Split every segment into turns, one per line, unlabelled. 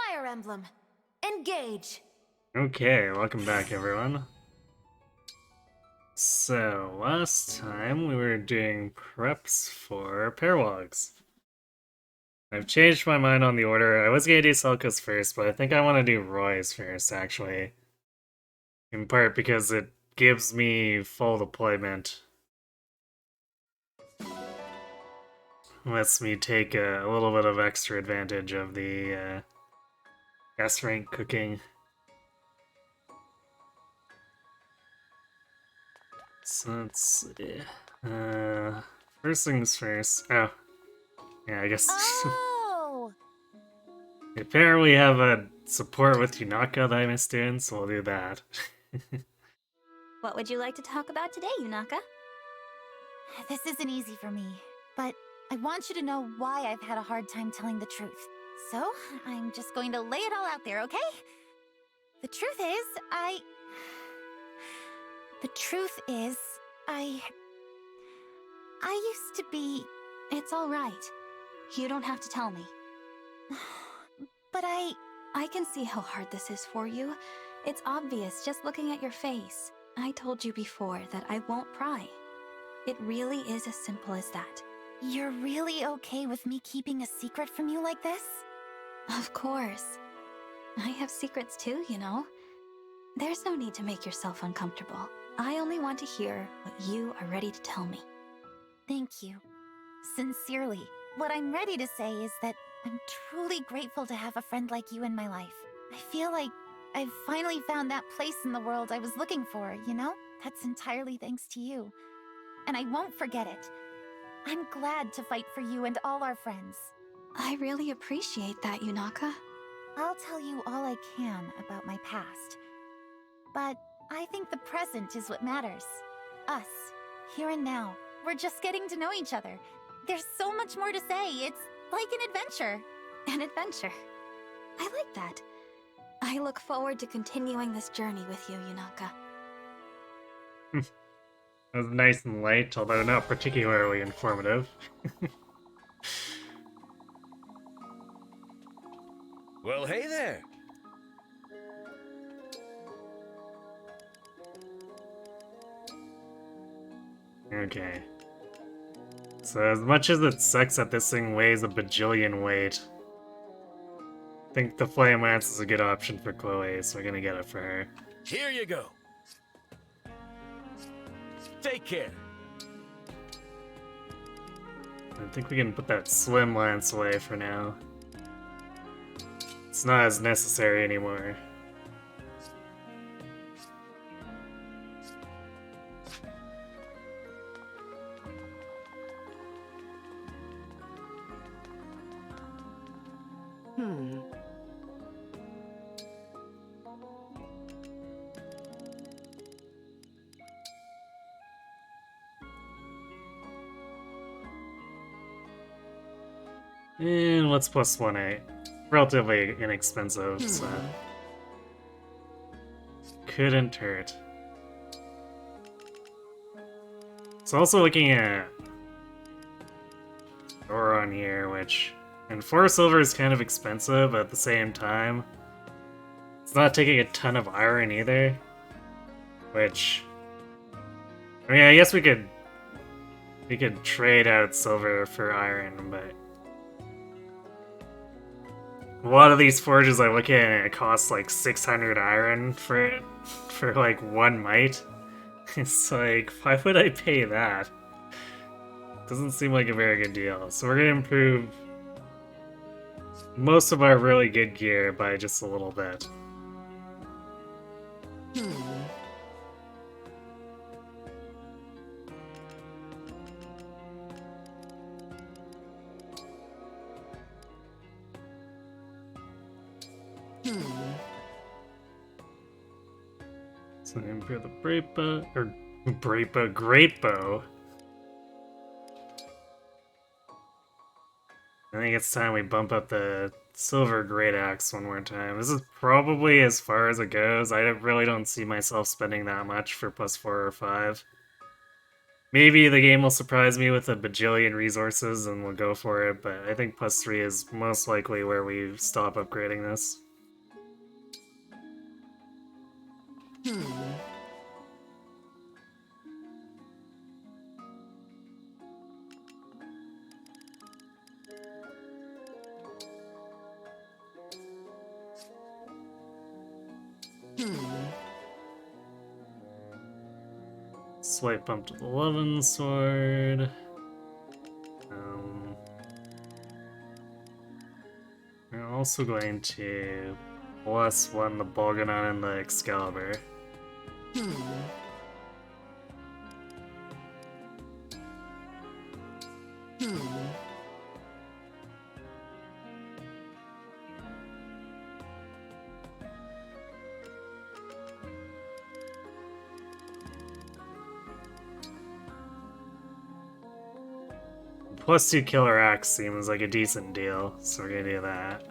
Fire Emblem. Engage.
Okay, welcome back everyone. So, last time we were doing preps for Paralogs. I've changed my mind on the order. I was gonna do Selka's first, but I think I want to do Roy's first, actually. In part because it gives me full deployment. Lets me take a little bit of extra advantage of the S rank cooking. So let's see. First things first. Oh, yeah, I guess.
Oh!
Apparently, we have a support with Yunaka that I missed in, so we'll do that.
What would you like to talk about today, Yunaka?
This isn't easy for me, but I want you to know why I've had a hard time telling the truth. So, I'm just going to lay it all out there, okay? The truth is, I used to be...
It's all right. You don't have to tell me.
But
I can see how hard this is for you. It's obvious just looking at your face. I told you before that I won't pry. It really is as simple as that.
You're really okay with me keeping a secret from you like this?
Of course. I have secrets too, you know. There's no need to make yourself uncomfortable. I only want to hear what you are ready to tell me.
Thank you. Sincerely. What I'm ready to say is that I'm truly grateful to have a friend like you in my life. I feel like I've finally found that place in the world I was looking for, you know? That's entirely thanks to you. And I won't forget it. I'm glad to fight for you and all our friends.
I really appreciate that, Yunaka.
I'll tell you all I can about my past. But I think the present is what matters. Us, here and now. We're just getting to know each other. There's so much more to say. It's like an adventure.
An adventure. I like that. I look forward to continuing this journey with you, Yunaka.
It was nice and light, although not particularly informative.
Well, hey there!
Okay. So as much as it sucks that this thing weighs a bajillion weight, I think the Flame Lance is a good option for Chloe, so we're gonna get it for her.
Here you go! Take care!
I think we can put that Swim Lance away for now. It's not as necessary anymore. And what's plus 1A? Relatively inexpensive, so couldn't hurt. So also looking at Oron here, which and 4 silver is kind of expensive, but at the same time, it's not taking a ton of iron either. Which, I mean, I guess we could trade out silver for iron, but a lot of these forges I look at and it costs like 600 iron for like 1 mite. It's like, why would I pay that? Doesn't seem like a very good deal. So we're gonna improve most of our really good gear by just a little bit. So improve the Great Bow. I think it's time we bump up the Silver Great Axe one more time. This is probably as far as it goes. I really don't see myself spending that much for plus 4 or 5. Maybe the game will surprise me with a bajillion resources and we'll go for it, but I think +3 is most likely where we stop upgrading this. Slight bump to the 11 sword. We're also going to +1 the Bolganon and the Excalibur. +2 Killer Axe seems like a decent deal, so we're gonna do that.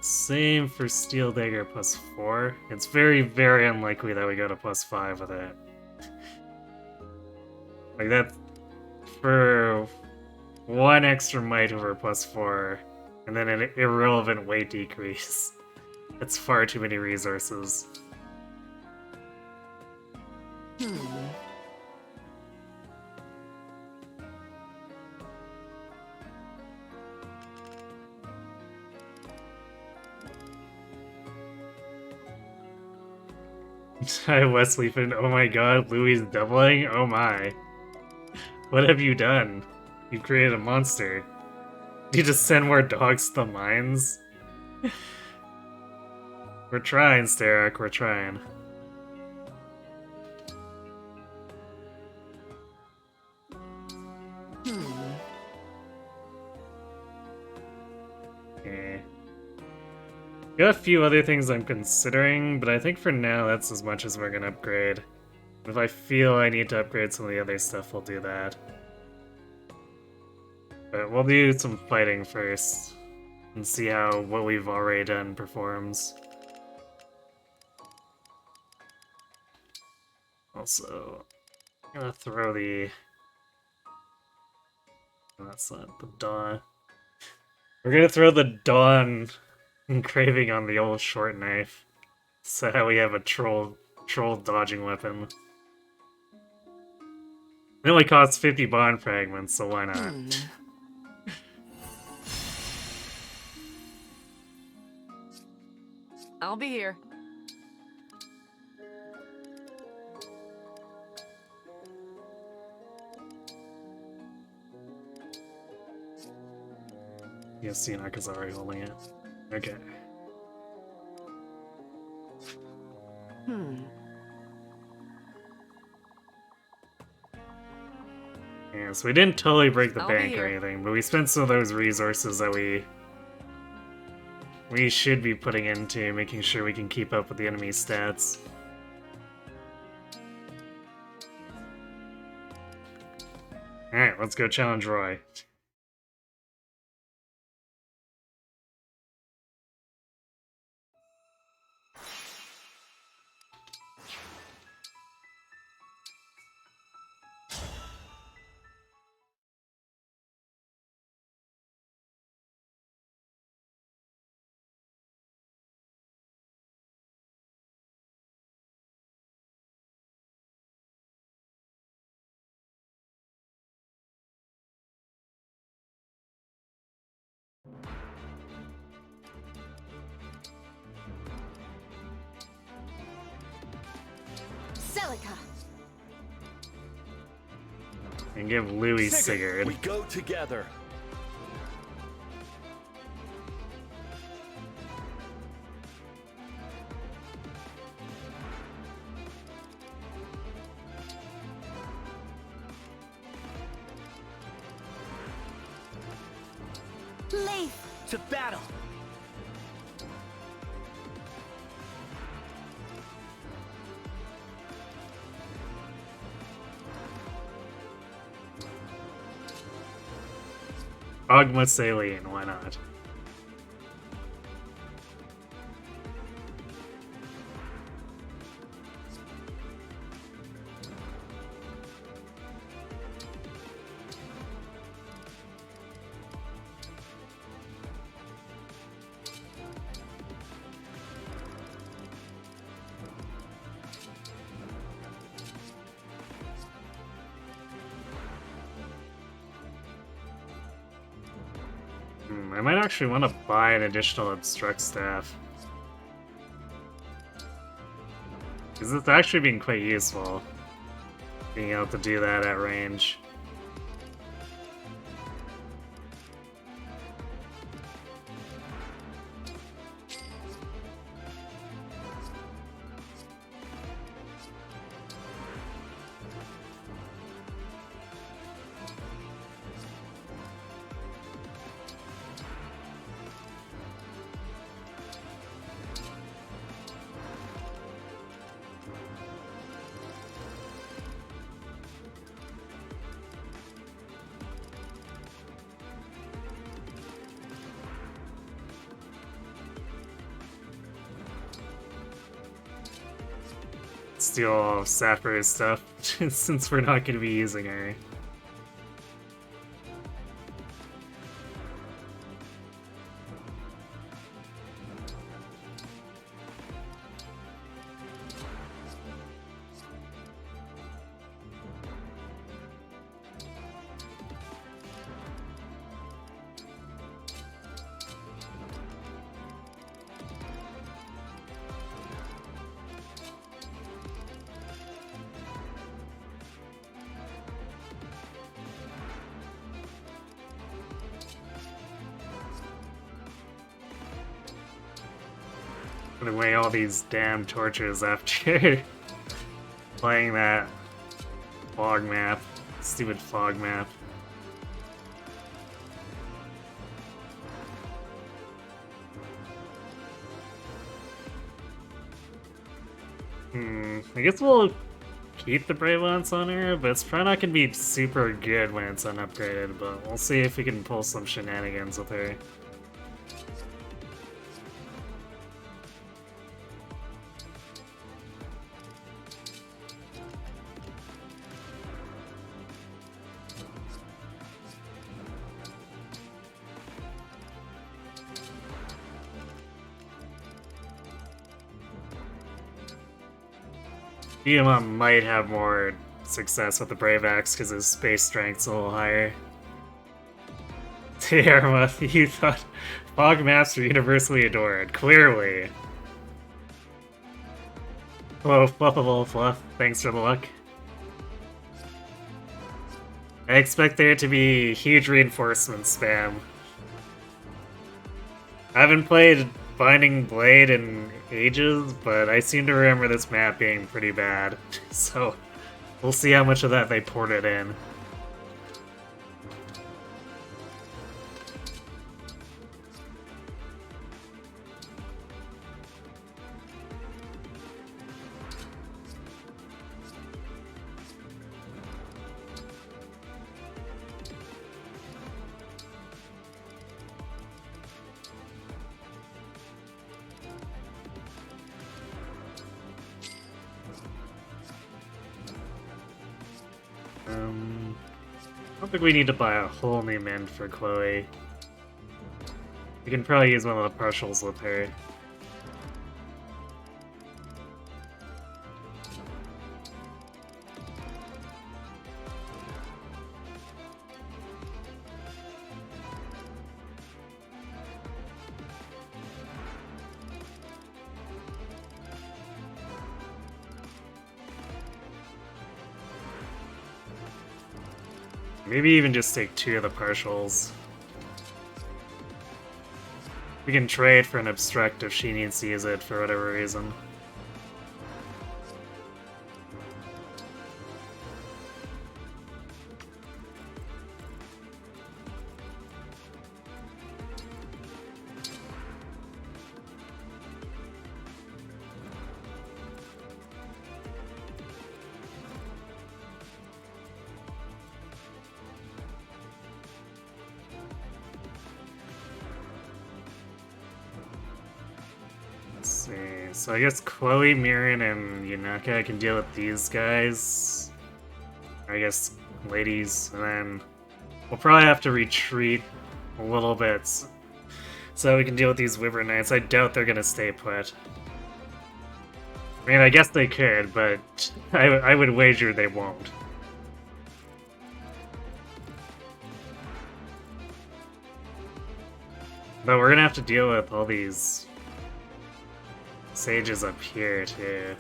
Same for Steel Dagger +4. It's very, very unlikely that we go to +5 with it. Like that, for 1 extra might over +4, and then an irrelevant weight decrease. That's far too many resources. Hi, Wesley Finn. Oh my god, Louis is doubling? Oh my. What have you done? You've created a monster. You just send more dogs to the mines? We're trying, Sterak, we're trying. Okay. Got a few other things I'm considering, but I think for now that's as much as we're gonna upgrade. If I feel I need to upgrade some of the other stuff, we'll do that. But we'll do some fighting first, and see how what we've already done performs. Also, I'm gonna throw the... That's not the Dawn. We're gonna throw the Dawn engraving on the old short knife, so that we have a troll dodging weapon. It only costs 50 bond fragments, so why not?
I'll be here.
Yes, Sinaka's already holding it. Okay. Yeah, so we didn't totally break the
I'll be
bank or
here.
anything, but we spent some of those resources that we should be putting into making sure we can keep up with the enemy's stats. Alright, let's go challenge Roy.
Celica!
And give Louis
Sigurd,
Sigurd.
we go together.
Leif!
To battle.
Ogma Saline, why not? I might actually want to buy an additional obstruct staff. Because it's actually been quite useful, being able to do that at range. Steal all of Sapphire's stuff, since we're not going to be using her. Put away all these damn torches after playing that fog map. Stupid fog map. I guess we'll keep the Brave Lance on her, but it's probably not going to be super good when it's unupgraded, but we'll see if we can pull some shenanigans with her. Behemoth might have more success with the Brave Axe because his space strength's a little higher. Tiarma, you thought fog maps were universally adored. Clearly. Hello, Fluffable Fluff. Thanks for the luck. I expect there to be huge reinforcement spam. I haven't played Binding Blade in ages, but I seem to remember this map being pretty bad. So, we'll see how much of that they ported in. I don't think we need to buy a whole new mint for Chloe. We can probably use one of the partials with her. Maybe even just take 2 of the partials. We can trade for an obstruct if she needs to use it for whatever reason. So I guess Chloe, Mirren, and Yunaka can deal with these guys. I guess ladies, and then we'll probably have to retreat a little bit so we can deal with these Wyvern Knights. I doubt they're gonna stay put. I mean, I guess they could, but I would wager they won't. But we're gonna have to deal with all these sages up here, too.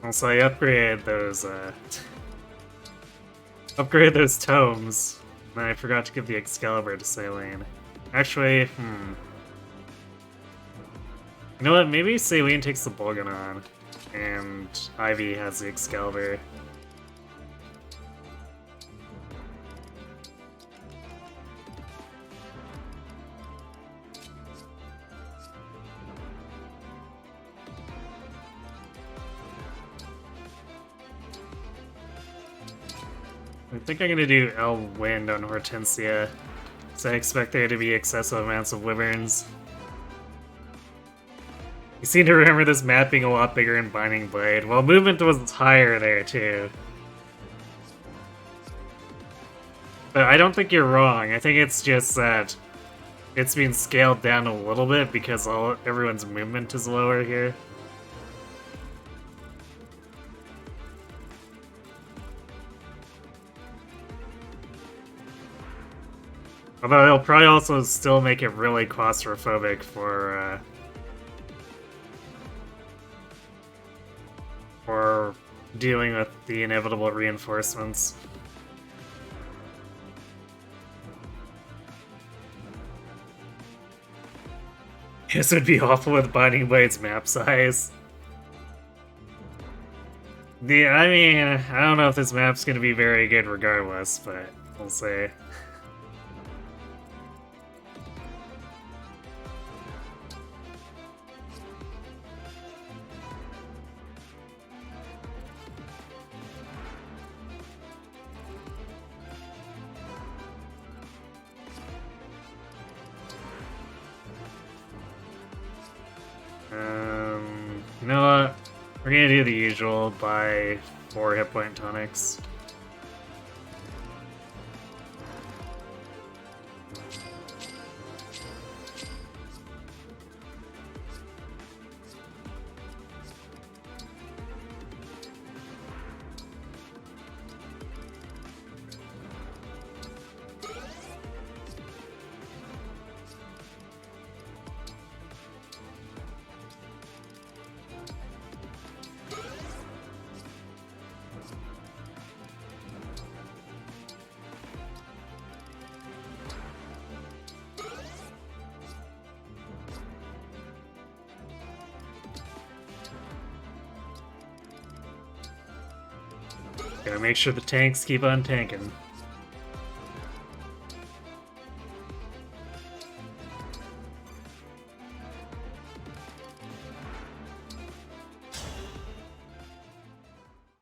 Also, I upgrade those tomes. And I forgot to give the Excalibur to Saline. Actually, You know what, maybe Saline takes the Bolganon, and Ivy has the Excalibur. I think I'm gonna do El Wind on Hortensia, so I expect there to be excessive amounts of Wyverns. You seem to remember this map being a lot bigger in Binding Blade. Well, movement was higher there, too. But I don't think you're wrong. I think it's just that it's being scaled down a little bit because everyone's movement is lower here. Although it'll probably also still make it really claustrophobic for dealing with the inevitable reinforcements. This would be awful with Binding Blade's map size. I mean, I don't know if this map's gonna be very good regardless, but we'll see. You know what? We're gonna do the usual, buy 4 hit point tonics. Gotta make sure the tanks keep on tanking.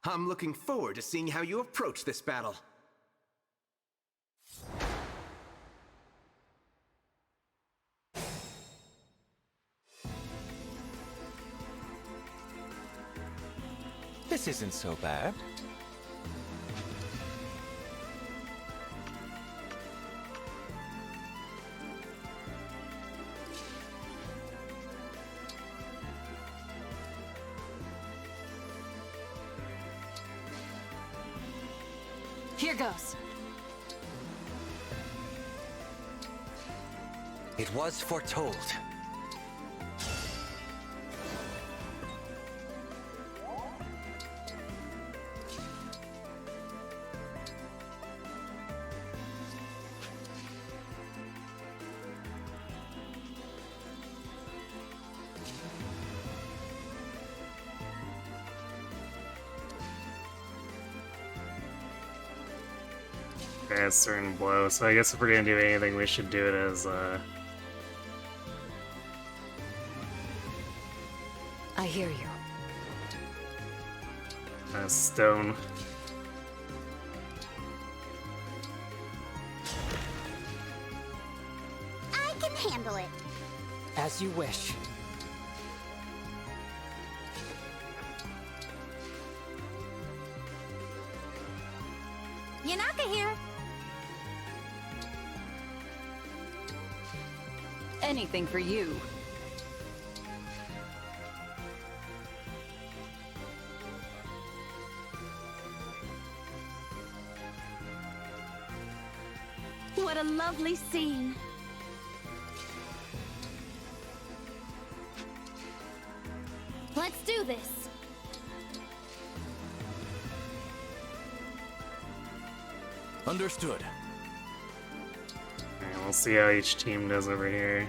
I'm looking forward to seeing how you approach this battle.
This isn't so bad.
Here goes.
It was foretold.
As certain blow, so I guess if we're gonna do anything, we should do it as
I hear you.
stone.
I can handle it.
As you wish.
Yanaka here.
Anything for you.
What a lovely scene.
Let's do this.
Understood.
Alright, we'll see how each team does over here.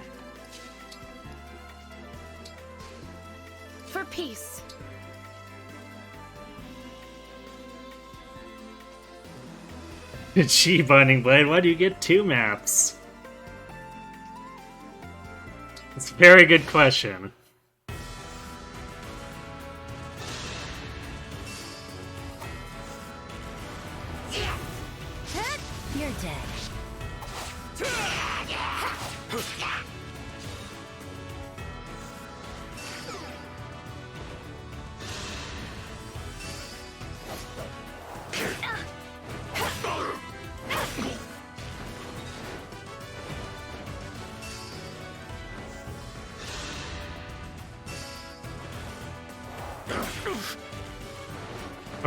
For peace.
Chi Binding Blade, why do you get 2 maps? It's a very good question.
You're dead.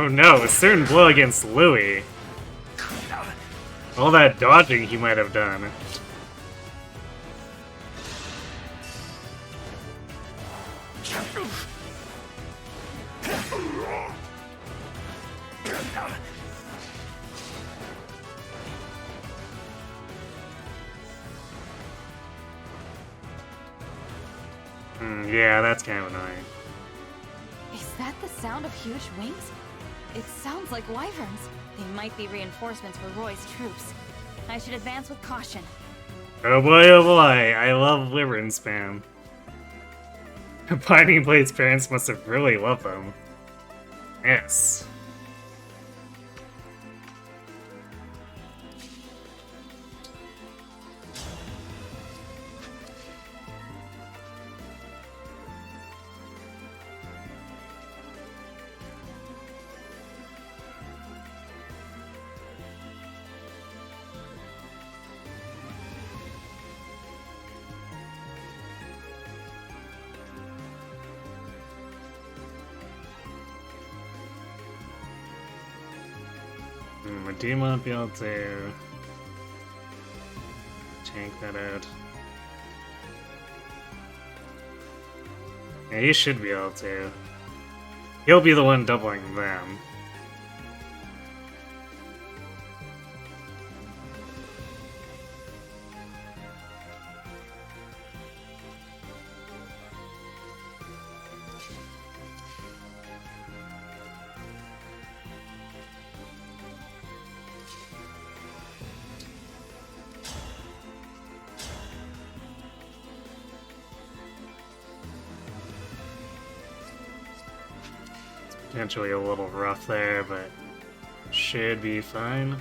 Oh no, a certain blow against Louis. All that dodging he might have done. Yeah, that's kind of annoying.
Is that the sound of huge wings? It sounds like wyverns. They might be reinforcements for Roy's troops. I should advance with caution.
Oh boy, I love wyvern spam. Binding Blade's parents must have really loved them. Yes. Do you might be able to tank that out? Yeah, he should be able to. He'll be the one doubling them. Potentially a little rough there, but should be fine.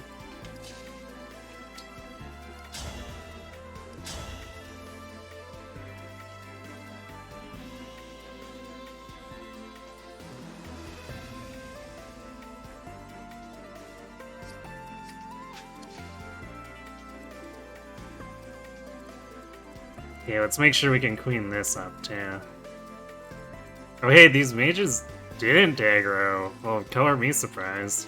Yeah, let's make sure we can queen this up too. Oh hey, these mages didn't aggro. Well, color me surprised.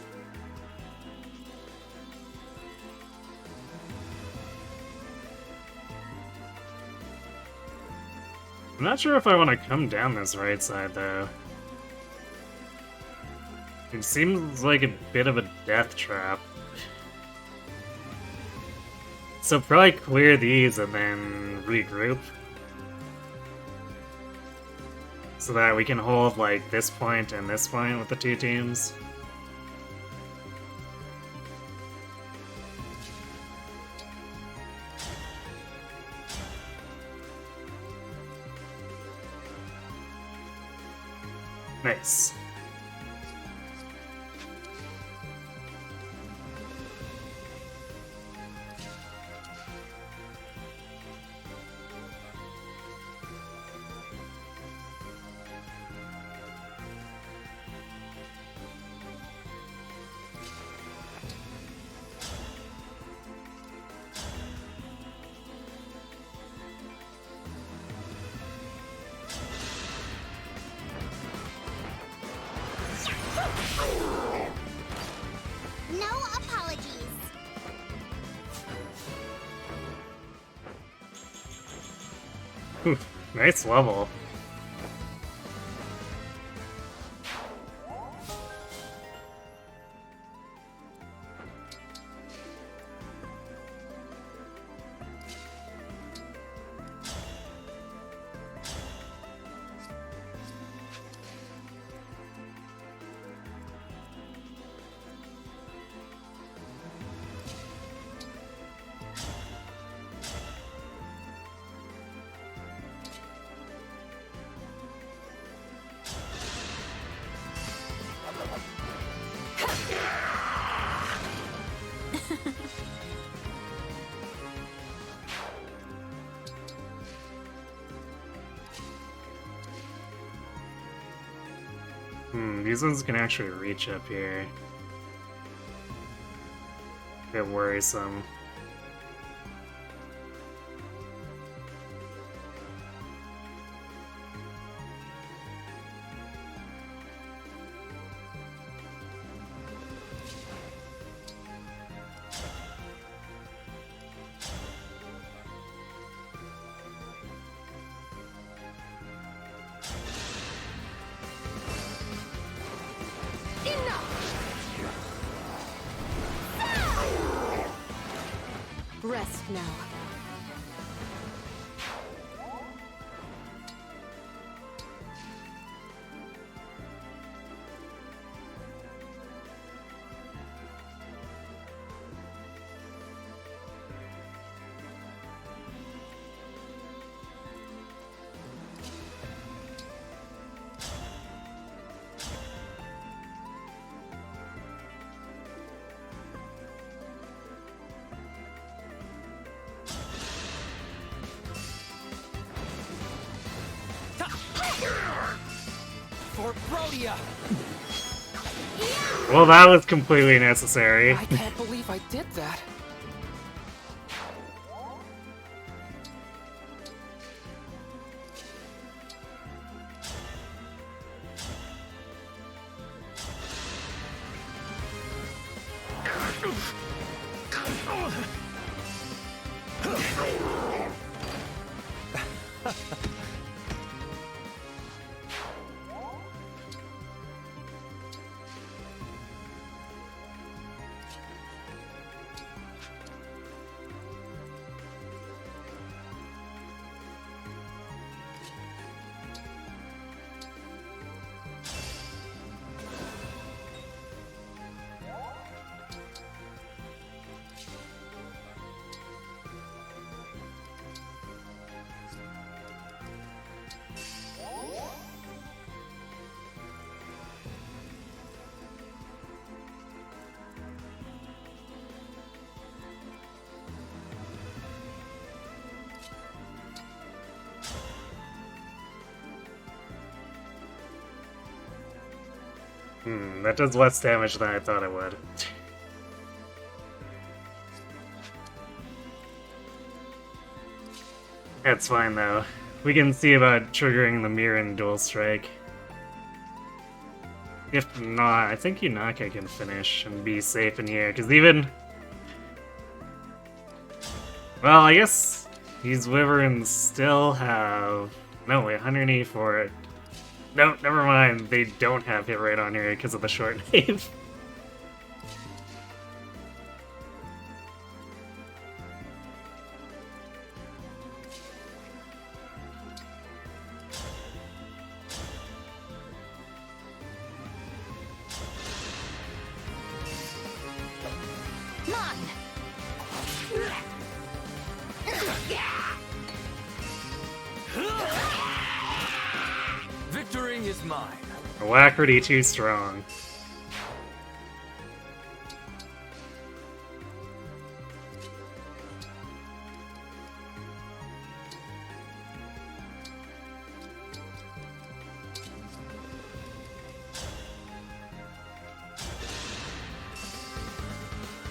I'm not sure if I want to come down this right side though. It seems like a bit of a death trap. So probably clear these and then regroup. So that we can hold like this point and this point with the two teams. Nice.
No apologies.
Oof, nice level. These ones can actually reach up here. Bit worrisome.
Rest now.
For Brodia!
Well, that was completely necessary.
I can't believe I did that.
That does less damage than I thought it would. That's fine though. We can see about triggering the Mirren dual strike. If not, I think Yunaka can finish and be safe in here, because even... Well, I guess these Wyverns still have... No, wait, 184. No, never mind. They don't have hit rate on here because of the short name.
Victory is mine.
Alacrity too strong.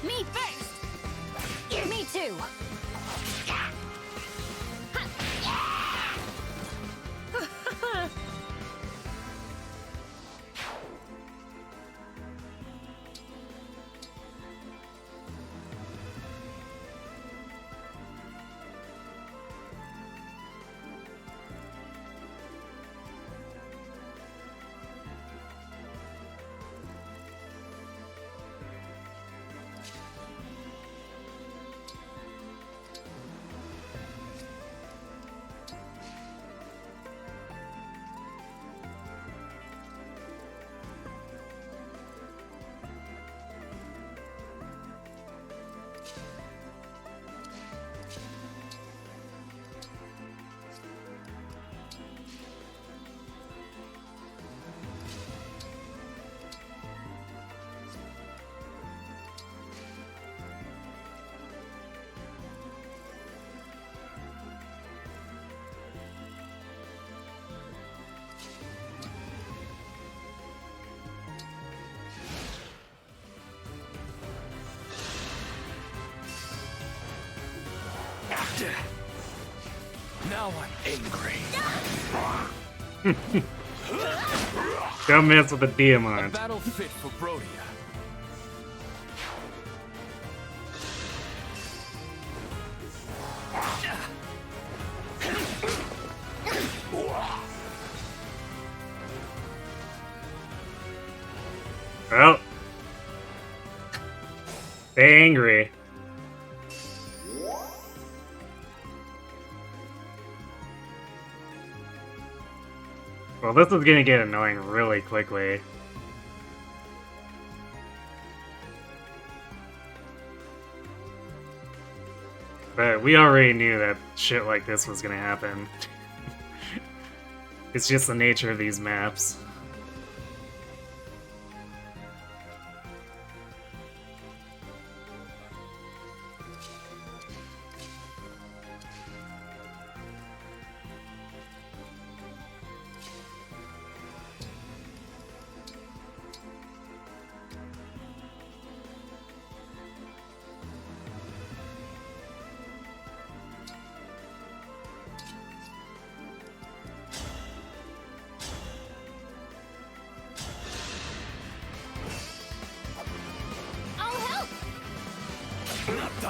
Me first! Me too!
Now I'm angry.
Don't mess with the
A
Diamond.
battle fit for Brodia.
Well, stay angry. Well, this is gonna get annoying really quickly. But we already knew that shit like this was gonna happen. It's just the nature of these maps.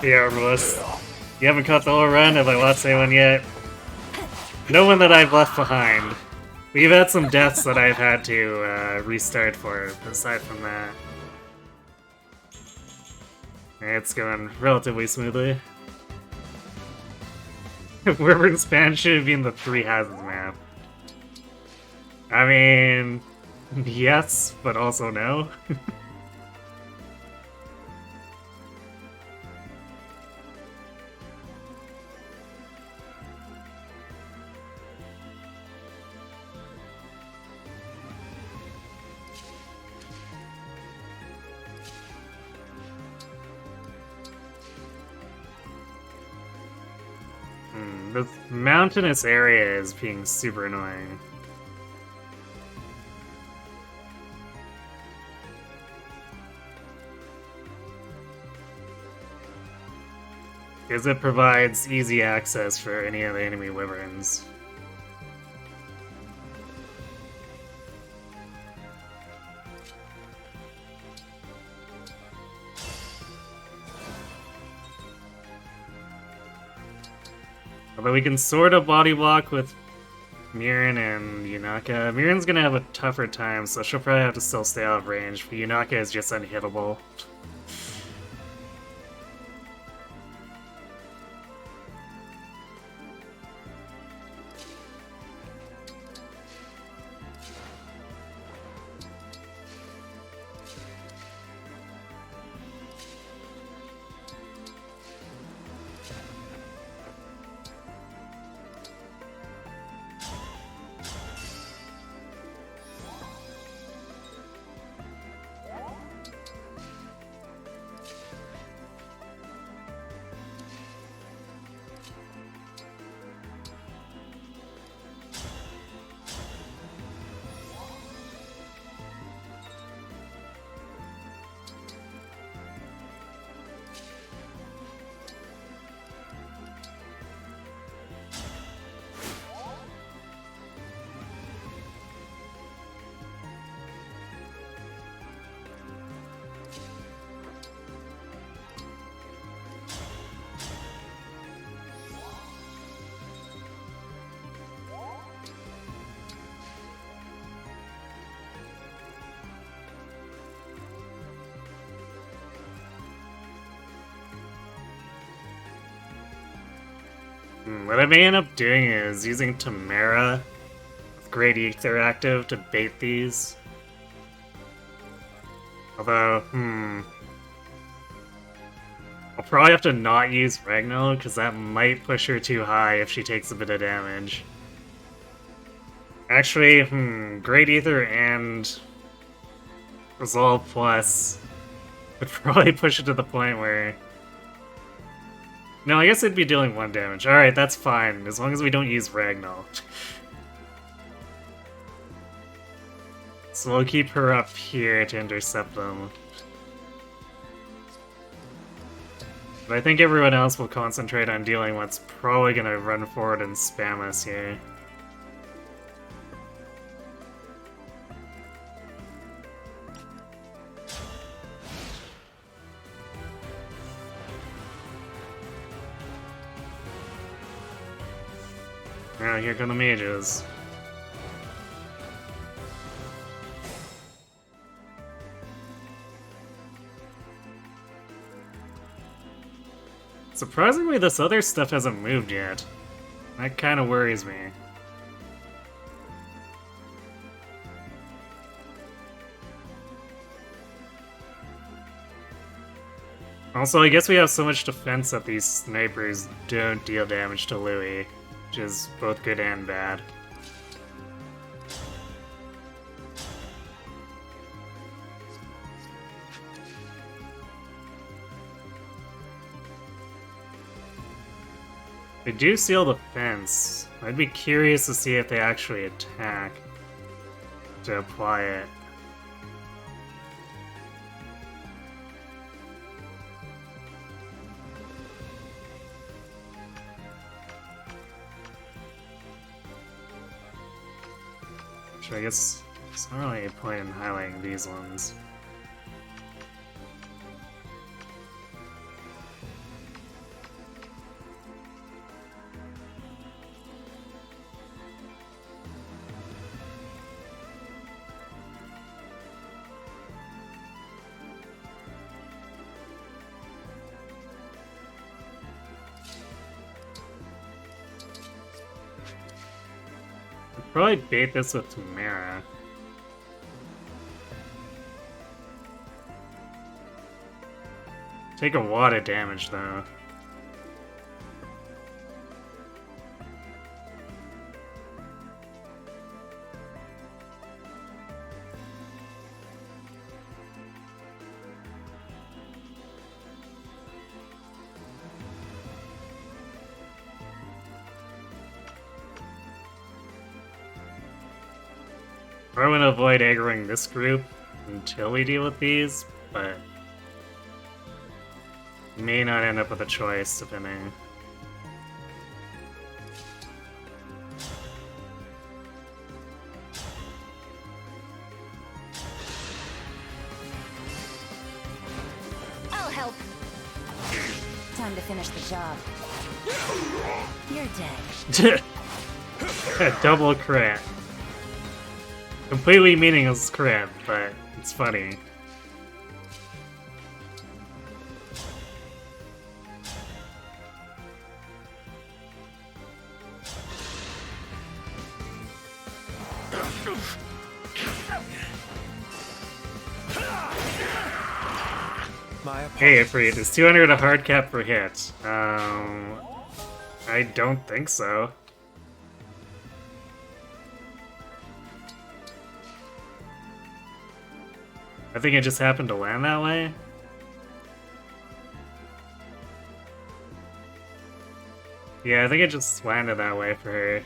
Yeah, Arbalist. You haven't caught the whole run? Have I lost anyone yet? No one that I've left behind. We've had some deaths that I've had to restart for, aside from that. It's going relatively smoothly. Wyvern Span should have been the 3 houses map. I mean, yes, but also no. This mountainous area is being super annoying. Because it provides easy access for any of the enemy wyverns. Although we can sort of body block with Mirin and Yunaka. Mirin's gonna have a tougher time, so she'll probably have to still stay out of range, but Yunaka is just unhittable. What I may end up doing is using Tamara with Great Ether active to bait these. Although, I'll probably have to not use Ragnar, because that might push her too high if she takes a bit of damage. Actually, Great Ether and Resolve Plus would probably push it to the point where... No, I guess it'd be dealing 1 damage. Alright, that's fine, as long as we don't use Ragnar. So we'll keep her up here to intercept them. But I think everyone else will concentrate on dealing what's probably gonna run forward and spam us here. Alright, here come the mages. Surprisingly, this other stuff hasn't moved yet. That kind of worries me. Also, I guess we have so much defense that these snipers don't deal damage to Louis, which is both good and bad. They do seal the fence. I'd be curious to see if they actually attack to apply it. So I guess there's not really a point in highlighting these ones. Probably bait this with Tamara. Take a lot of damage though. I want to avoid aggroing this group until we deal with these, but may not end up with a choice depending.
I'll help. Time to finish the job. You're dead.
A double crit. Completely meaningless crit, but it's funny. Hey, Ifrit, is 200 a hard cap for hit? I don't think so. I think it just happened to land that way. Yeah, I think it just landed that way for her.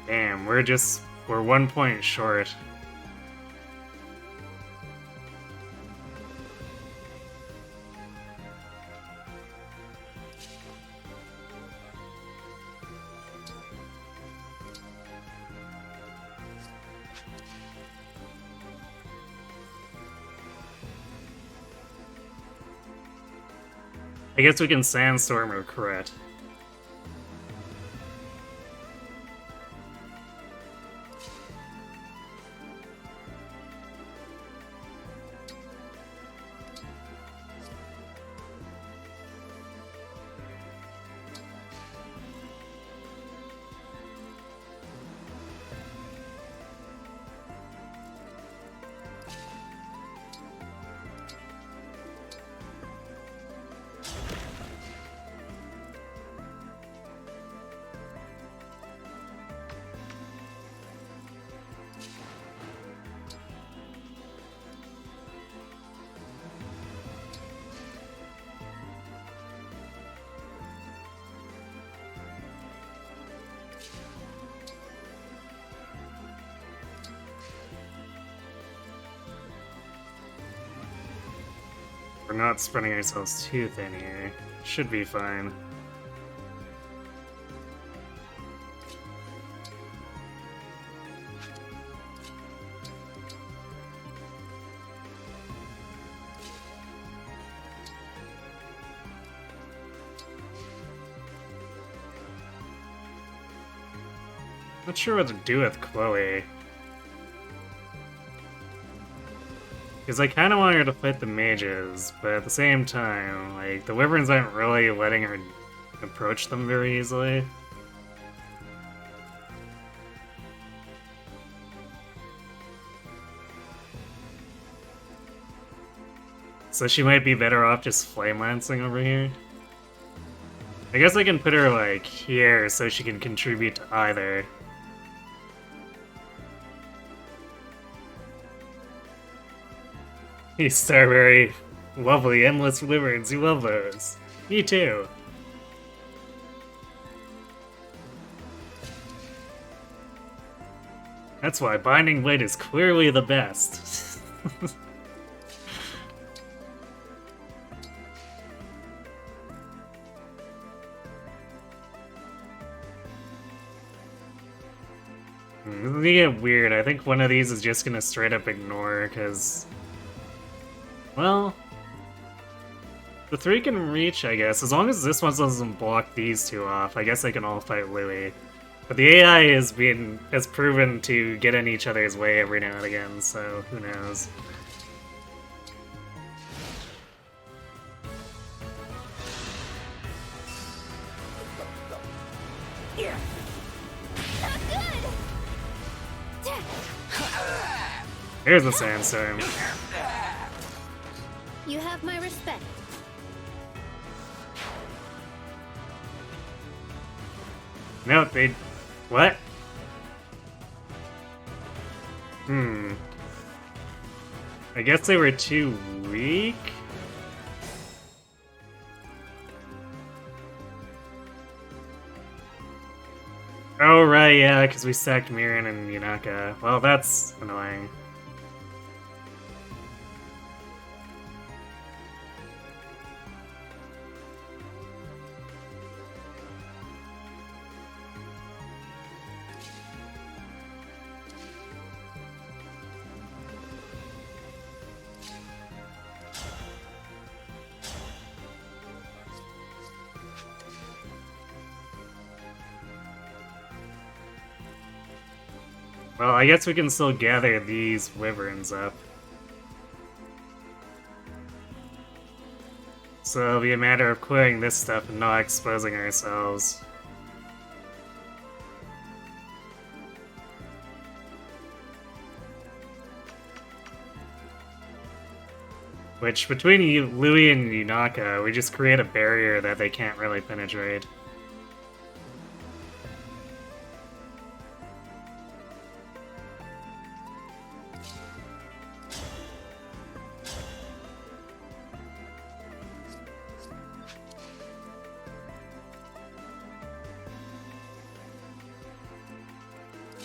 Damn, we're 1 point short. I guess we can Sandstorm or crit. We're not spreading ourselves too thin here. Should be fine. Not sure what to do with Chloe. Because I kind of want her to fight the mages, but at the same time, like, the wyverns aren't really letting her approach them very easily. So she might be better off just flame lancing over here. I guess I can put her, like, here so she can contribute to either. Hey, Starberry. Lovely, endless wyverns. You love those. Me too. That's why Binding Blade is clearly the best. This is gonna get weird. I think one of these is just gonna straight up ignore, because... well... the three can reach, I guess. As long as this one doesn't block these two off, I guess they can all fight Louis. But the AI has proven to get in each other's way every now and again, so who knows. Here's the sandstorm.
You have my respect.
No, they... what? I guess they were too weak? Oh, right, yeah, because we stacked Mirin and Yunaka. Well, that's annoying. Well, I guess we can still gather these wyverns up. So it'll be a matter of clearing this stuff and not exposing ourselves. Which, between Louis and Yunaka, we just create a barrier that they can't really penetrate.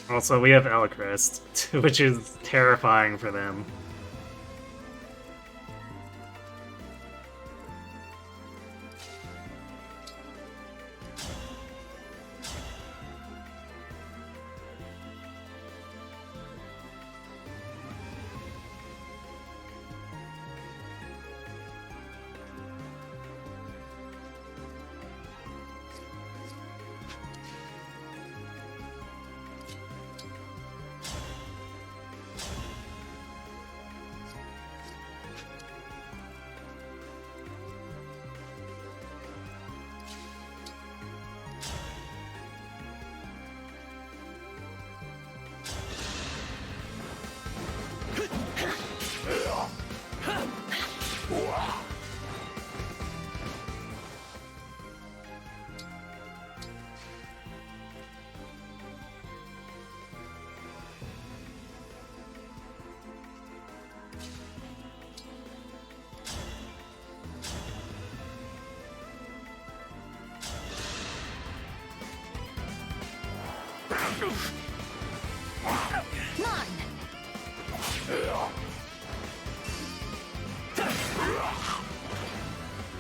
Also, we have Elcrest, which is terrifying for them.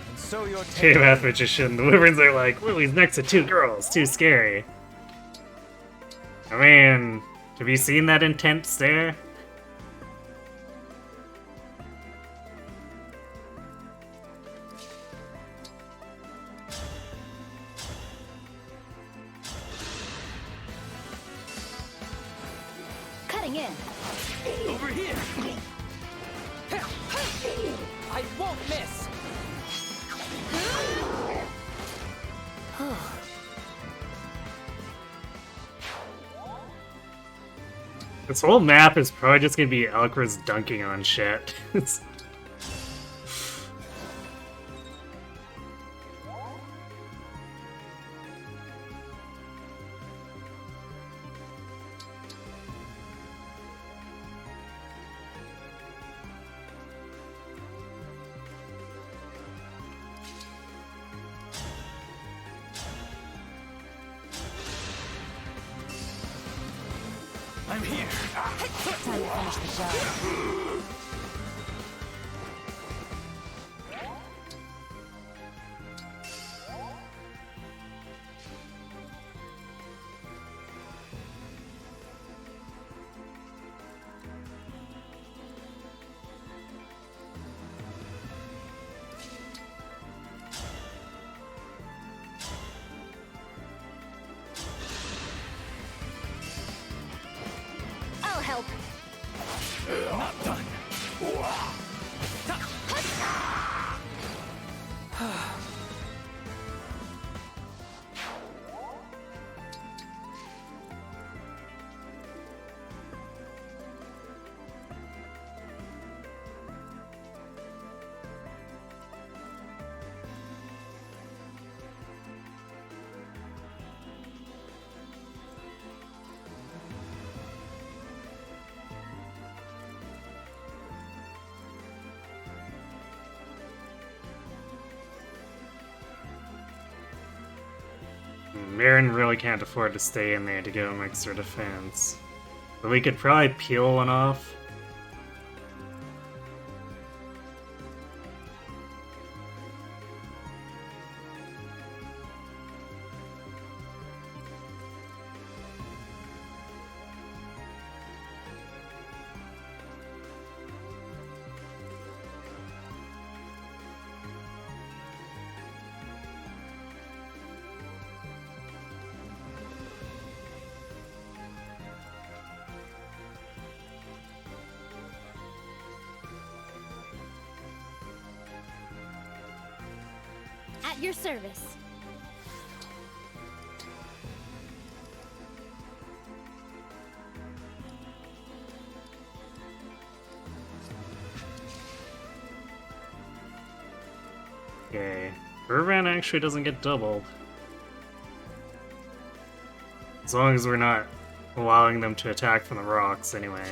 And so your
Okay, Math Magician. The Wyverns are like, ooh, he's next to two girls. Too scary. I mean, have you seen that intent stare?
Cutting in.
over here. I won't miss.
This whole map is probably just gonna be Alcra's dunking on shit.
I'm here.
Time to finish the job. I'll help.
Not done.
Marin really can't afford to stay in there to give him extra defense. But we could probably peel one off.
At your service.
Okay. Irvan actually doesn't get doubled. As long as we're not allowing them to attack from the rocks, anyway.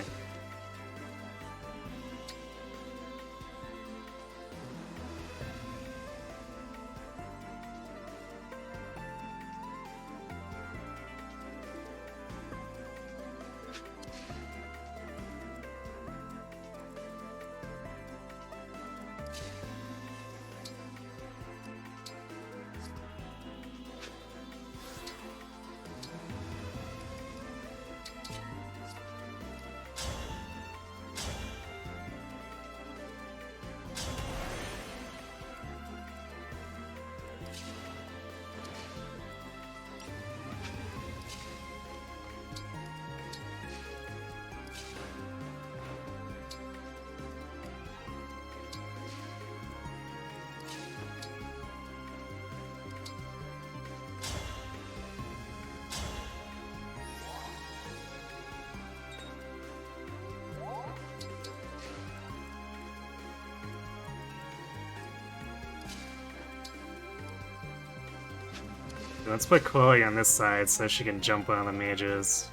Let's put Chloe on this side so she can jump on the mages.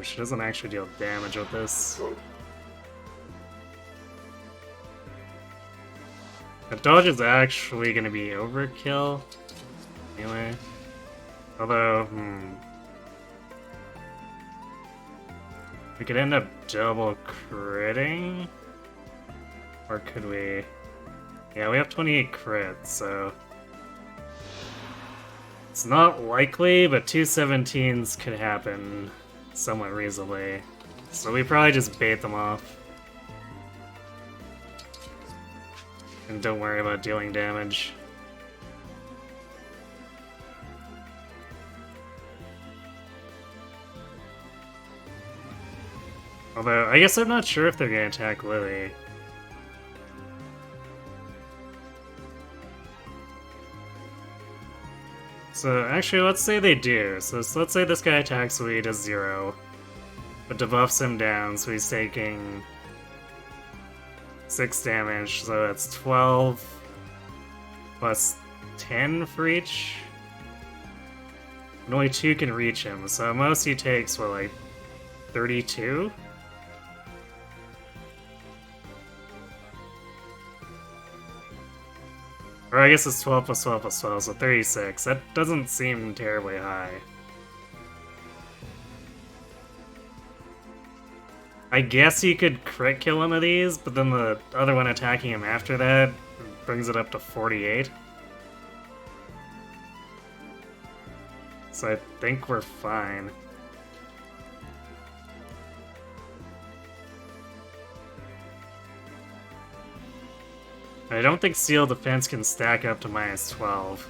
She doesn't actually deal damage with this. The dodge is actually going to be overkill. Anyway. Although, we could end up double critting? Or could we? Yeah, we have 28 crits, so... It's not likely, but 2 17s could happen somewhat reasonably. So we probably just bait them off. And don't worry about dealing damage. Although, I guess I'm not sure if they're gonna attack Lily. So, actually, let's say they do. So let's say this guy attacks, so he does 0. But debuffs him down, so he's taking 6 damage, so that's 12 plus 10 for each. And only 2 can reach him, so most he takes, what, like 32? Or I guess it's 12 plus 12 plus 12, so 36. That doesn't seem terribly high. I guess you could crit kill one of these, but then the other one attacking him after that brings it up to 48. So I think we're fine. I don't think Seal Defense can stack up to minus 12.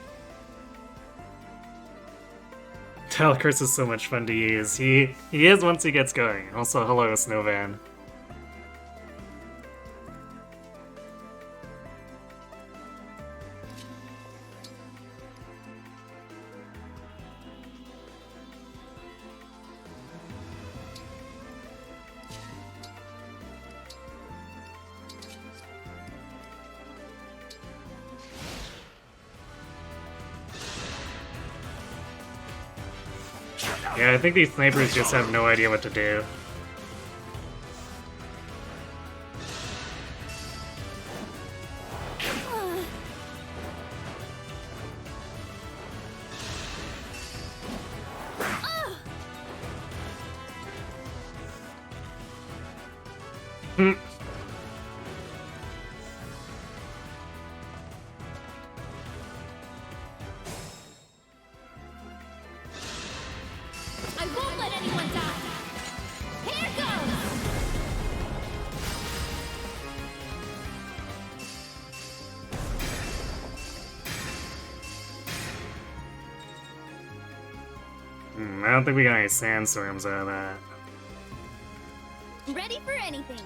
Talcurse is so much fun to use. He is once he gets going. Also, hello, Snowvan. Yeah, I think these snipers just have no idea what to do.
I won't let anyone die! Here goes!
I don't think we got any sandstorms out of that.
Ready for anything.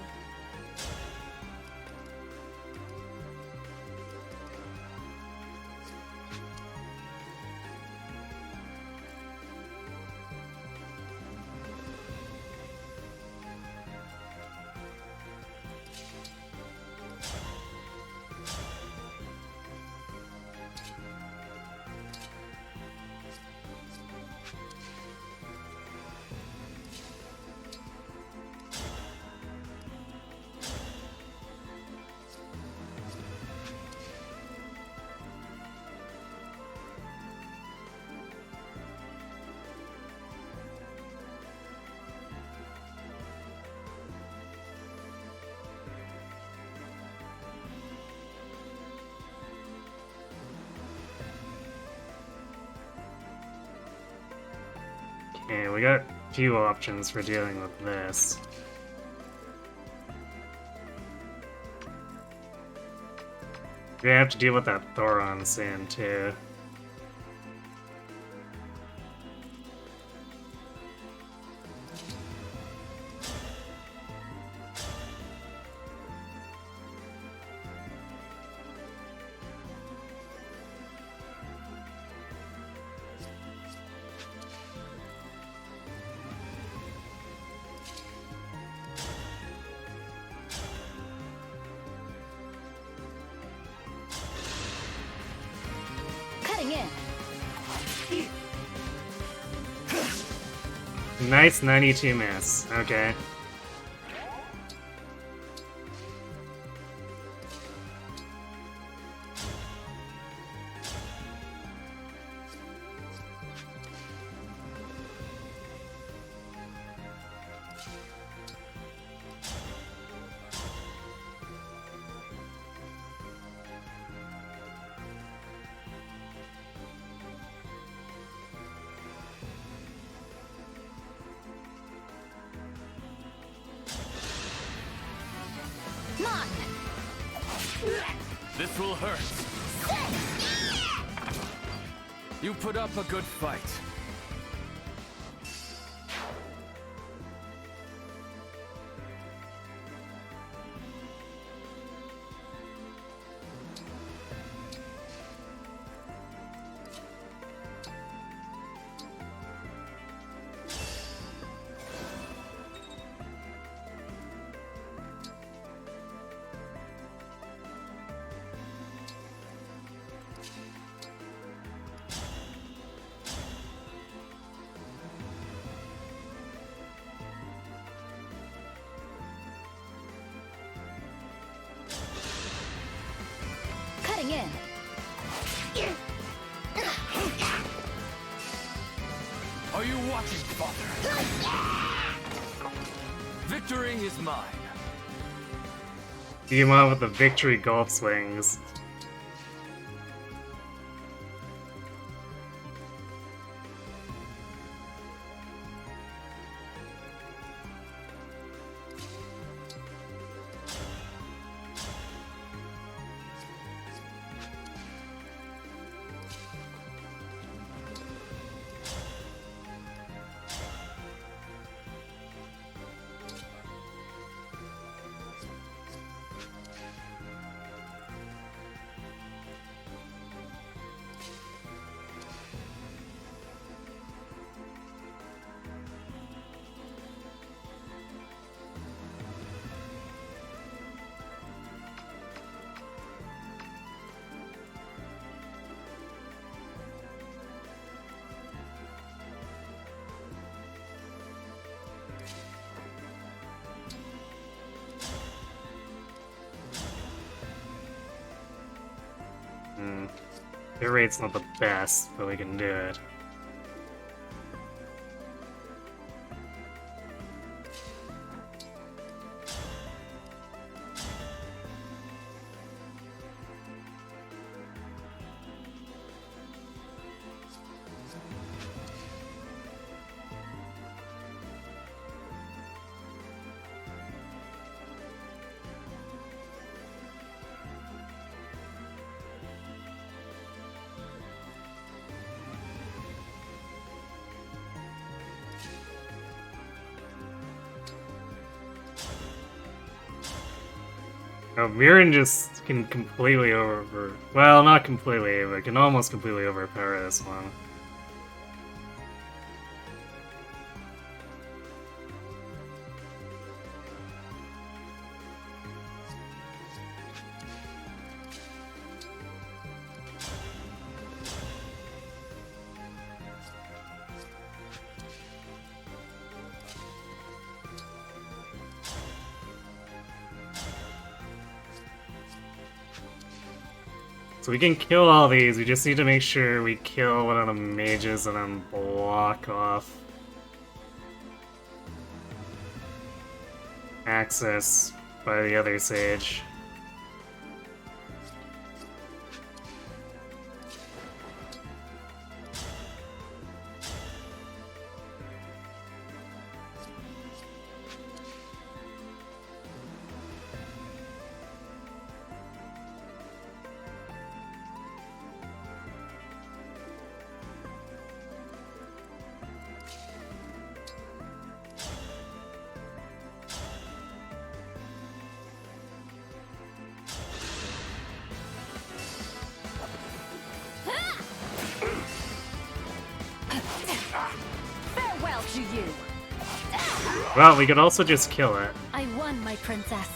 Okay, we got a few options for dealing with this. We're gonna have to deal with that Thoron soon, too.
in.
Nice 92 miss. Okay.
None.
This will hurt. You put up a good fight.
Cutting in.
Are you watching, Father? Victory is mine.
Beat him up with the victory golf swings. Their rate's not the best, but we can do it. Oh, Mirren just can completely well, not completely, but can almost completely overpower this one. So we can kill all these, we just need to make sure we kill one of the mages and then block off access by the other sage.
Farewell to you.
Well, we could also just kill it.
I won, my princess.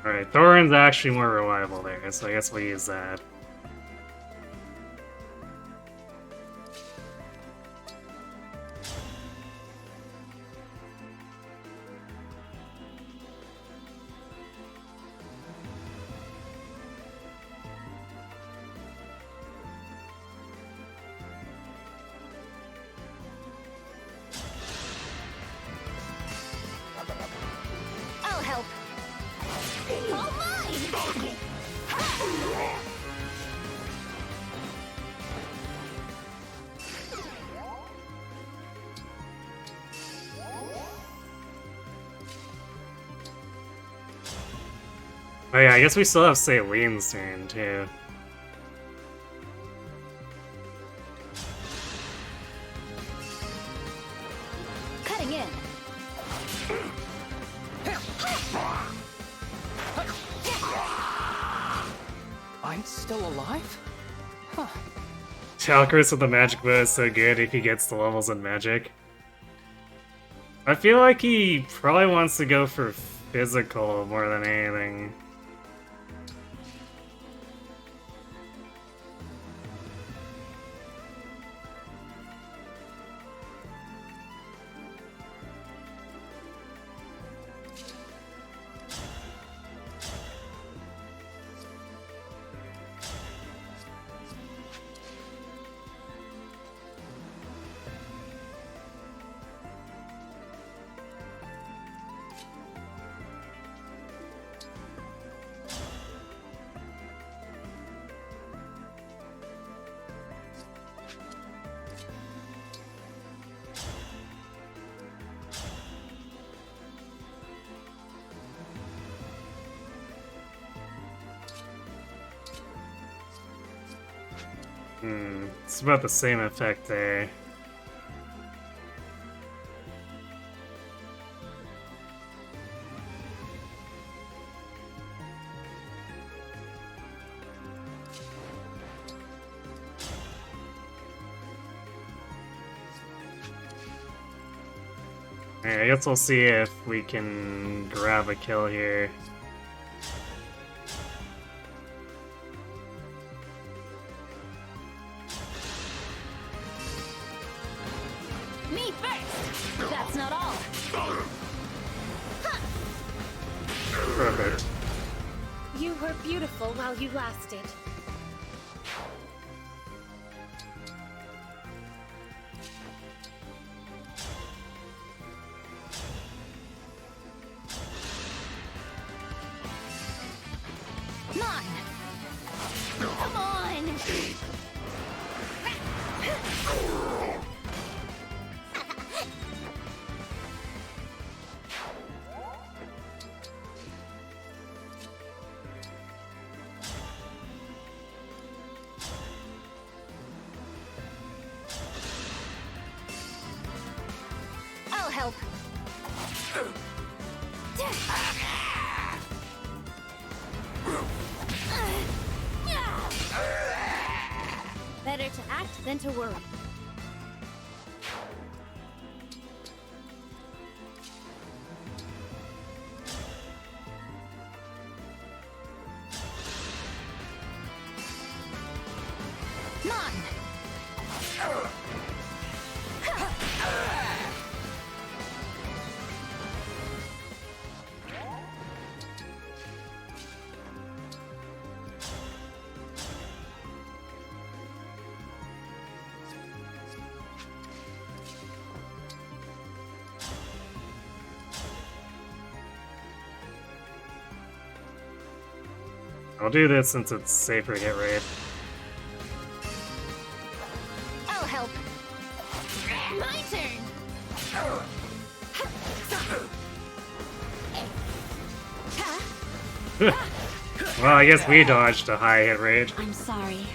Alright, Thorin's actually more reliable there, so I guess we'll use that.
I'll help. All mine!
Oh yeah, I guess we still have Celine's turn, too.
Cutting in.
I'm still alive? Huh.
Chalkers with the magic bow is so good if he gets the levels in magic. I feel like he probably wants to go for physical more than anything. It's about the same effect there. Alright, I guess we'll see if we can grab a kill here.
Me first! That's not all.
Perfect.
You were beautiful while you lasted. Mine! Come on! I'll help. Better to act than to worry. Mine!
I'll do this since it's safer hit rate.
I'll help. My turn.
Well, I guess we dodged a high hit rate.
I'm sorry.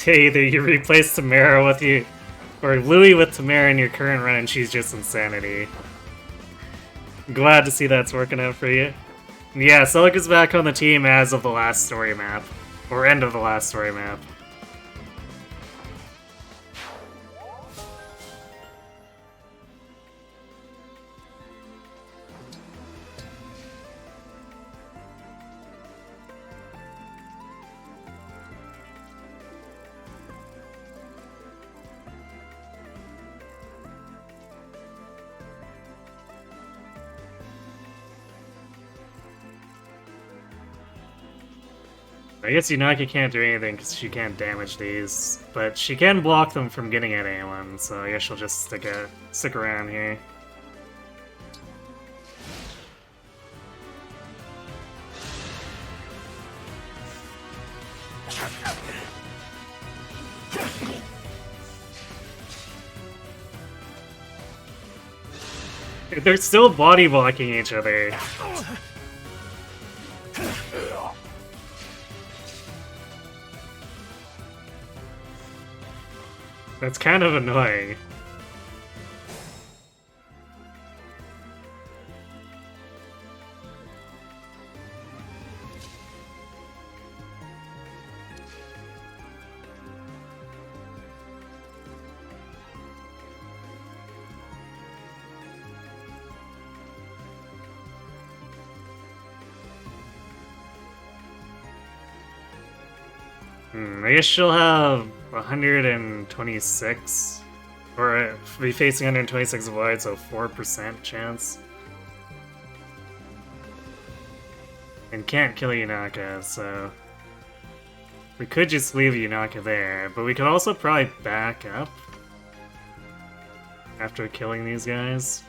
Either you replace Tamara with you, or Louis with Tamara in your current run and she's just insanity. Glad to see that's working out for you. Yeah, Celica's back on the team as of the last story map. Or end of the last story map. I guess Yunaki can't do anything because she can't damage these, but she can block them from getting at anyone, so I guess she'll just stick around here. They're still body blocking each other. That's kind of annoying. I guess she'll have 126, or be facing 126 void, so 4% chance. And can't kill Yunaka, so we could just leave Yunaka there, but we could also probably back up after killing these guys.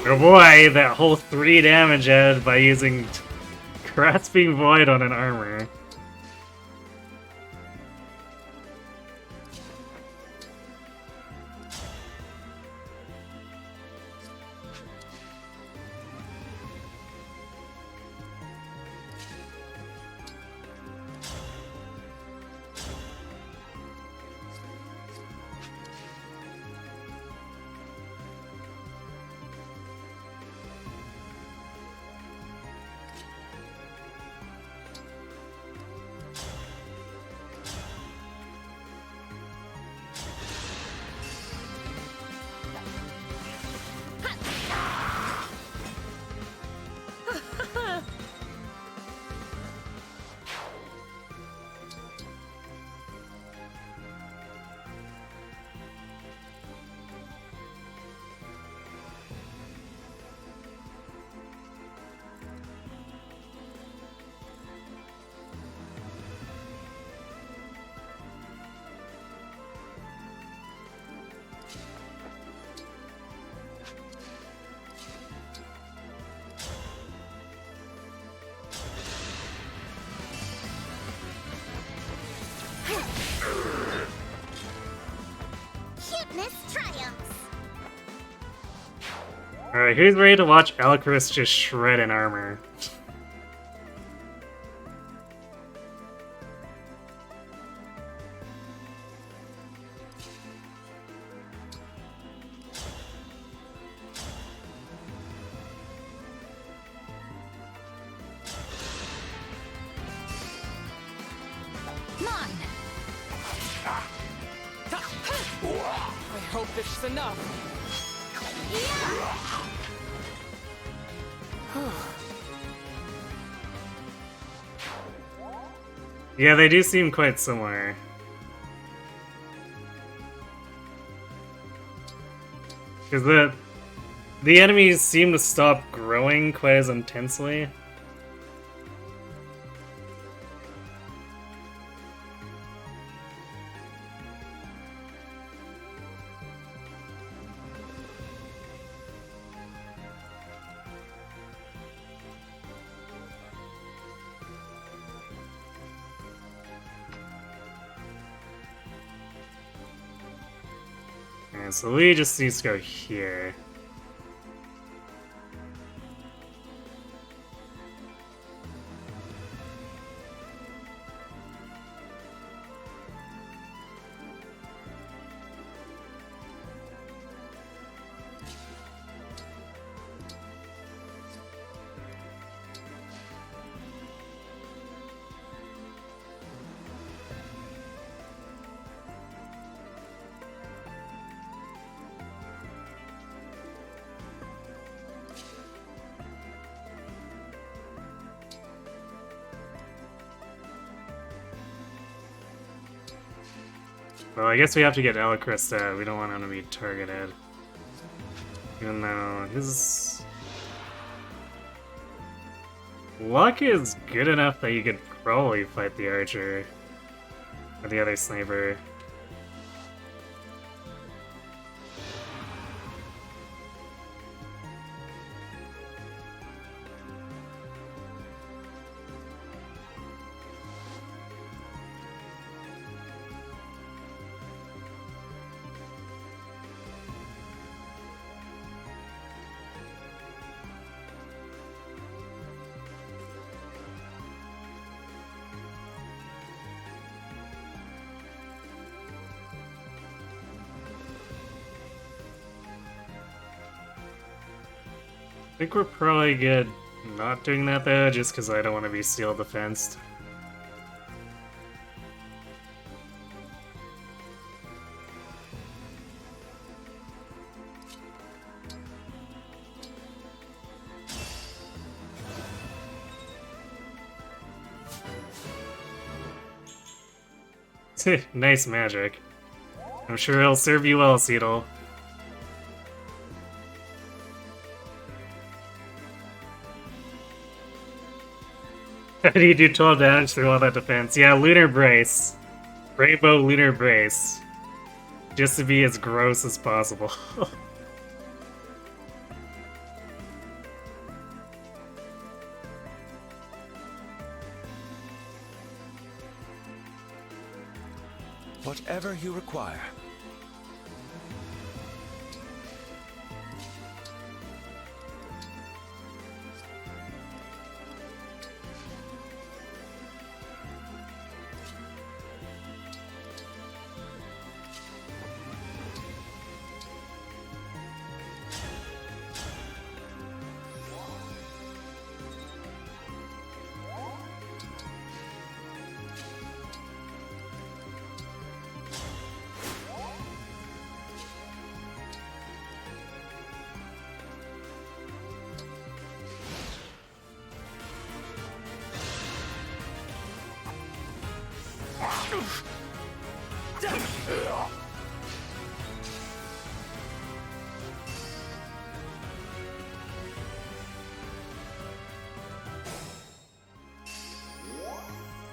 Oh boy, that whole 3 damage added by using Grasping Void on an armor.
Cuteness triumphs.
Alright, who's ready to watch Alcris just shred in armor?
I hope this is enough.
Yeah, they do seem quite similar. Because the enemies seem to stop growing quite as intensely. So Lee just needs to go here. Well, I guess we have to get Alacrista. We don't want him to be targeted. Even though his luck is good enough that you could probably fight the archer or the other sniper. I think we're probably good not doing that though, just because I don't want to be steel defensed. Nice magic. I'm sure it'll serve you well, Seedle. How do you do 12 damage through all that defense? Yeah, Lunar Brace. Rainbow Lunar Brace. Just to be as gross as possible.
Whatever you require.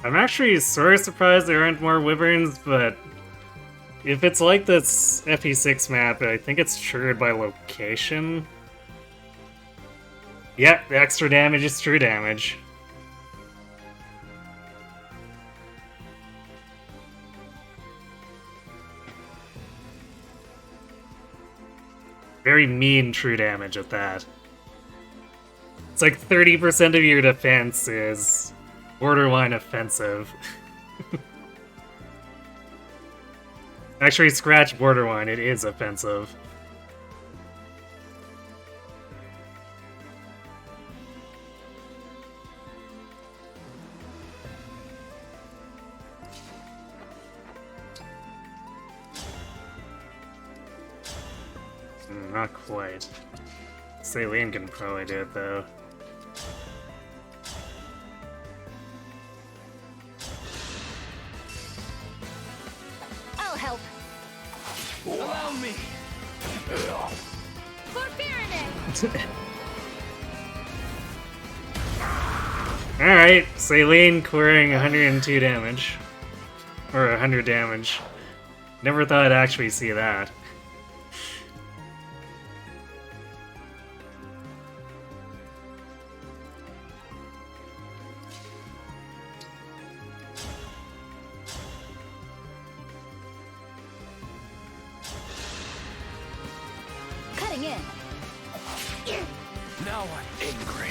I'm actually sort of surprised there aren't more wyverns, but if it's like this FE6 map, I think it's triggered by location. Yep, the extra damage is true damage. Very mean true damage at that. It's like 30% of your defense is borderline offensive. Actually, scratch borderline, it is offensive. Not quite. Saline can probably do it though.
I'll help.
Allow me.
For Faraday!
Alright, Saline clearing 102 damage. Or 100 damage. Never thought I'd actually see that.
Cutting in.
Now I'm angry.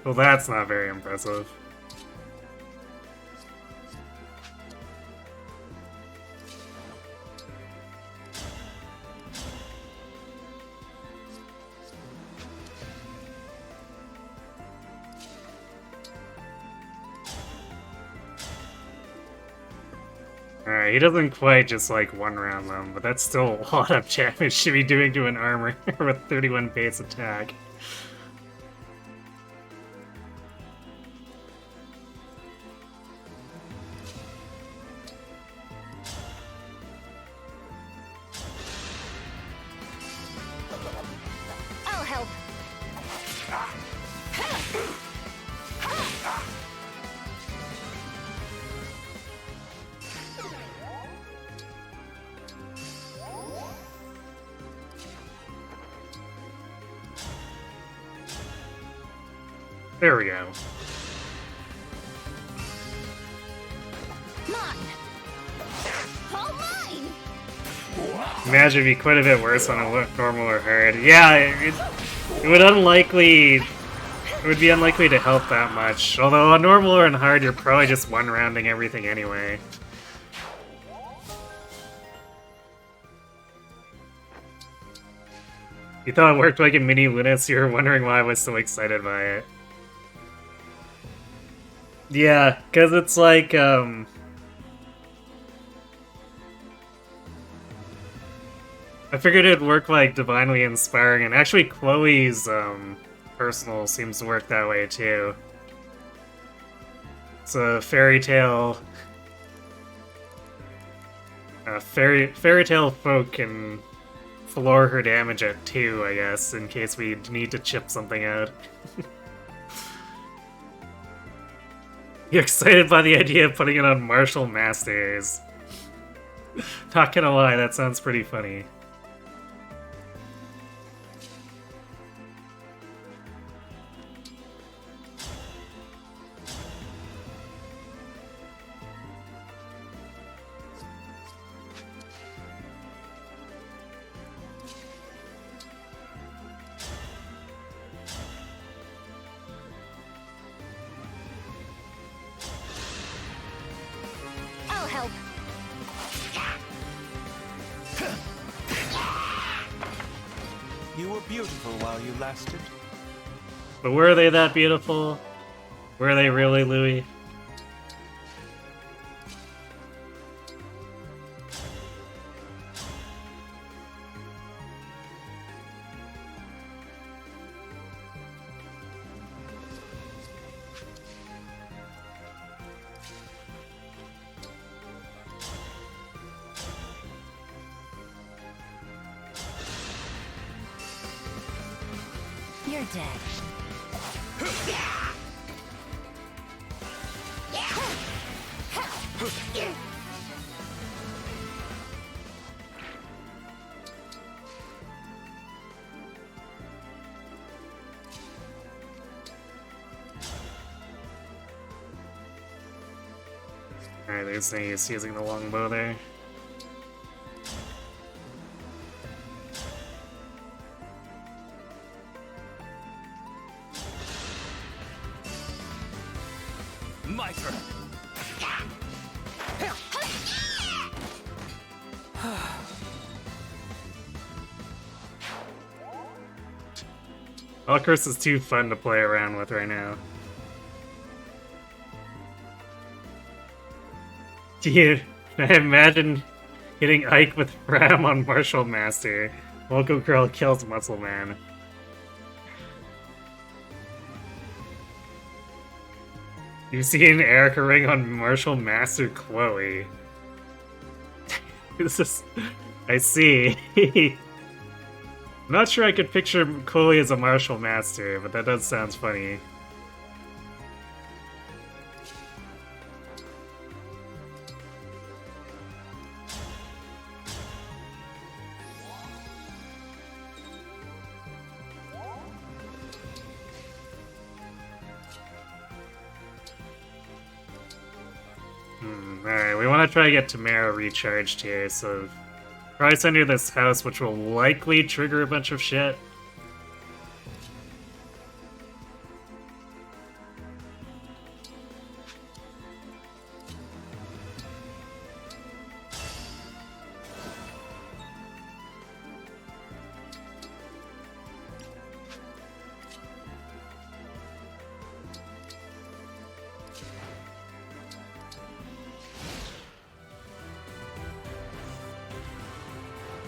Well, that's not very impressive. Alright, he doesn't quite just like one round them, but that's still a lot of damage to be doing to an armor with 31 base attack.
I'll help.
There we go.
Mine. All mine.
Imagine it'd be quite a bit worse on a normal or hard. Yeah, it would unlikely. It would be unlikely to help that much. Although on normal or on hard, you're probably just one-rounding everything anyway. You thought it worked like a mini Lunas, you were wondering why I was so excited by it. Yeah, because it's like, I figured it'd work like divinely inspiring, and actually Chloe's, personal seems to work that way too. It's a fairy tale... fairy tale folk can floor her damage at 2, I guess, in case we need to chip something out. You excited by the idea of putting it on Martial Masters? Not gonna lie, that sounds pretty funny.
I'll help.
You were beautiful while you lasted.
But were they that beautiful? Were they really, Louis?
You're dead.
Alright, they're saying he's using the longbow there.
My turn.
Valkyrus is too fun to play around with right now. Dude, I imagine hitting Ike with Ram on Martial Master. Local Girl kills Muscle Man. You've seen Erica Ring on Martial Master Chloe. This is... I see. I'm not sure I could picture Chloe as a Martial Master, but that does sound funny. Alright, we want to try to get Tamara recharged here, so probably send her this house, which will likely trigger a bunch of shit.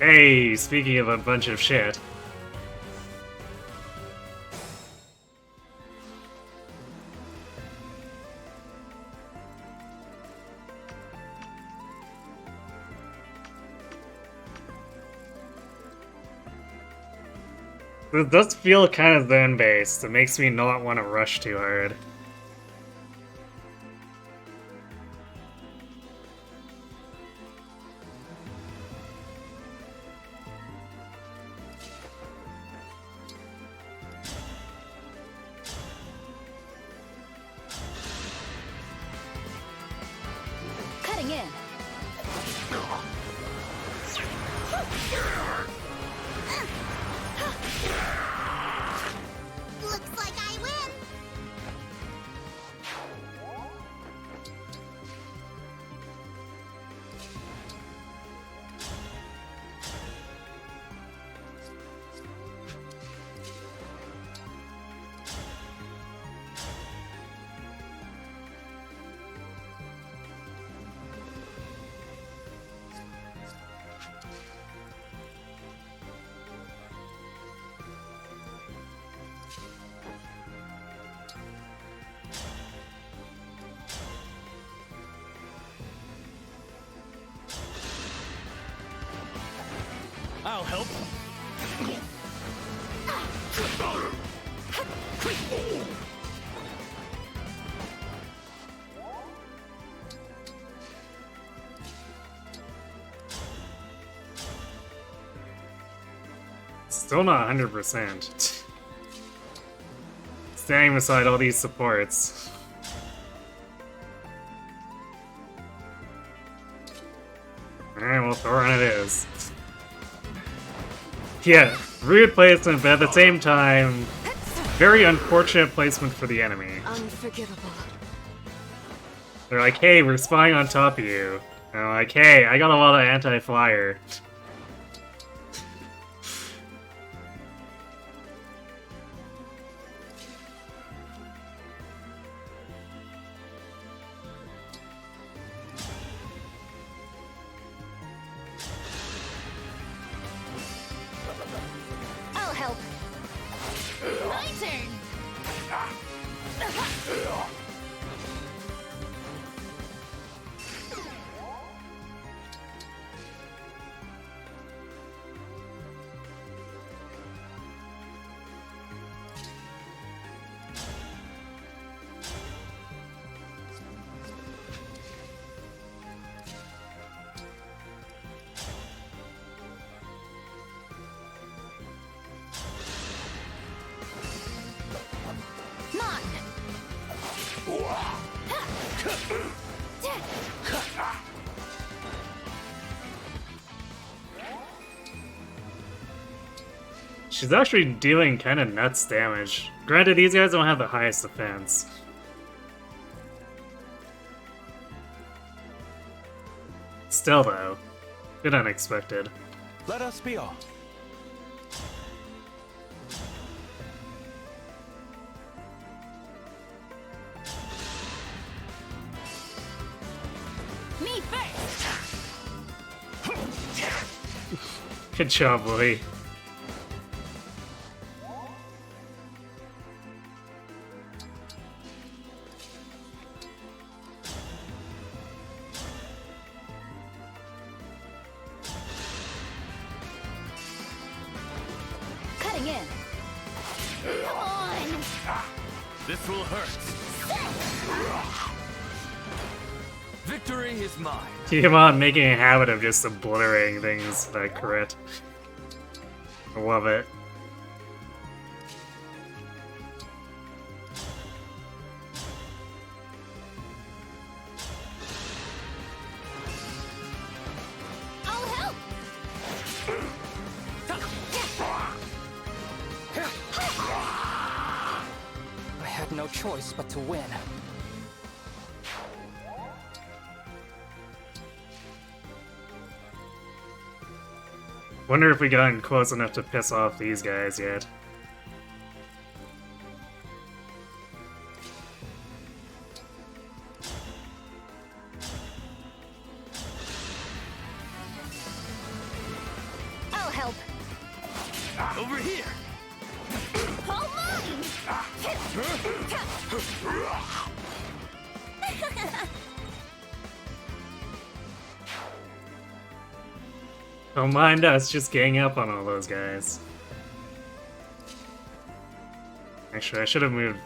Hey, speaking of a bunch of shit. It does feel kind of zone-based. It makes me not want to rush too hard.
Cutting in.
Looks like I win.
I'll help.
Still not 100%. Standing beside all these supports. Alright, well, Thorin it is. Yeah, rude placement, but at the same time, very unfortunate placement for the enemy.
Unforgivable.
They're like, hey, we're spying on top of you. And I'm like, hey, I got a lot of anti-flyer.
I'll help. My turn.
She's actually dealing kind of nuts damage. Granted, these guys don't have the highest defense. Still, though, bit unexpected.
Let us be off.
Me first.
Good job, boy.
Cutting in. Come on.
This will hurt. Victory is mine.
Keep on making a habit of just obliterating things that crit. I love it.
I'll help.
I had no choice but to win.
Wonder if we gotten close enough to piss off these guys yet.
Over here!
All mine!
Don't mind us just gang up on all those guys. Actually, I should have moved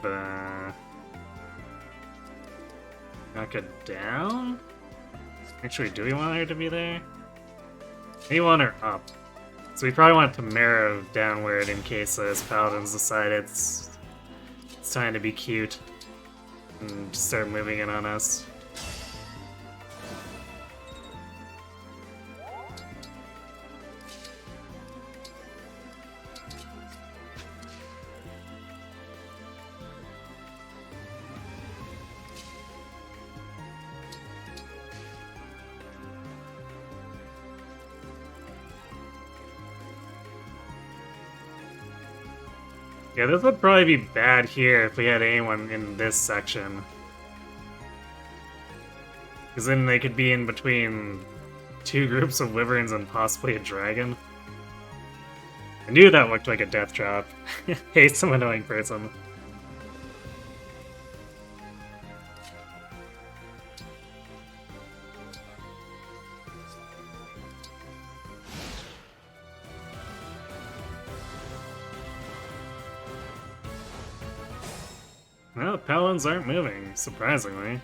Naka down? Actually, do we want her to be there? We want her up. So we probably want Tamara downward in case those paladins decide it's time to be cute and start moving in on us. Yeah, this would probably be bad here if we had anyone in this section. Because then they could be in between two groups of wyverns and possibly a dragon. I knew that looked like a death trap. Hey, some annoying person. Well, the paladins aren't moving, surprisingly.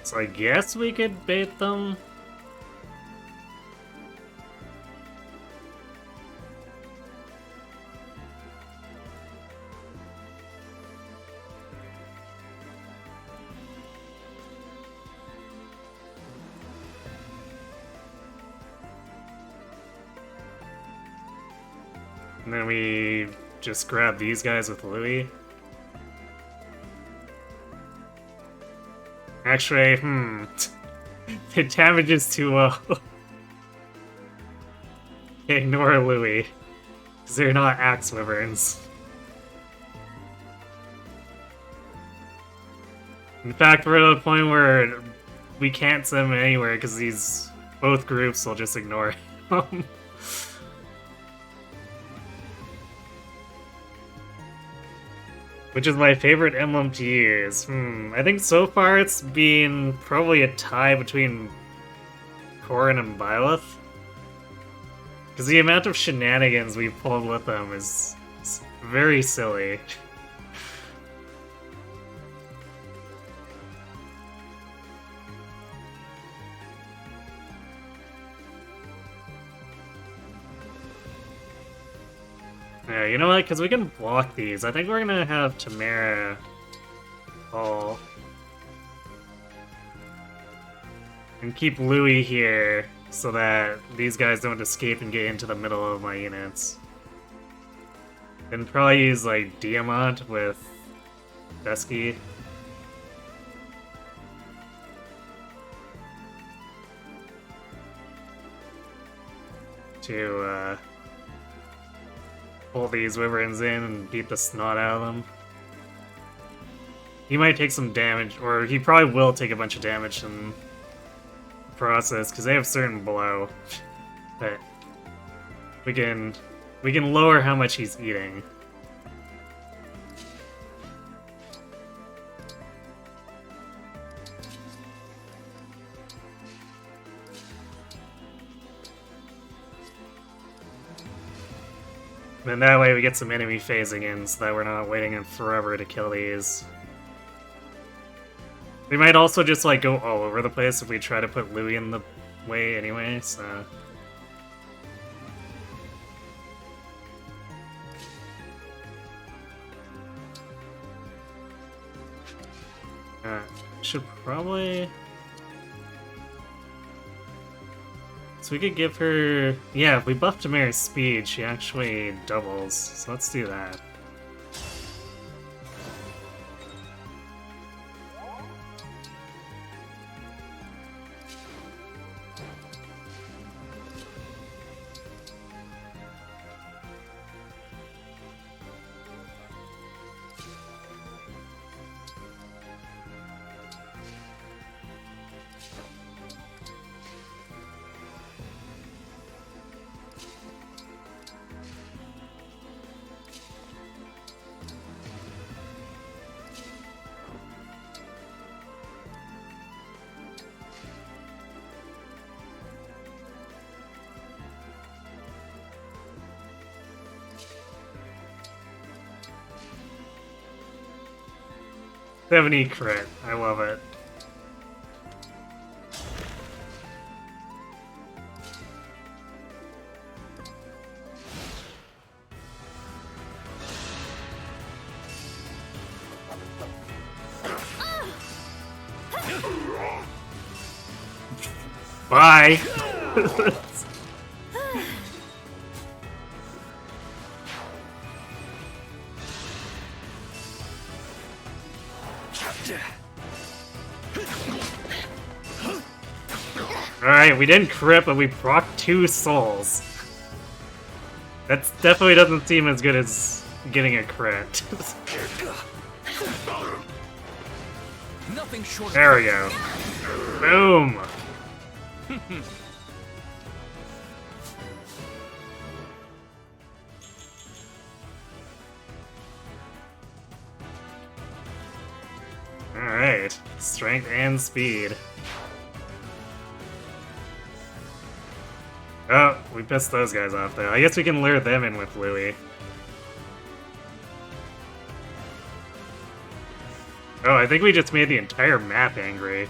So I guess we could bait them. And then we just grab these guys with Louis. Actually, the damage is too low. Ignore Louis, because they're not axe wyverns. In fact, we're at a point where we can't send them anywhere because both groups will just ignore him. Which is my favorite emblem to use. I think so far it's been probably a tie between Corrin and Byleth. Because the amount of shenanigans we've pulled with them is very silly. Yeah, you know what? Because we can block these. I think we're gonna have Tamara fall. And keep Louis here so that these guys don't escape and get into the middle of my units. Then probably use like Diamant with Dusky. To pull these wyverns in and beat the snot out of them. He might take some damage, or he probably will take a bunch of damage in the process, because they have certain blow. But we can lower how much he's eating. And that way we get some enemy phasing in so that we're not waiting forever to kill these. We might also just like go all over the place if we try to put Louis in the way anyway, so... should probably... So we could give her... Yeah, if we buff Tamara's speed, she actually doubles. So let's do that. 70 crit. I love it. Bye! Alright, we didn't crit, but we proc 2 souls. That definitely doesn't seem as good as getting a crit.
Nothing short of
There we go. Boom! Alright, strength and speed. Oh, we pissed those guys off though. I guess we can lure them in with Louis. Oh, I think we just made the entire map angry.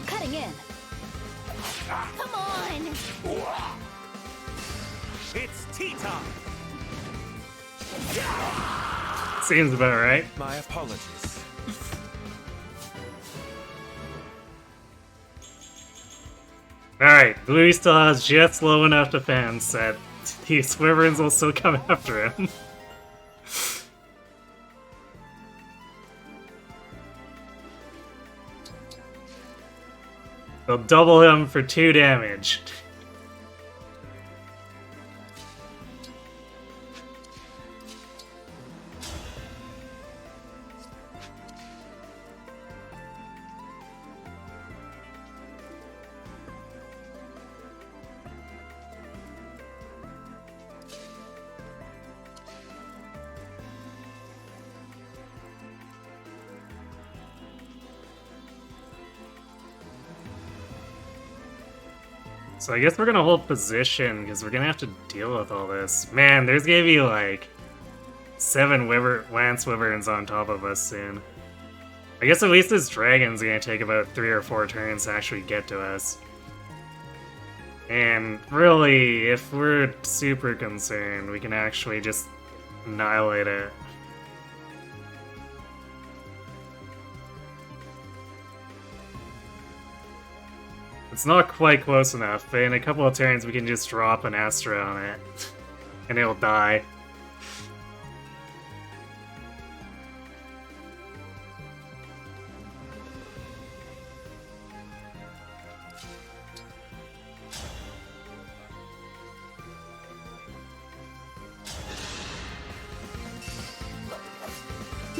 Cutting in. Come on!
It's tea time.
Seems about right.
My apologies.
Alright, Louis still has just low enough defense that these wyverns will still come after him. They'll double him for 2 damage. So I guess we're gonna hold position, because we're gonna have to deal with all this. Man, there's gonna be like 7 Lance Wyverns on top of us soon. I guess at least this dragon's gonna take about 3 or 4 turns to actually get to us. And really, if we're super concerned, we can actually just annihilate it. It's not quite close enough, but in a couple of turns we can just drop an Astra on it, and it'll die.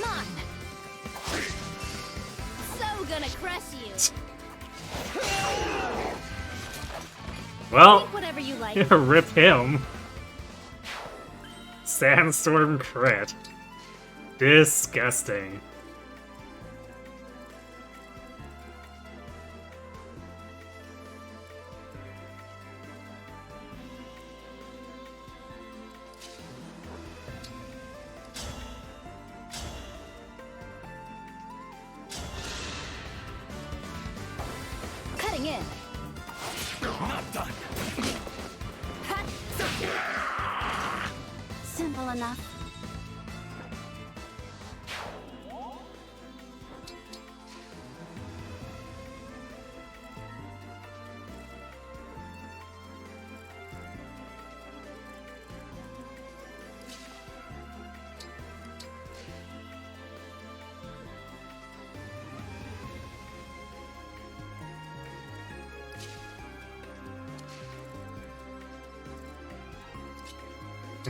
Mine! So gonna crush you!
Well,
Think whatever you like.
rip him. Sandstorm crit. Disgusting.
Cutting in.
Not done.
Simple enough.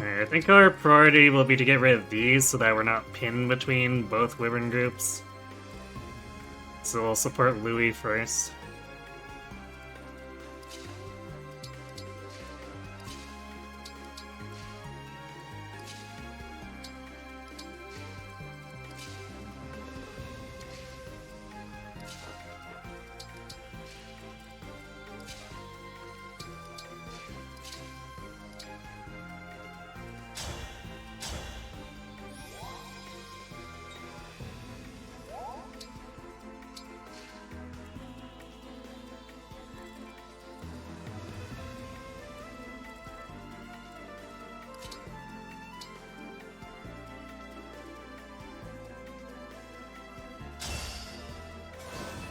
Alright, I think our priority will be to get rid of these so that we're not pinned between both Wyvern groups. So we'll support Louis first.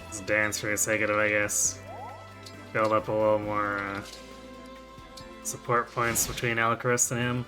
Let's dance for a second, I guess. Build up a little more support points between Alcaris and him.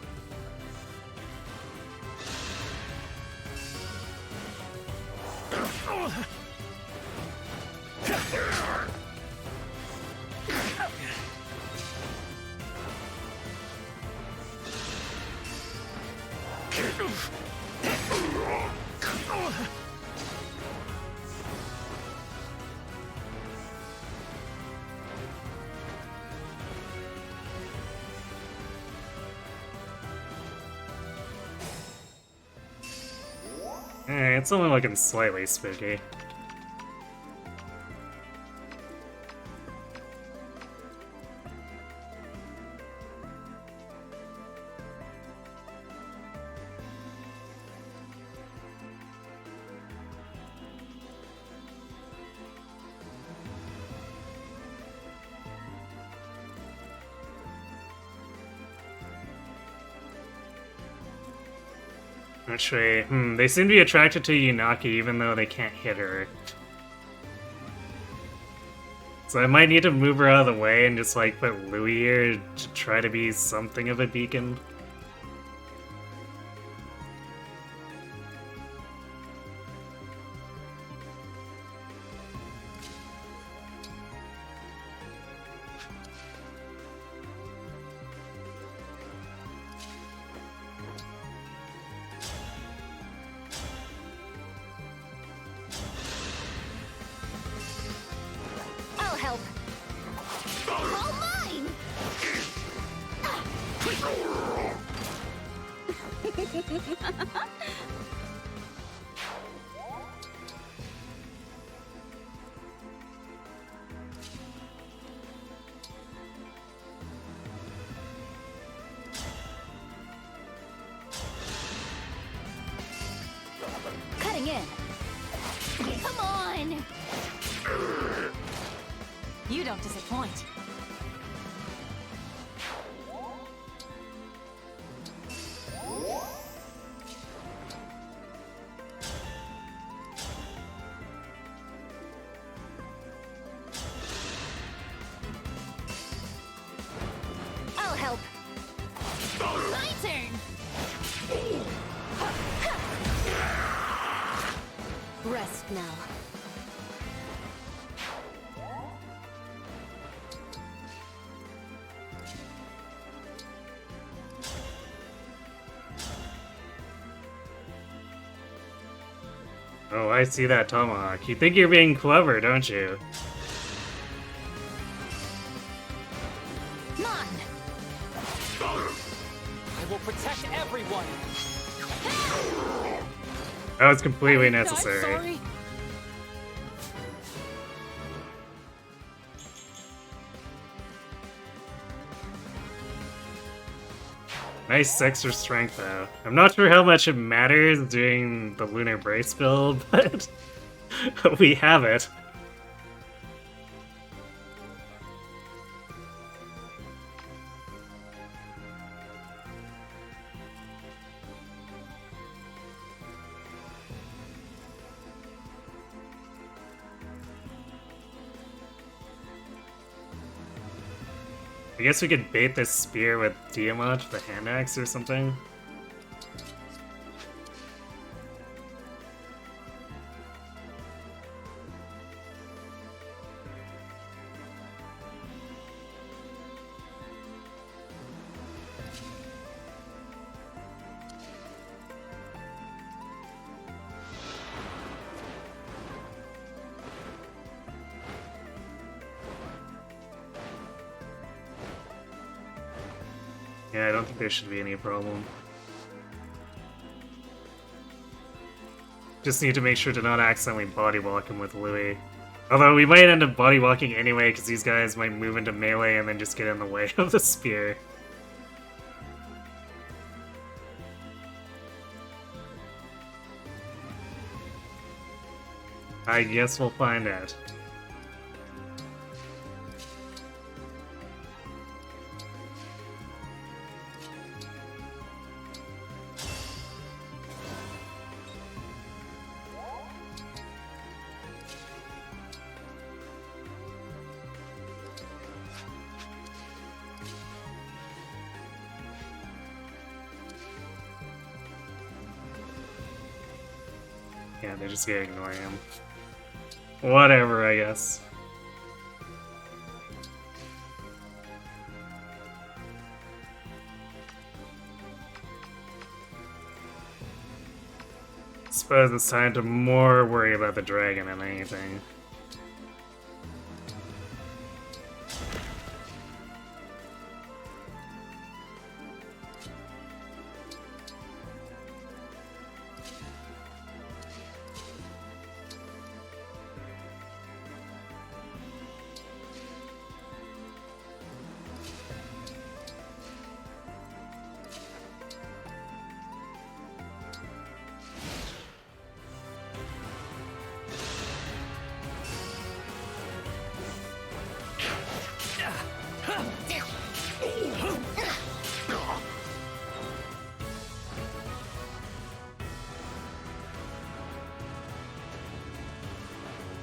Alright, it's only looking slightly spooky. Actually, they seem to be attracted to Yunaki even though they can't hit her. So I might need to move her out of the way and just like put Louis here to try to be something of a beacon.
I'll help. All mine! Cutting in. Come on!
You don't disappoint.
I'll help. My turn! Rest now.
Oh, I see that tomahawk. You think you're being clever, don't you?
Mon!
I will protect everyone.
That was completely
I'm
necessary.
sorry.
Nice extra strength, though. I'm not sure how much it matters doing the Lunar Brace build, but we have it. I guess we could bait this spear with Tiamat, the hand axe, or something. Yeah, I don't think there should be any problem. Just need to make sure to not accidentally body walk him with Louis. Although we might end up body walking anyway, because these guys might move into melee and then just get in the way of the spear. I guess we'll find out. Yeah, they're just gonna ignore him. Whatever, I guess. Suppose it's time to more worry about the dragon than anything.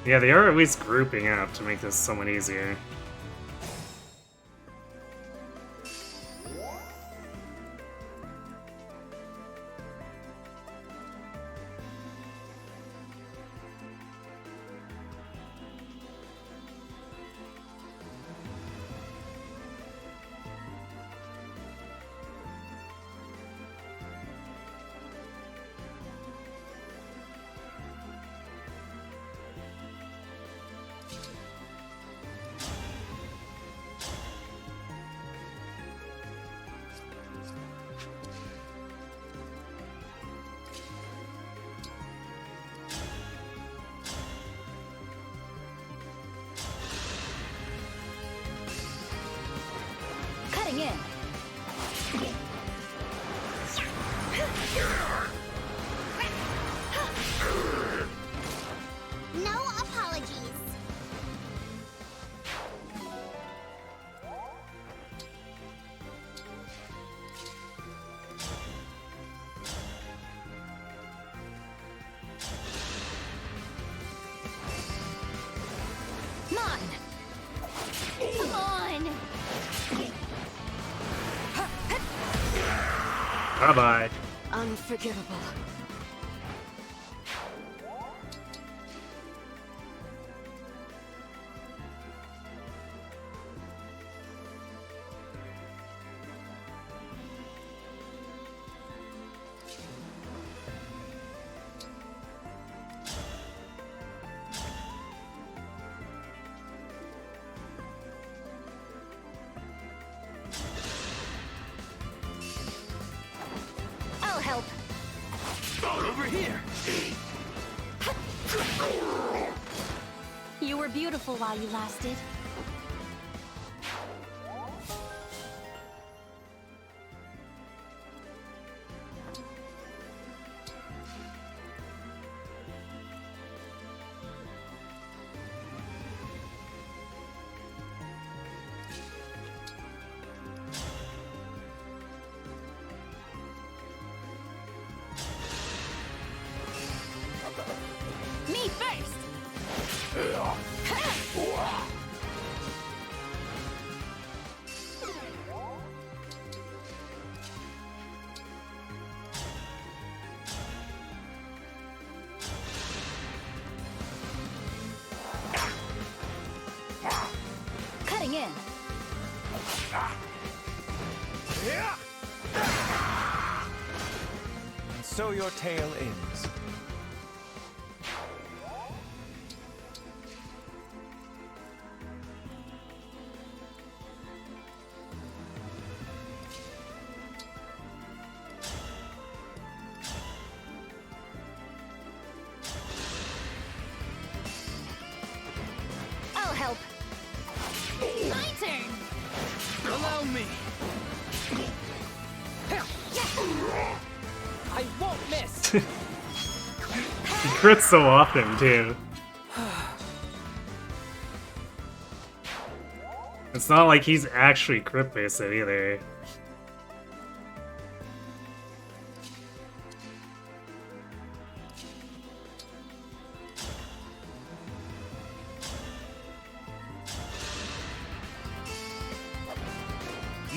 Yeah, they are at least grouping up to make this somewhat easier.
Cutting in.
No apologies.
Mine. Come on.
Bye-bye.
Unforgivable. I'll help.
Over here!
You were beautiful while you lasted.
Me first. Cutting in.
And so your tale ends.
help. My turn.
Allow me.
I won't miss.
He crits so often, too. It's not like he's actually crit based either.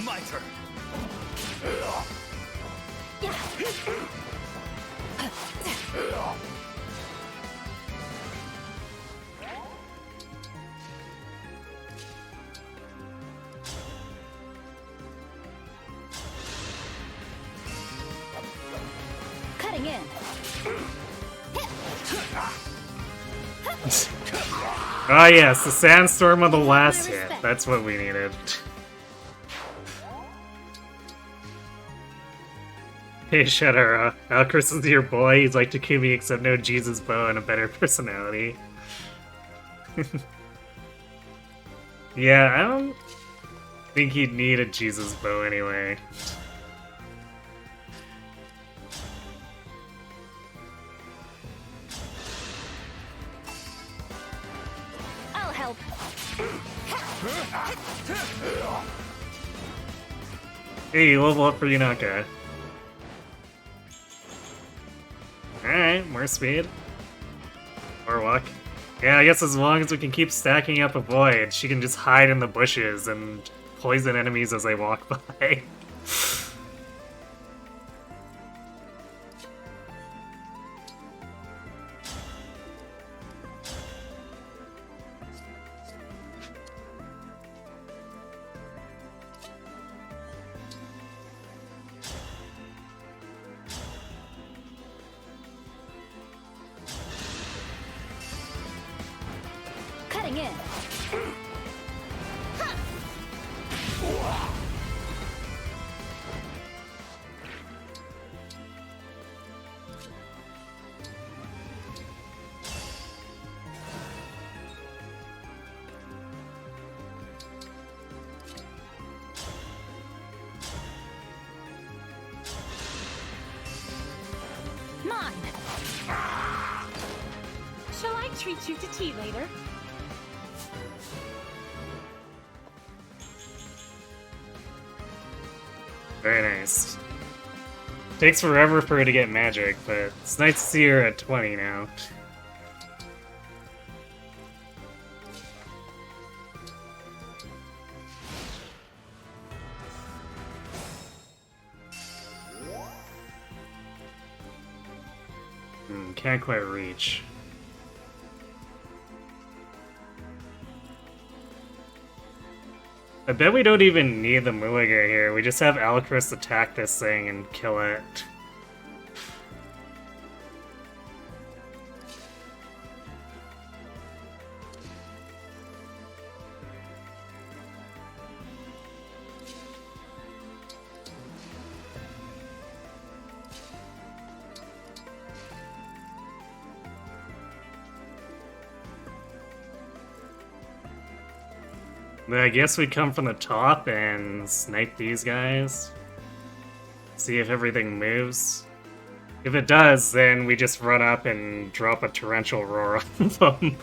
My turn.
Cutting in.
Ah yes, the sandstorm of the last hit. That's what we needed. Hey Shedara, Chris is your boy, he's like Takumi except no Jesus bow and a better personality. Yeah, I don't think he'd need a Jesus bow anyway.
I'll help.
Hey, level up for Yunaka. Alright, more speed. More luck. Yeah, I guess as long as we can keep stacking up a void, she can just hide in the bushes and poison enemies as they walk by.
Cutting in. Mine.
Shall I treat you to tea later?
Very nice. Takes forever for her to get magic, but it's nice to see her at 20 now. Can't quite reach. I bet we don't even need the Mulligan here. We just have Alcris attack this thing and kill it. But I guess we come from the top and snipe these guys. See if everything moves. If it does, then we just run up and drop a torrential roar on them.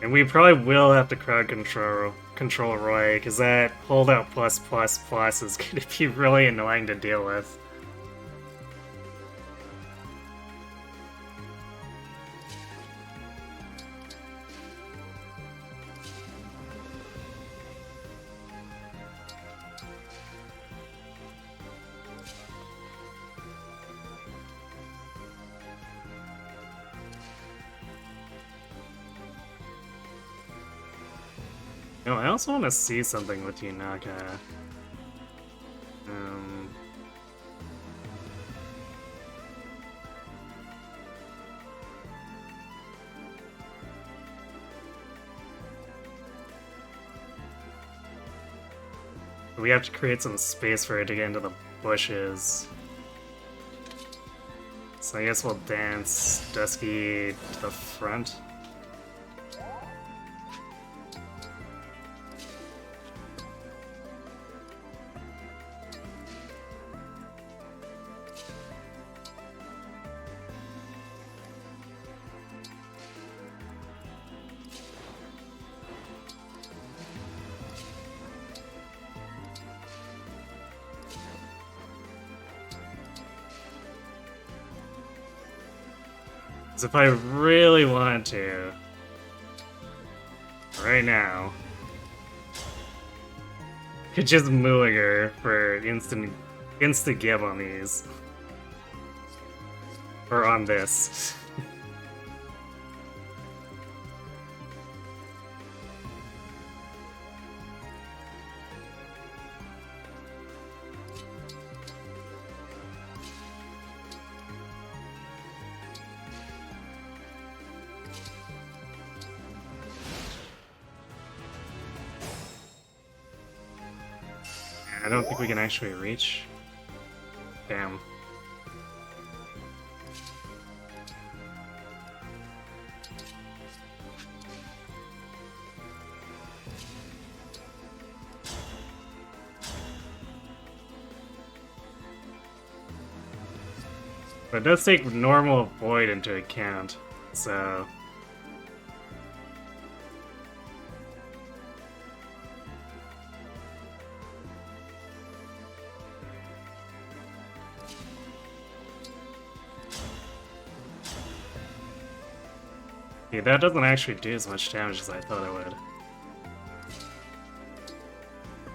And we probably will have to crowd control Roy, because that holdout plus plus plus is going to be really annoying to deal with. No, I also want to see something with you, Naka. We have to create some space for it to get into the bushes. So I guess we'll dance Dusky to the front. If I really want to, right now, could just mooing her for instant give on these. Or on this. I don't think we can actually reach. Damn. But it does take normal void into account, so... Yeah, that doesn't actually do as much damage as I thought it would.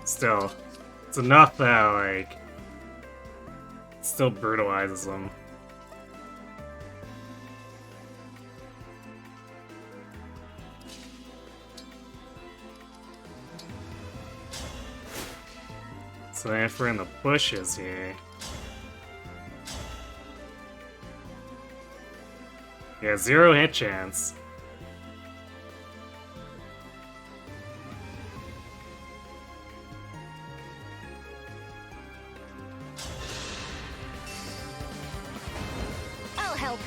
Still, it's enough that, like, it still brutalizes them. So then if we're in the bushes here... Yeah, 0 hit chance.
I'll help.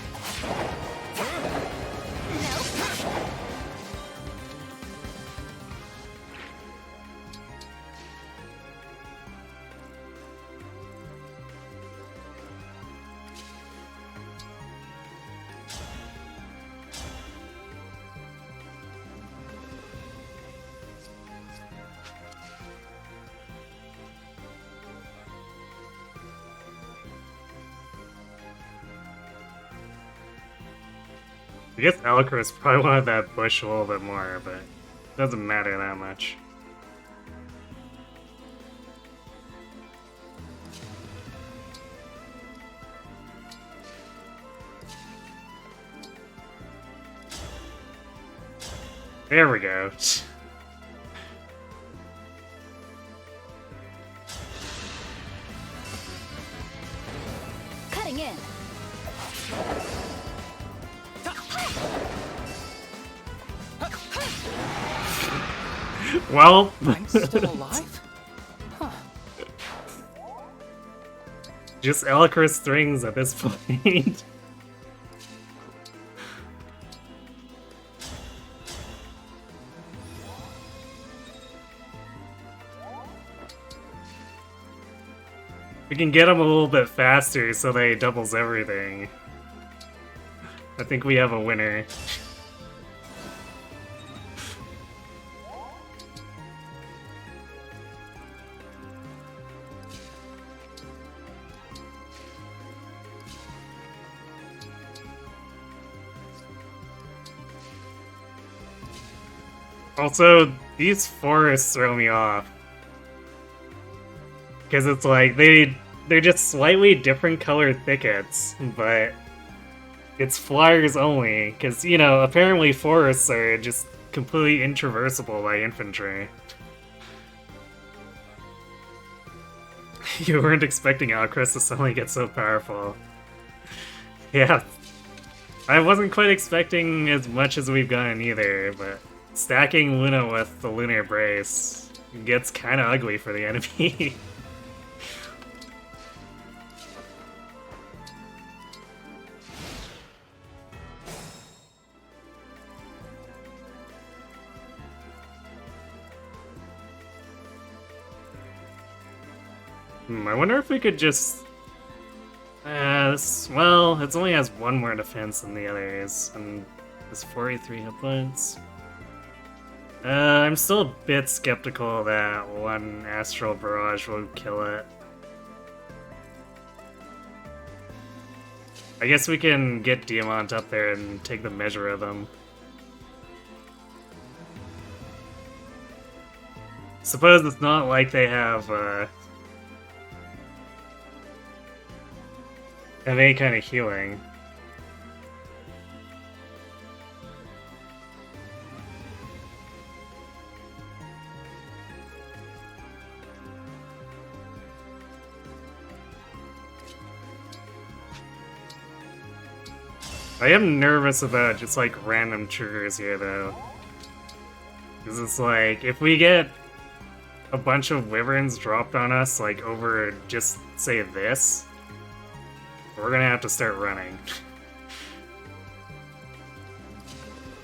I guess Alcris probably wanted that bush a little bit more, but it doesn't matter that much. There we go.
Cutting in.
Well,
I'm still alive? Huh.
just Alcris strings at this point. We can get them a little bit faster so they doubles everything. I think we have a winner. Also, these forests throw me off. Because it's like, they're just slightly different colored thickets, but it's flyers only. Because, you know, apparently forests are just completely intraversable by infantry. You weren't expecting Alcris to suddenly get so powerful. Yeah. I wasn't quite expecting as much as we've gotten either, but stacking Luna with the Lunar Brace gets kind of ugly for the enemy. I wonder if we could just... well, it only has one more defense than the others, and it's 43 hit points. I'm still a bit skeptical that one Astral Barrage will kill it. I guess we can get Diamant up there and take the measure of him. Suppose it's not like they have any kind of healing. I am nervous about just like random triggers here though. Because it's like, if we get a bunch of wyverns dropped on us, like over just say this, we're gonna have to start running.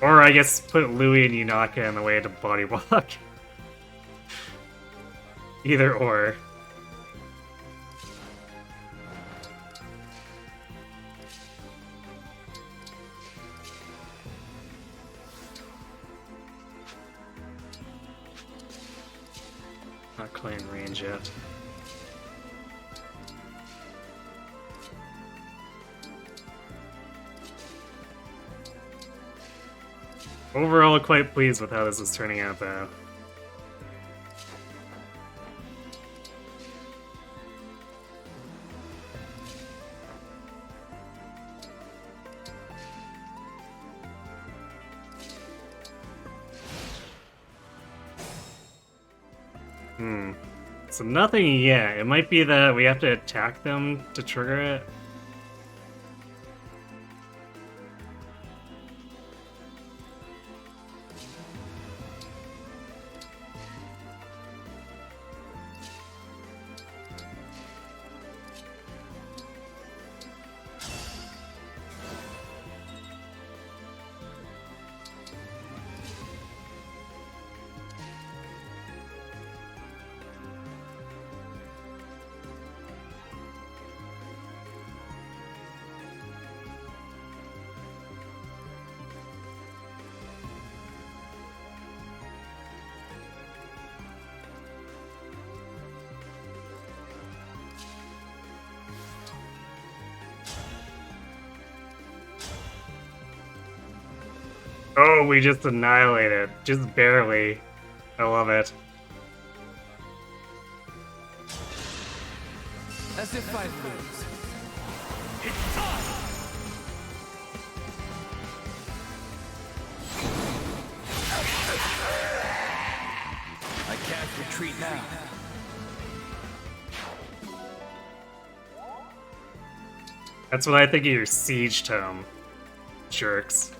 Or I guess put Louis and Yunaka in the way to body block. Either or. Not quite in range yet. Overall, quite pleased with how this is turning out, though. So nothing yet. It might be that we have to attack them to trigger it. Oh, we just annihilated. Just barely. I love it.
As if I lose.
It's time!
I can't retreat now.
That's what I think of your siege tome. Jerks.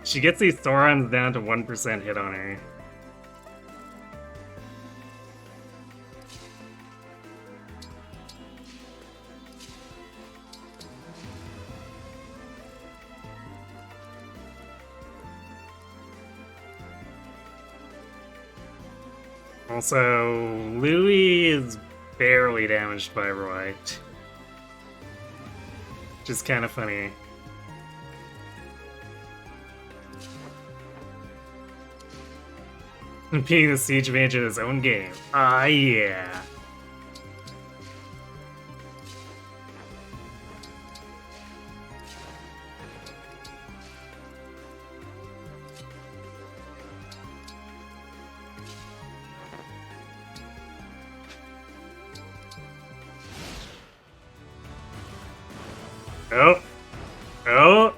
She gets these Thorons down to 1% hit on her. Also, Louis is barely damaged by Roy. Which is kind of funny. Being the siege mage in his own game. Ah, yeah. Oh. Oh.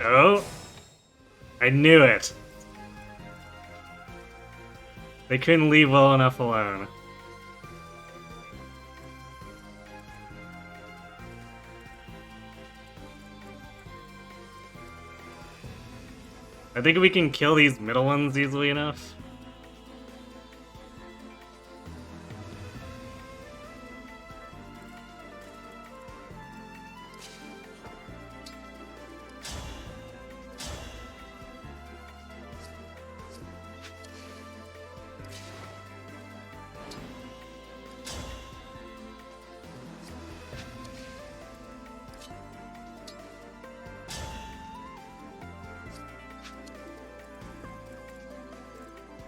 Oh. I knew it! They couldn't leave well enough alone. I think we can kill these middle ones easily enough.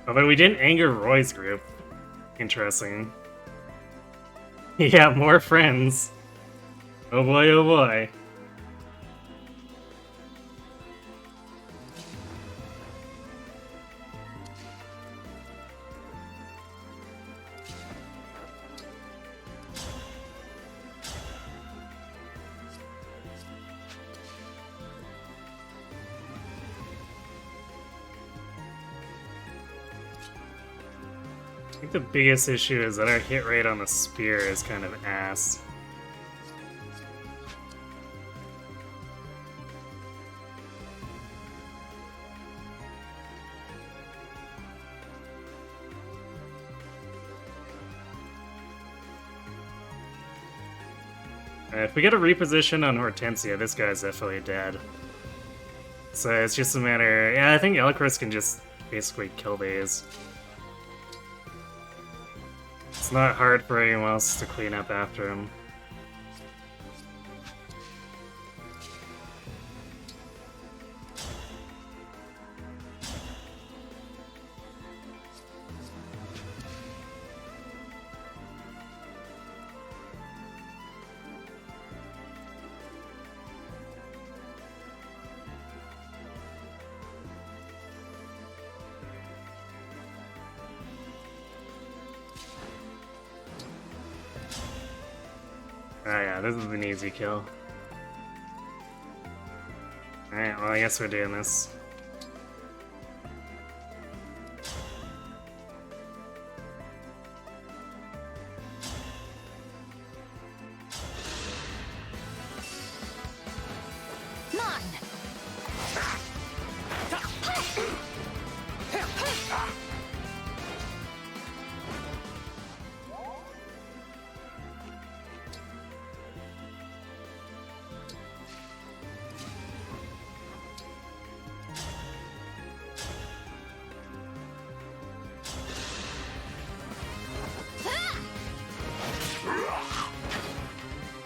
Although we didn't anger Roy's group. Interesting. Yeah, more friends. Oh boy, oh boy. I think the biggest issue is that our hit rate on the spear is kind of ass. If we get a reposition on Hortensia, this guy's definitely dead. So it's just a matter... Yeah, I think Elcris can just basically kill these. It's not hard for anyone else to clean up after him. Oh yeah, this is an easy kill. Alright, well I guess we're doing this.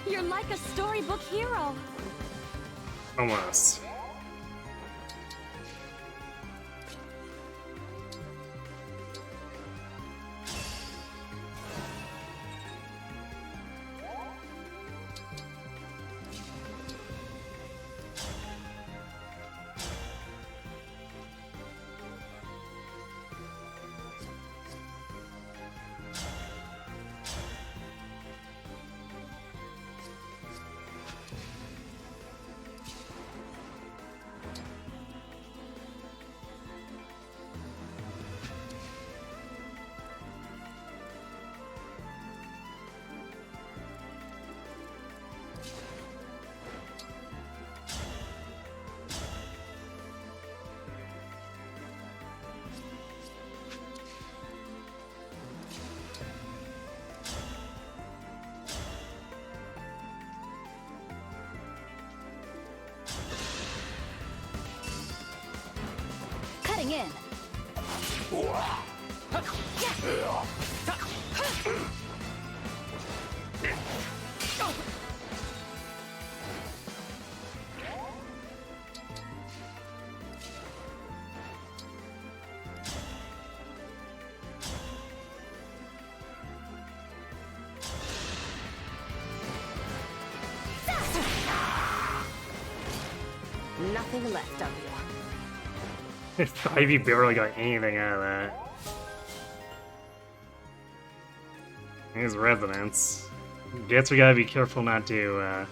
You're like a storybook hero.
Almost.
Cutting in. Nothing left of you.
Ivy barely got anything out of that. Here's Resonance. Guess we gotta be careful not to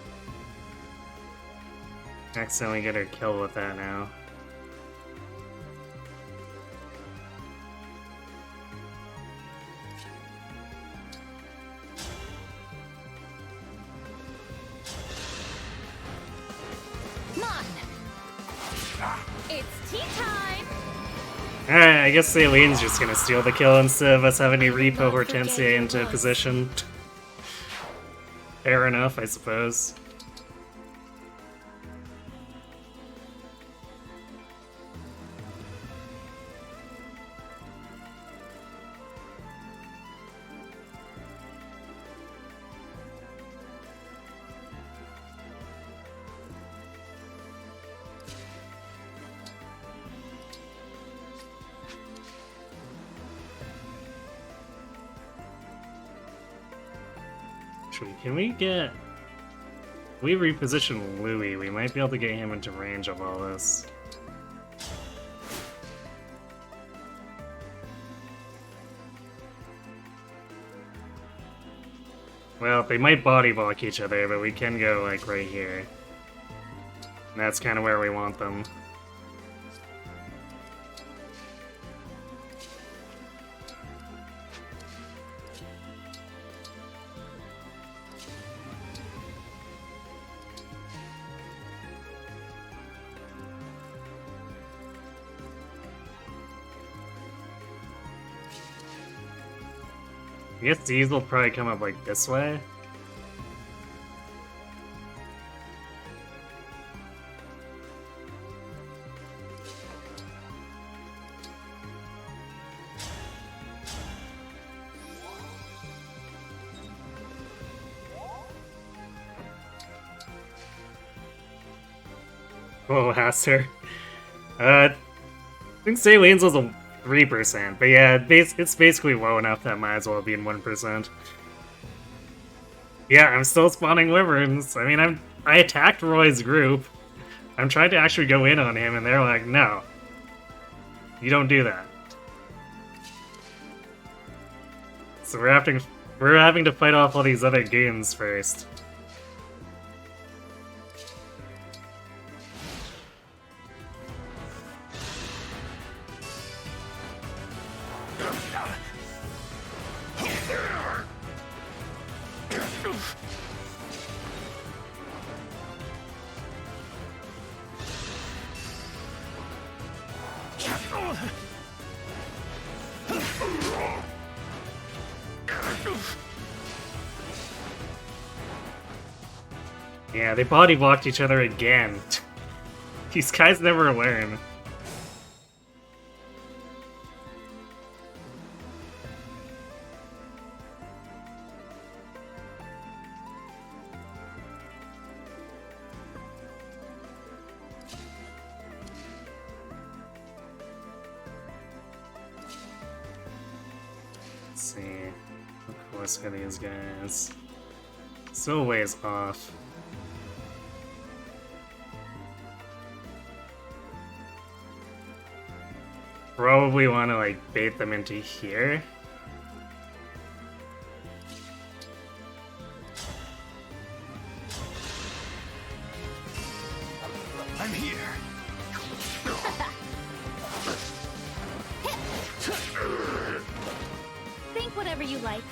accidentally get her killed with that now. Alright, I guess Saileen's just gonna steal the kill instead of us having to repo
not
Hortensia
forget
into
your
position. Fair enough, I suppose. Can we get... We reposition Louis, we might be able to get him into range of all this. Well, they might body block each other, but we can go, like, right here. And that's kind of where we want them. I guess these will probably come up like this way. Oh, Hasser. I think Saileen's was a 3%, but yeah, it's basically low enough that might as well be in 1%. Yeah, I'm still spawning wyverns. I mean, I attacked Roy's group. I'm trying to actually go in on him, and they're like, no. You don't do that. So we're having to fight off all these other goons first. Yeah, they body blocked each other again. These guys never learn. Let's see. How close are these guys? Still a ways off. Probably want to, like, bait them into here.
I'm here.
Think whatever you like.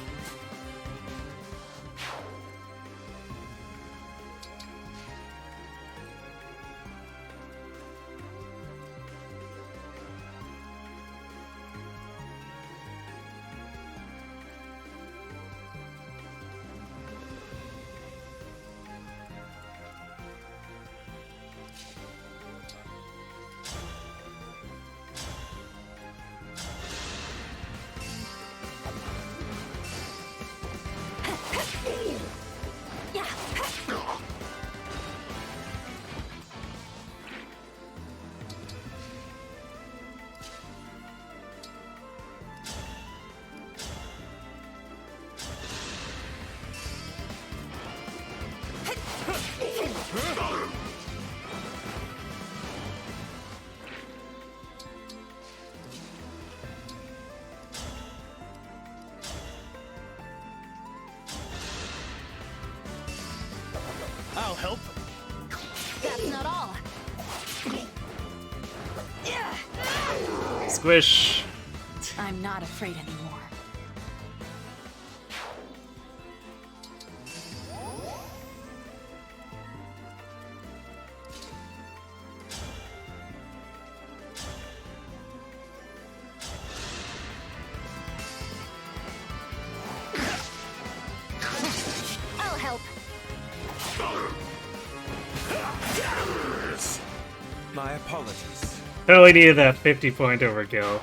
I'll help.
That's not all.
Squish!
I'm not afraid anymore.
My apologies.
Totally needed that 50-point overkill.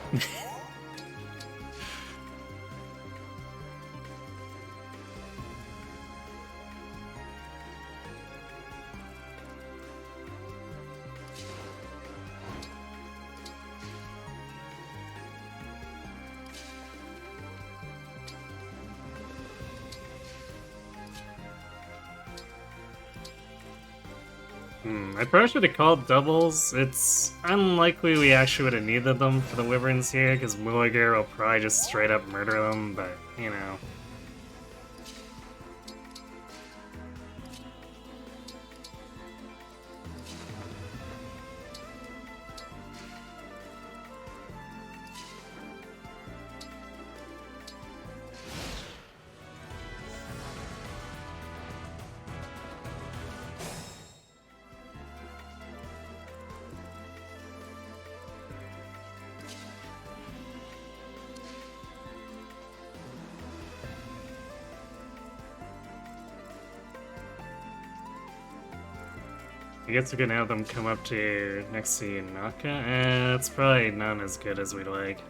I probably should have called doubles. It's unlikely we actually would have needed them for the Wyverns here, because Mulligar will probably just straight up murder them, but, you know. I guess we can have them come up to next to Naka. It's probably not as good as we'd like.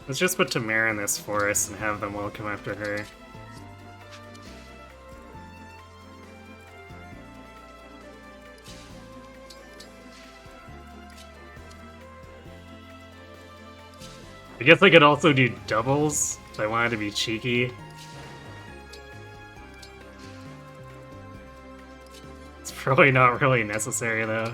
Let's just put Tamara in this forest and have them all come after her. I guess I could also do doubles if I wanted to be cheeky. It's probably not really necessary though.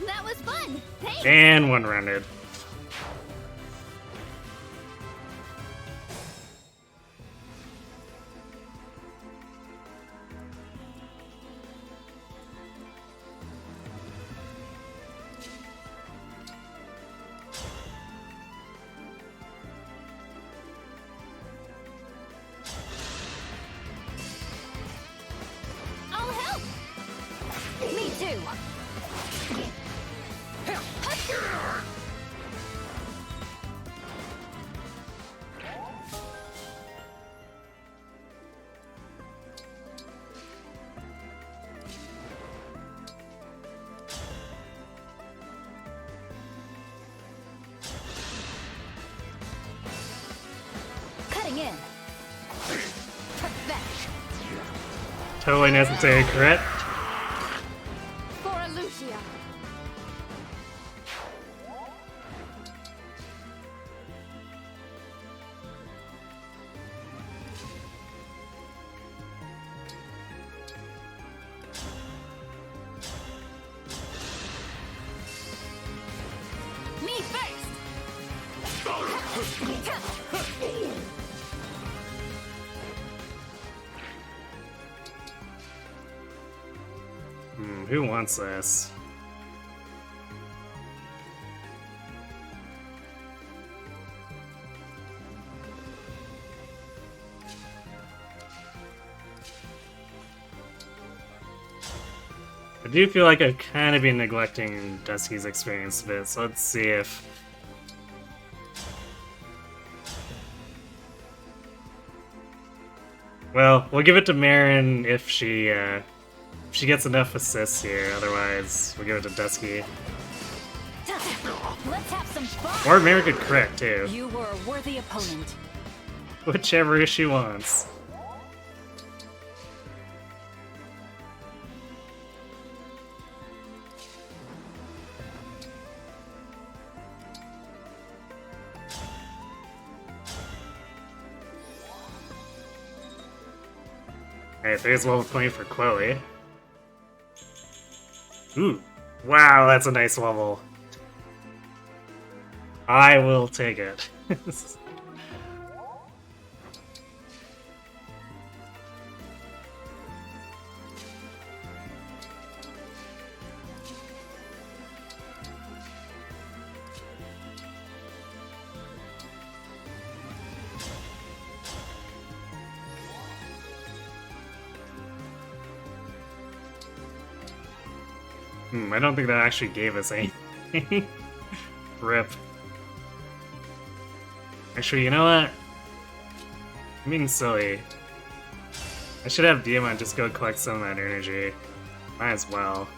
That was fun. Thanks.
And one-rounded.
I'll help.
Me too.
Cutting in. Perfect.
Totally necessary, correct?
For Lucia. Me first.
Who wants this? I do feel like I've kind of been neglecting Dusky's experience a bit, so let's see if... Well, we'll give it to Marin if she gets enough assists here, otherwise we'll give it to Dusky.
Let's have some fun.
Or Marin could crit, too.
You were a worthy opponent.
Whichever she wants. Alright, there's level 20 for Chloe. Ooh. Wow, that's a nice level. I will take it. I don't think that actually gave us anything. Rip. Actually, you know what? I'm being silly. I should have Diamond just go collect some of that energy. Might as well.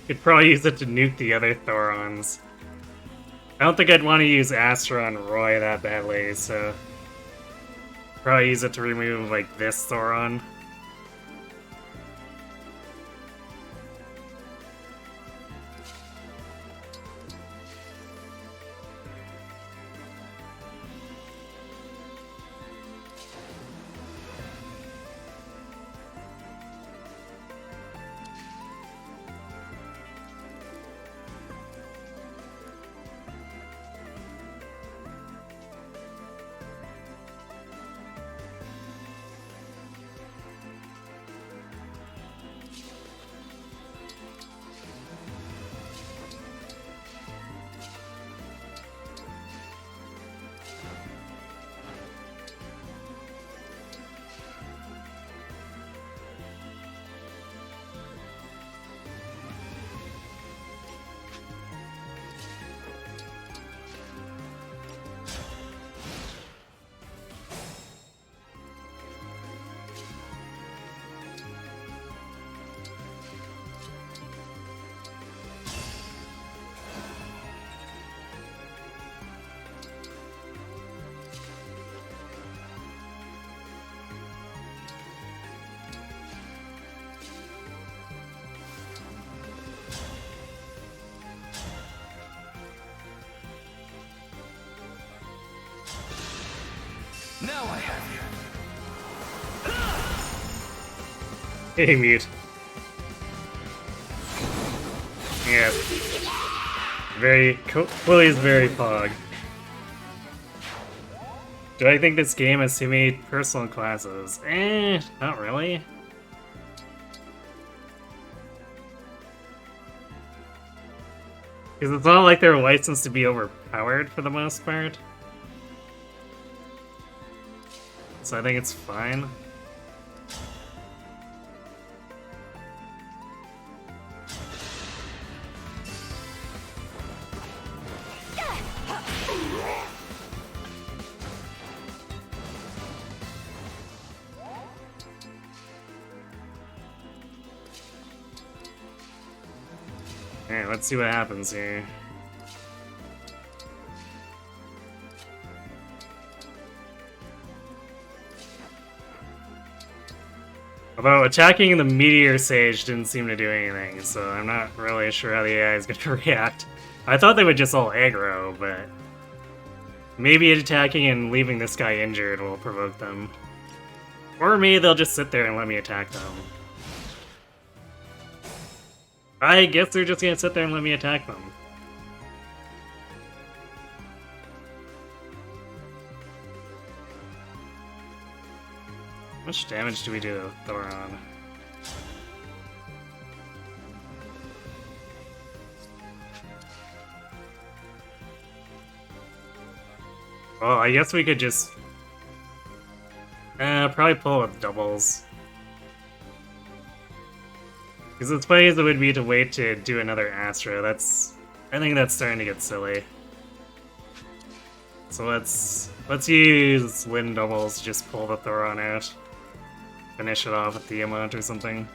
Could probably use it to nuke the other Thorons. I don't think I'd want to use Astra on Roy that badly, so... Probably use it to remove, like, this Thoron.
Now I have you.
Hey, mute. Yeah. Chloe is very pog. Do I think this game has too many personal classes? Not really. Because it's not like they're licensed to be overpowered for the most part. So I think it's fine. Alright, let's see what happens here. Although attacking the Meteor Sage didn't seem to do anything, so I'm not really sure how the AI is going to react. I thought they would just all aggro, but maybe attacking and leaving this guy injured will provoke them. Or maybe they'll just sit there and let me attack them. I guess they're just going to sit there and let me attack them. How much damage do we do to Thoron? Well, I guess we could just... probably pull with doubles. Because as funny as it would be to wait to do another Astra, I think that's starting to get silly. So let's use wind doubles, just pull the Thoron out. Finish it off with the amount or something.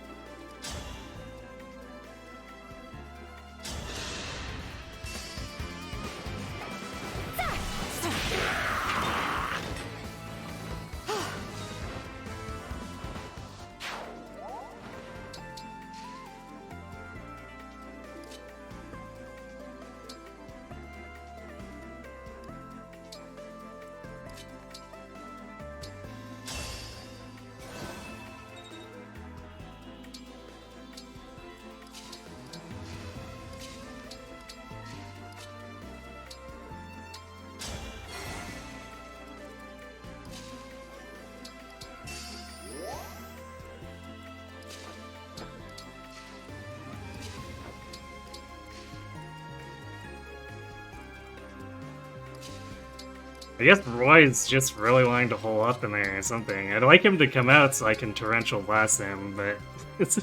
I guess Roy's just really wanting to hole up in there or something. I'd like him to come out so I can torrential blast him, but it's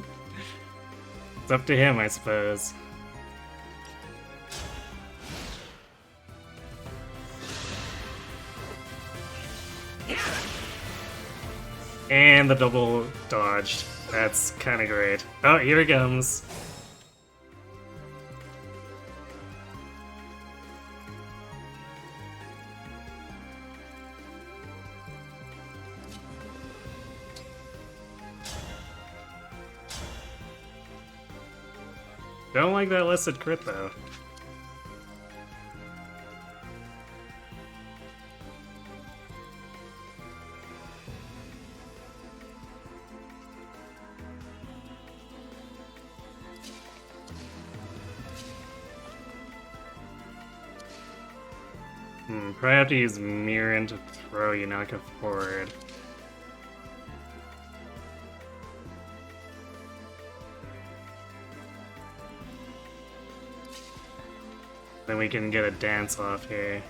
up to him, I suppose. And the double dodged. That's kind of great. Oh, here he comes. Don't like that listed crit though. Probably have to use Mirren to throw Yunaka forward. Then we can get a dance off here.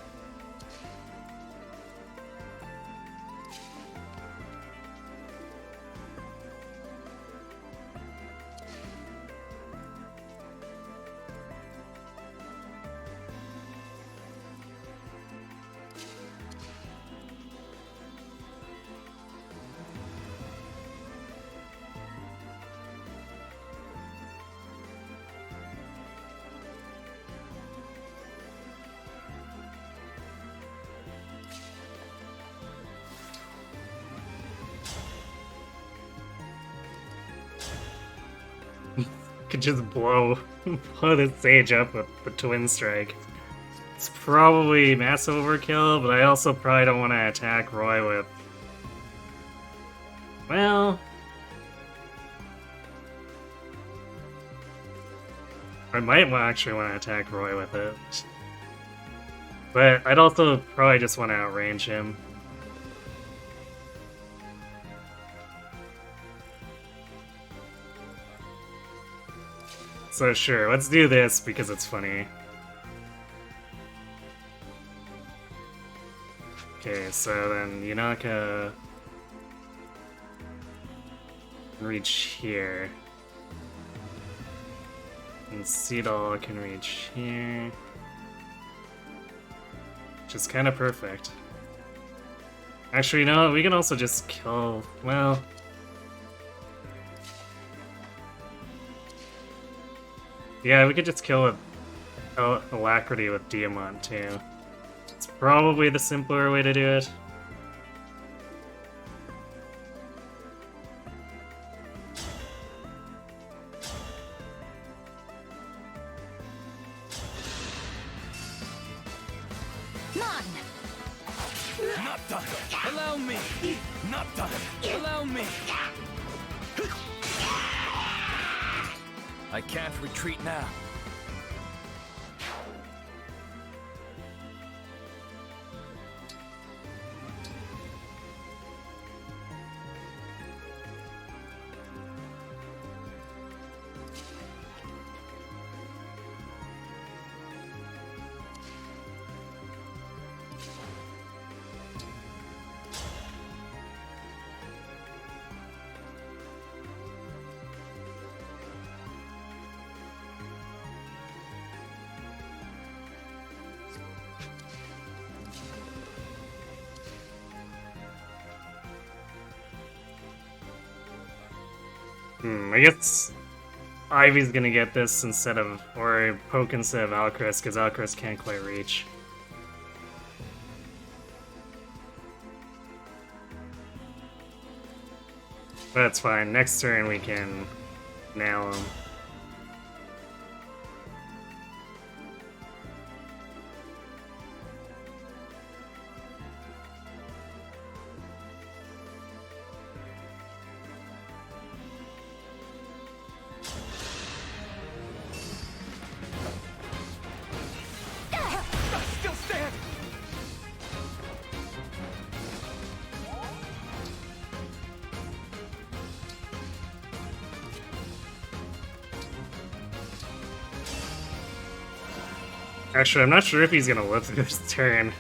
Could just blow the sage up with the twin strike. It's probably massive overkill, but I also probably don't want to attack Roy with... Well... I might actually want to attack Roy with it. But I'd also probably just want to outrange him. So sure, let's do this because it's funny. Okay, so then Yunaka can reach here. And Seedall can reach here. Which is kind of perfect. Actually, you know what? We can also just kill... well... yeah, we could just kill with Alacrity with Diamant, too. It's probably the simpler way to do it.
None!
Not done. Allow me. Not done. Allow me. I can't retreat now.
I guess Ivy's gonna get this instead of, or Poke instead of Alcrest, because Alcrest can't quite reach. But that's fine. Next turn we can nail him.
Still stand.
Actually, I'm not sure if he's gonna live through this turn.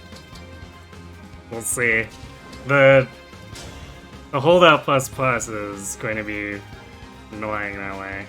We'll see. The holdout plus plus is going to be annoying that way.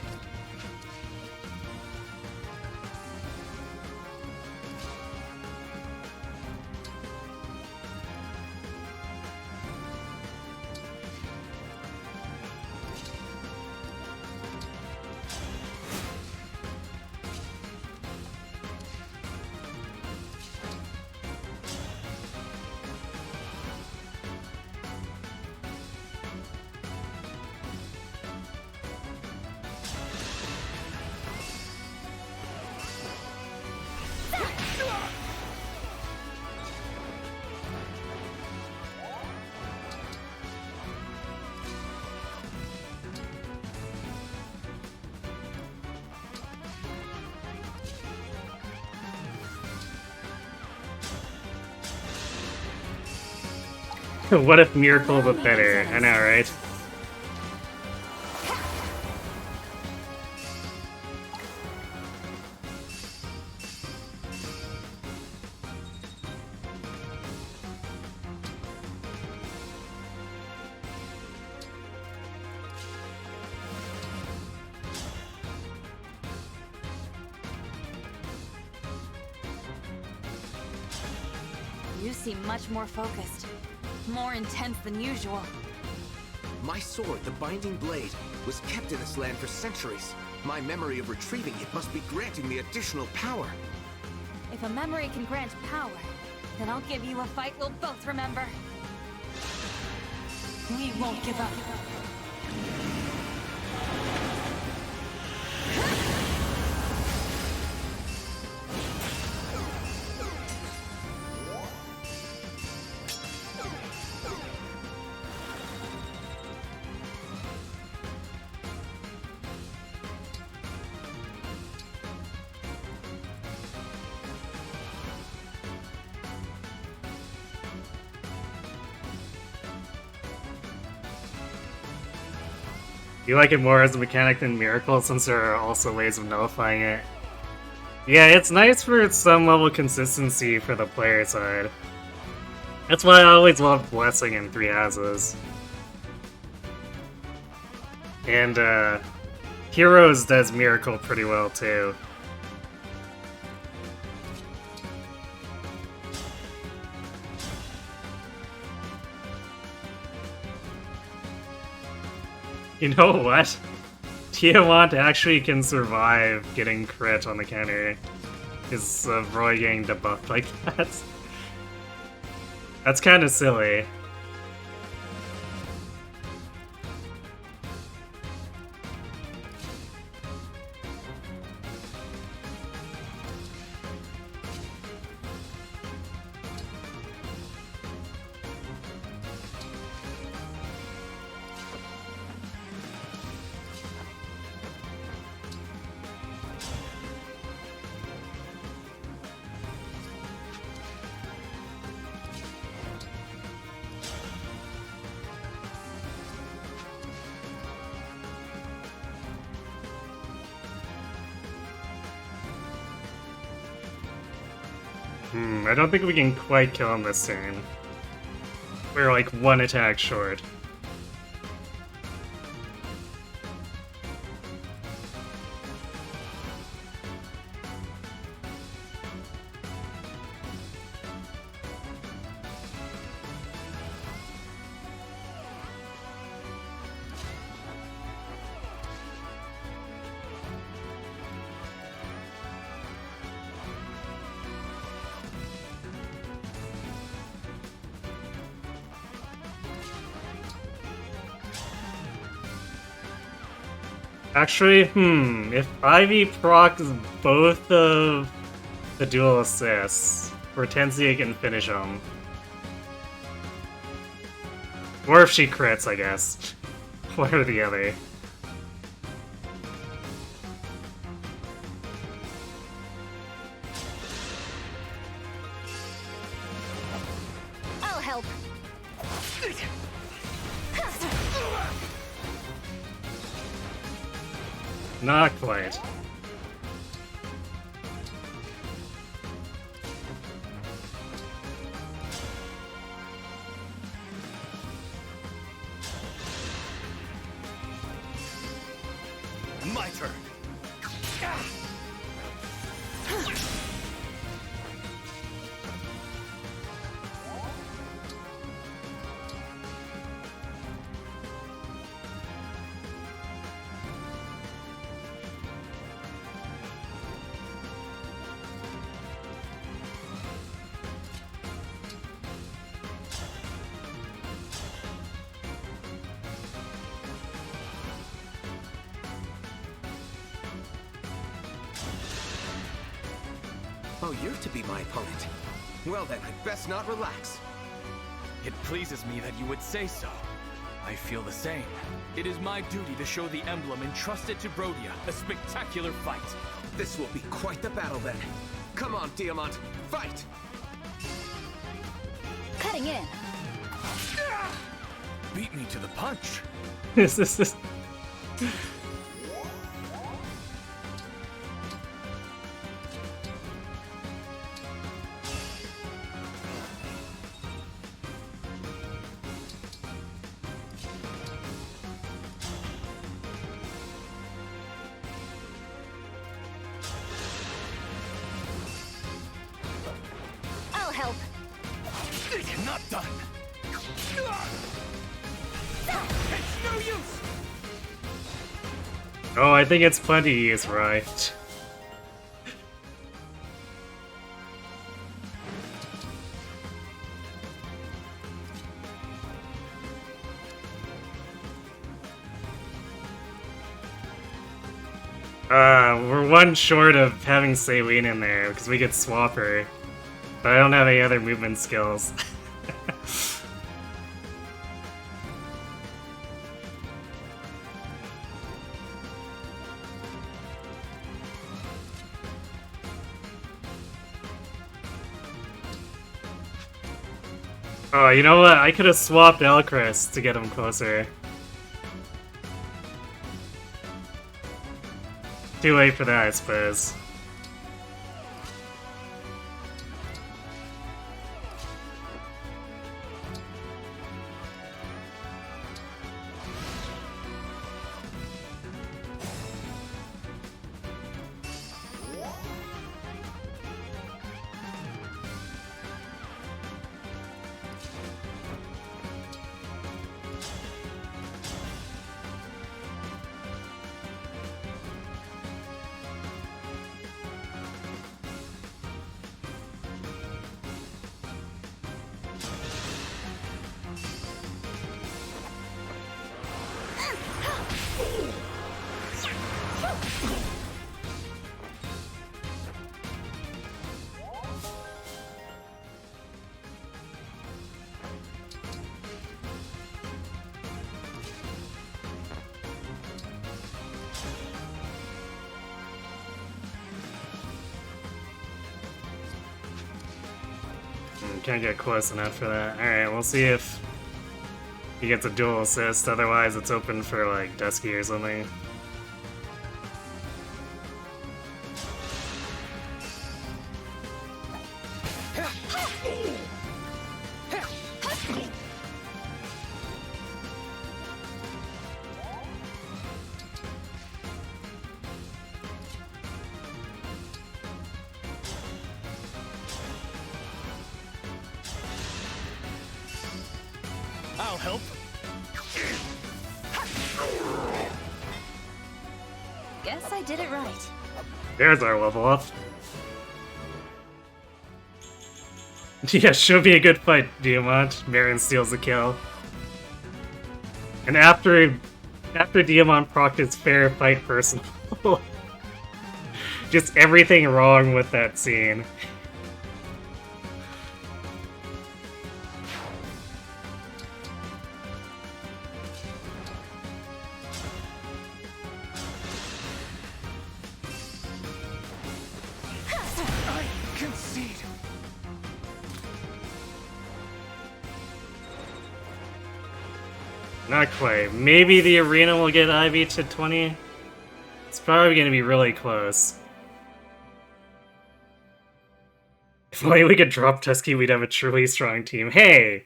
What if Miracle but better? I know, right?
You seem much more focused. More intense than usual.
My sword, the Binding Blade, was kept in this land for centuries. My memory of retrieving it must be granting me additional power.
If a memory can grant power, then I'll give you a fight we'll both remember. We won't give up.
You like it more as a mechanic than Miracle, since there are also ways of nullifying it. Yeah, it's nice for some level of consistency for the player side. That's why I always loved Blessing in 3 Houses. And, Heroes does Miracle pretty well, too. You know what? Tiamat actually can survive getting crit on the counter. Because of Roy getting debuffed like that. That's kind of silly. I don't think we can quite kill him this turn. We're like 1 attack short. Actually, if Ivy procs both of the dual assists, Hortensia can finish them. Or if she crits, I guess. One or the other.
I'll help.
Not quite.
My turn.
Oh, you're to be my opponent. Well then, I'd best not relax.
It pleases me that you would say so. I feel the same. It is my duty to show the emblem entrusted to Brodia a spectacular fight.
This will be quite the battle then. Come on, Diamant, fight!
Cutting in.
Beat me to the punch.
This is.
I'll help.
Not done. It's no use.
Oh, I think it's plenty use, right? We're one short of having Saline in there because we could swap her, but I don't have any other movement skills. Oh, you know what? I could have swapped Elcris to get him closer. Too late for that, I suppose. Can't get close enough for that. Alright, we'll see if he gets a dual assist, otherwise it's open for like Dusky or something.
I'll help.
Guess I did it right.
There's our level up. Yeah, should be a good fight, Diamant. Marin steals the kill. And after Diamant procced his fair fight personal. Just everything wrong with that scene.
I concede.
Not quite. Maybe the arena will get Ivy to 20. It's probably going to be really close. If only we could drop Tusky, we'd have a truly strong team. Hey!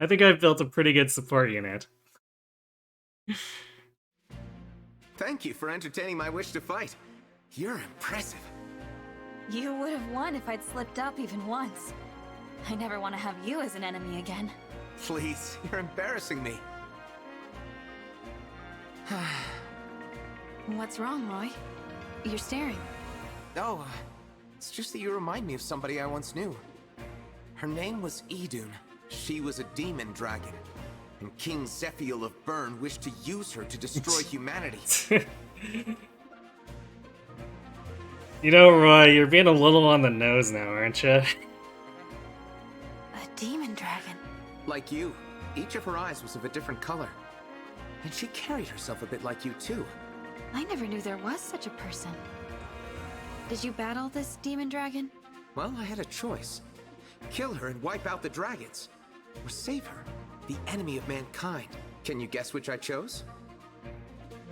I think I've built a pretty good support unit.
Thank you for entertaining my wish to fight. You're impressive.
You would have won if I'd slipped up even once. I never want to have you as an enemy again.
Please, you're embarrassing me.
What's wrong, Roy? You're staring.
Oh, it's just that you remind me of somebody I once knew. Her name was Idun. She was a demon dragon. And King Zephiel of Bern wished to use her to destroy humanity.
You know, Roy, you're being a little on the nose now, aren't you?
A demon dragon.
Like you, each of her eyes was of a different color. And she carried herself a bit like you too.
I never knew there was such a person. Did you battle this demon dragon?
Well, I had a choice. Kill her and wipe out the dragons. Or save her, the enemy of mankind. Can you guess which I chose?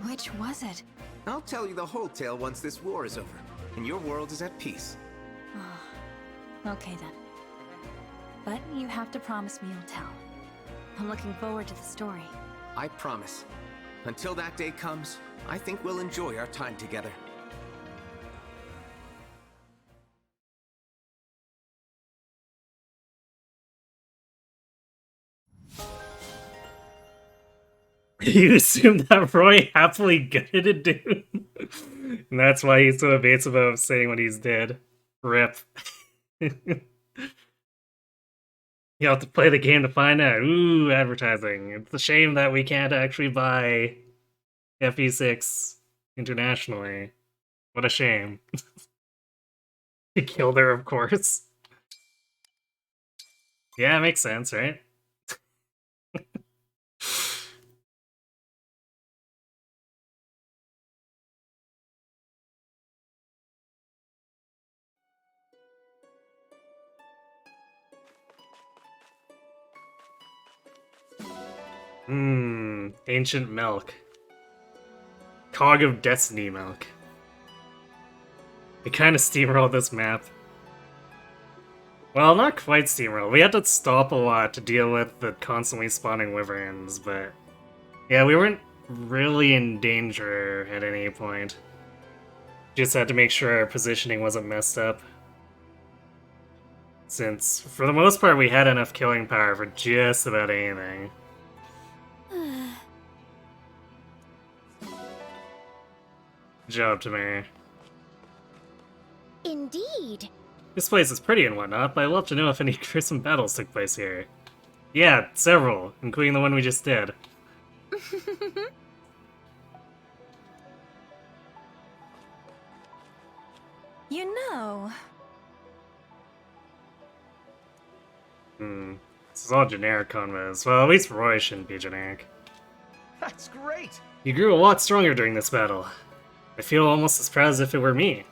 Which was it?
I'll tell you the whole tale once this war is over, and your world is at peace.
Oh, okay then. But you have to promise me you'll tell. I'm looking forward to the story.
I promise. Until that day comes, I think we'll enjoy our time together.
You assume that Roy happily gutted a dude? And that's why he's so evasive of saying what he's did. Rip. You'll have to play the game to find out. Ooh, advertising. It's a shame that we can't actually buy FE6 internationally. What a shame. He killed her, of course. Yeah, it makes sense, right? Ancient milk. Cog of Destiny milk. We kind of steamrolled this map. Well, not quite steamroll. We had to stop a lot to deal with the constantly spawning wyverns, but yeah, we weren't really in danger at any point. Just had to make sure our positioning wasn't messed up. Since, for the most part, we had enough killing power for just about anything. Good job, Tamara.
Indeed.
This place is pretty and whatnot, but I'd love to know if any gruesome battles took place here. Yeah, several, including the one we just did.
You know...
This is all generic combos. Well, at least Roy shouldn't be generic.
That's great!
You grew a lot stronger during this battle. I feel almost as proud as if it were me.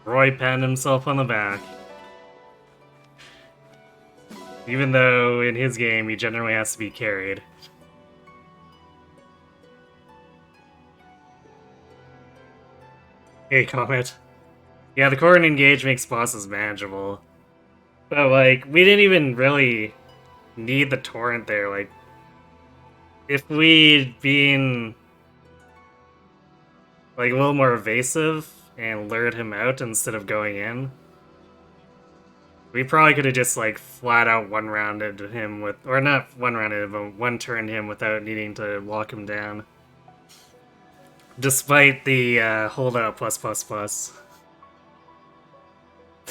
Roy patted himself on the back. Even though, in his game, he generally has to be carried. Hey, Comet. Yeah, the core and engage makes bosses manageable. But, like, we didn't even really need the torrent there. Like, if we'd been, like, a little more evasive and lured him out instead of going in, we probably could have just, like, flat out one-rounded him with, or not one-rounded, but one-turned him without needing to lock him down. Despite the holdout plus plus plus.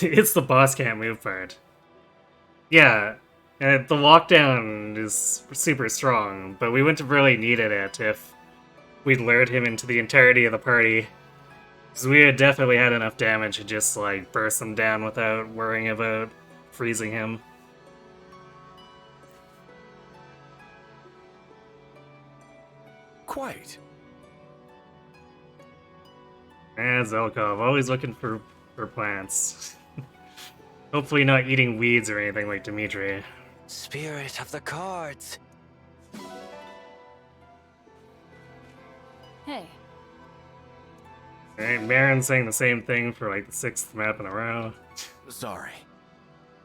It's the boss can't move part. Yeah, the lockdown is super strong, but we wouldn't have really needed it if we'd lured him into the entirety of the party. Because we had definitely had enough damage to just, like, burst him down without worrying about freezing him.
Quite.
Zelkov, always looking for plants. Hopefully not eating weeds or anything like Dimitri.
Spirit of the cards.
Hey.
Alright, Baron's saying the same thing for like the 6th map in a row.
Sorry.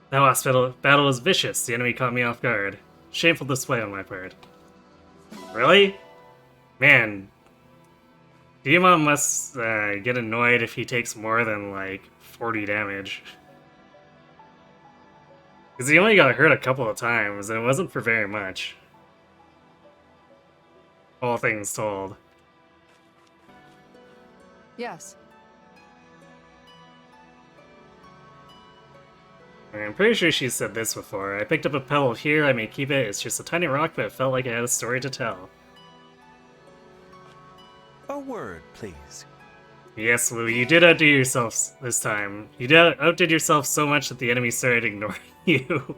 That last battle was vicious. The enemy caught me off guard. Shameful display on my part. Really? Man, Diamond must get annoyed if he takes more than like 40 damage. Because he only got hurt a couple of times, and it wasn't for very much. All things told.
Yes.
I'm pretty sure she said this before. I picked up a pebble here, I may keep it. It's just a tiny rock, but it felt like it had a story to tell.
A word, please.
Yes, Lou, you did outdo yourself this time. You outdid yourself so much that the enemy started ignoring you.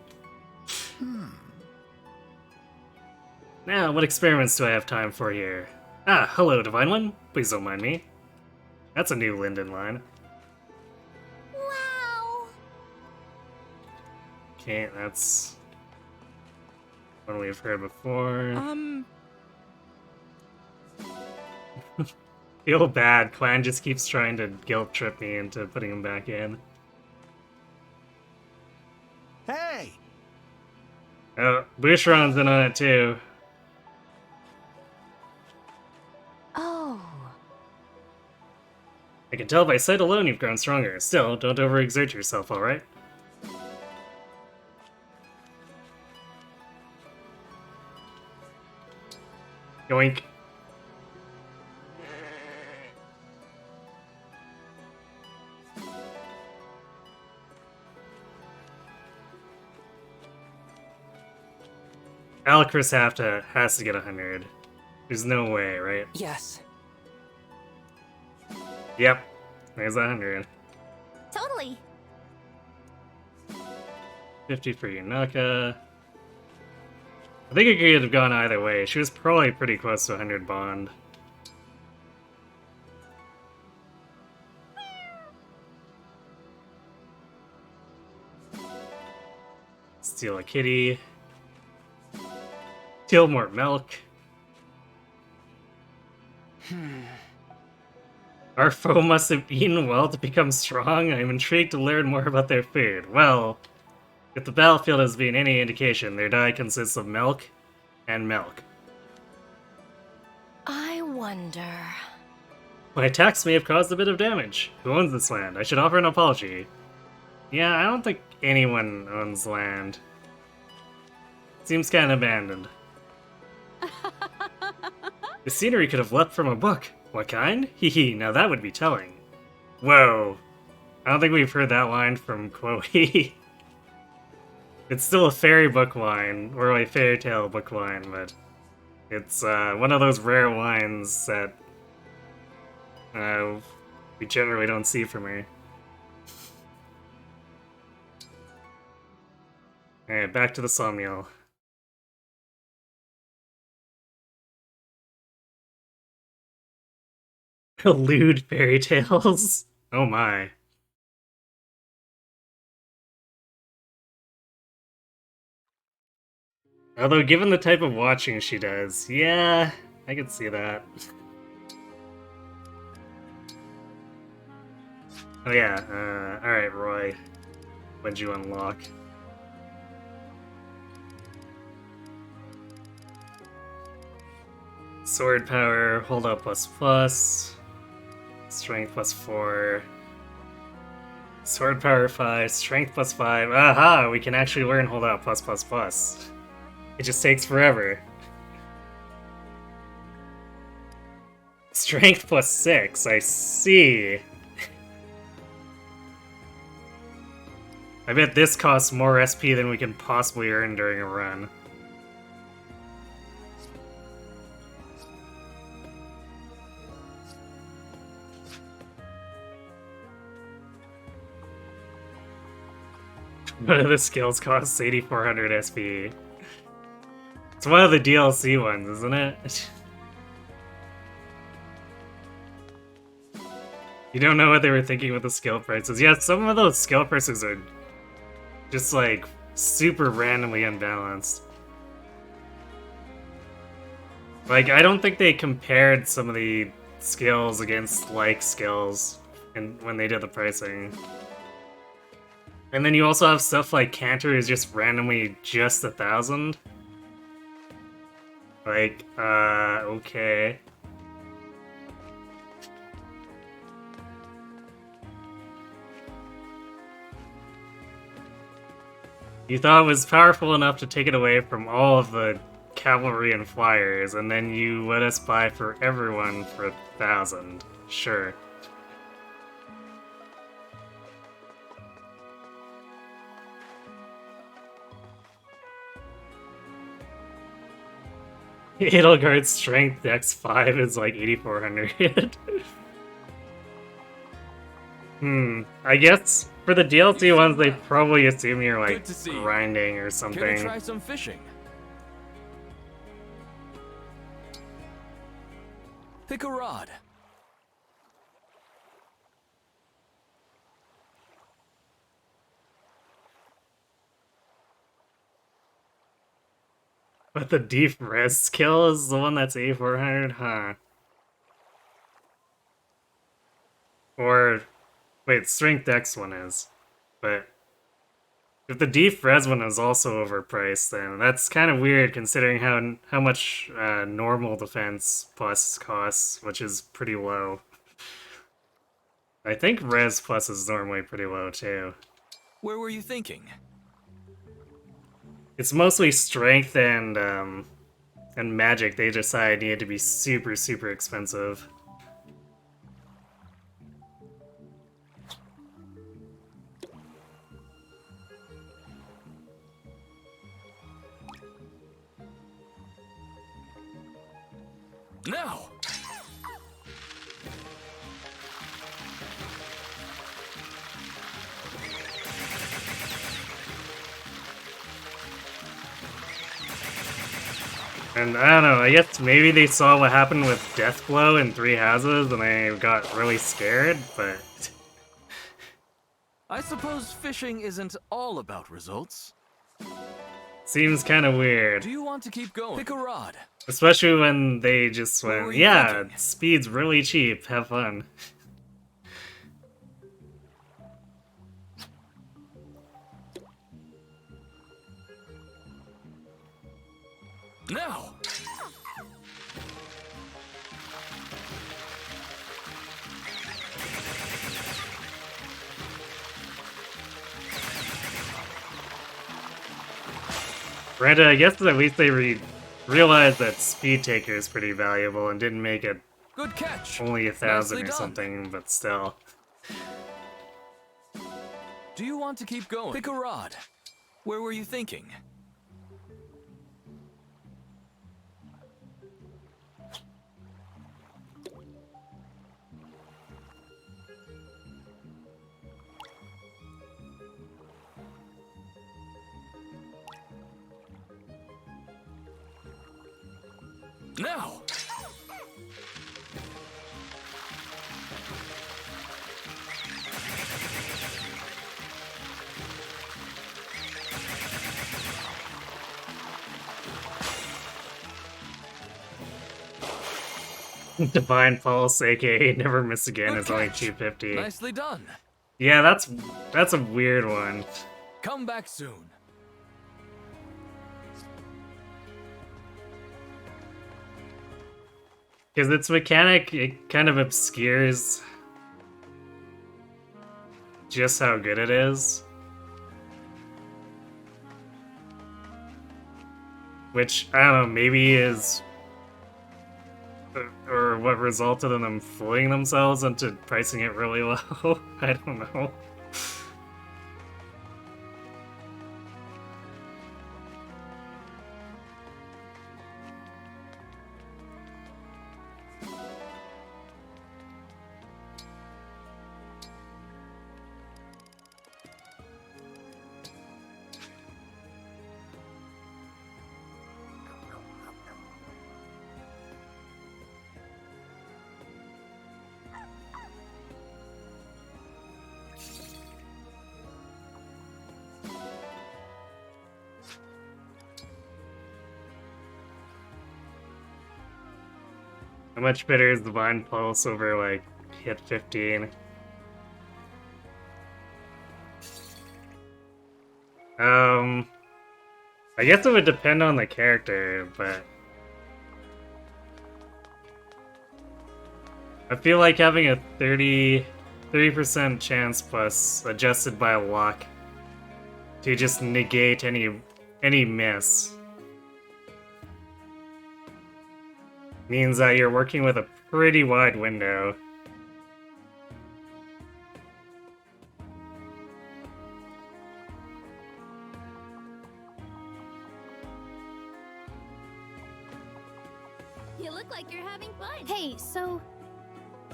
Now, what experiments do I have time for here? Ah, hello, Divine One. Please don't mind me. That's a new Linden line.
Wow.
Okay, that's one we've heard before. Feel bad. Clan just keeps trying to guilt trip me into putting him back in.
Hey!
Oh, Boucheron's in on it too.
Oh.
I can tell by sight alone you've grown stronger. Still, don't overexert yourself, alright? Yoink. Alacris has to get 100. There's no way, right?
Yes.
Yep. There's 100.
Totally.
50 for Yunaka. I think it could have gone either way. She was probably pretty close to 100 bond. Steal a kitty. Steal more milk. Our foe must have eaten well to become strong. I'm intrigued to learn more about their food. Well, if the battlefield has been any indication, their diet consists of milk and milk.
I wonder...
My attacks may have caused a bit of damage. Who owns this land? I should offer an apology. Yeah, I don't think anyone owns land. Seems kind of abandoned. The scenery could have leapt from a book. What kind? Hee, now that would be telling. Whoa. I don't think we've heard that line from Chloe. It's still a fairy book line, or a fairy tale book line, but it's one of those rare lines that we generally don't see from her. Alright, back to the sawmill. Lewd fairy tales? Oh my. Although, given the type of watching she does, yeah, I could see that. Oh yeah, alright, Roy. What'd you unlock? Sword power, hold up ++. Strength +4. Sword power 5, strength +5. Aha! We can actually learn hold up +++. It just takes forever. Strength +6, I see. I bet this costs more SP than we can possibly earn during a run. One of the skills costs 8,400 SP. It's one of the DLC ones, isn't it? You don't know what they were thinking with the skill prices. Yeah, some of those skill prices are just like super randomly unbalanced. Like, I don't think they compared some of the skills against like skills and when they did the pricing. And then you also have stuff like Cantor is just randomly just 1,000. Like, okay. You thought it was powerful enough to take it away from all of the cavalry and flyers, and then you let us buy for everyone for 1,000. Sure. Edelgard's strength dex 5 is like 8,400. I guess for the DLC ones, they probably assume you're like grinding or something.
Care to try some fishing? Pick a rod.
But the deep res skill is the one that's 8,400, huh? Or wait, strength dex one is, but if the deep res one is also overpriced, then that's kind of weird considering how much normal defense plus costs, which is pretty low. I think res plus is normally pretty low too.
Where were you thinking?
It's mostly strength and magic. They decide need to be super, super expensive.
Now!
And I don't know, I guess maybe they saw what happened with Deathblow in Three Houses and they got really scared, but...
I suppose fishing isn't all about results.
Seems kind of weird.
Do you want to keep going? Pick a rod.
Especially when they just
What were
went,
you
yeah,
thinking?
speed's really cheap, have fun.
Now!
Granted, I guess at least they realized that Speed Taker is pretty valuable and didn't make it
Good catch.
only 1,000
Nicely
or
done.
something, but still.
Do you want to keep going? Pick a rod. Where were you thinking? Now!
Divine Pulse, aka Never Miss Again,
Good
is only
catch.
250.
Nicely done.
Yeah, that's a weird one.
Come back soon.
Because its mechanic, it kind of obscures just how good it is. Which, I don't know, maybe is... or what resulted in them fooling themselves into pricing it really low. I don't know. How much better is Divine Pulse over, like, hit 15? I guess it would depend on the character, but I feel like having a 30% chance plus adjusted by luck to just negate any miss means that you're working with a pretty wide window.
You look like you're having fun. Hey, so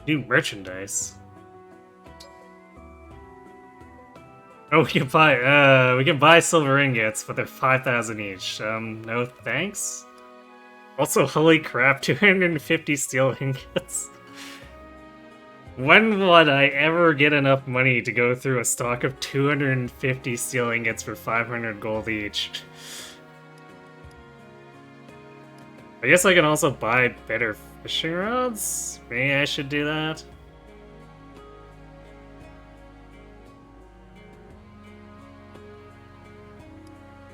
New merchandise. Oh, we can buy silver ingots, but they're 5,000 each. No thanks. Also, holy crap, 250 steel ingots. When would I ever get enough money to go through a stock of 250 steel ingots for 500 gold each? I guess I can also buy better fishing rods? Maybe I should do that.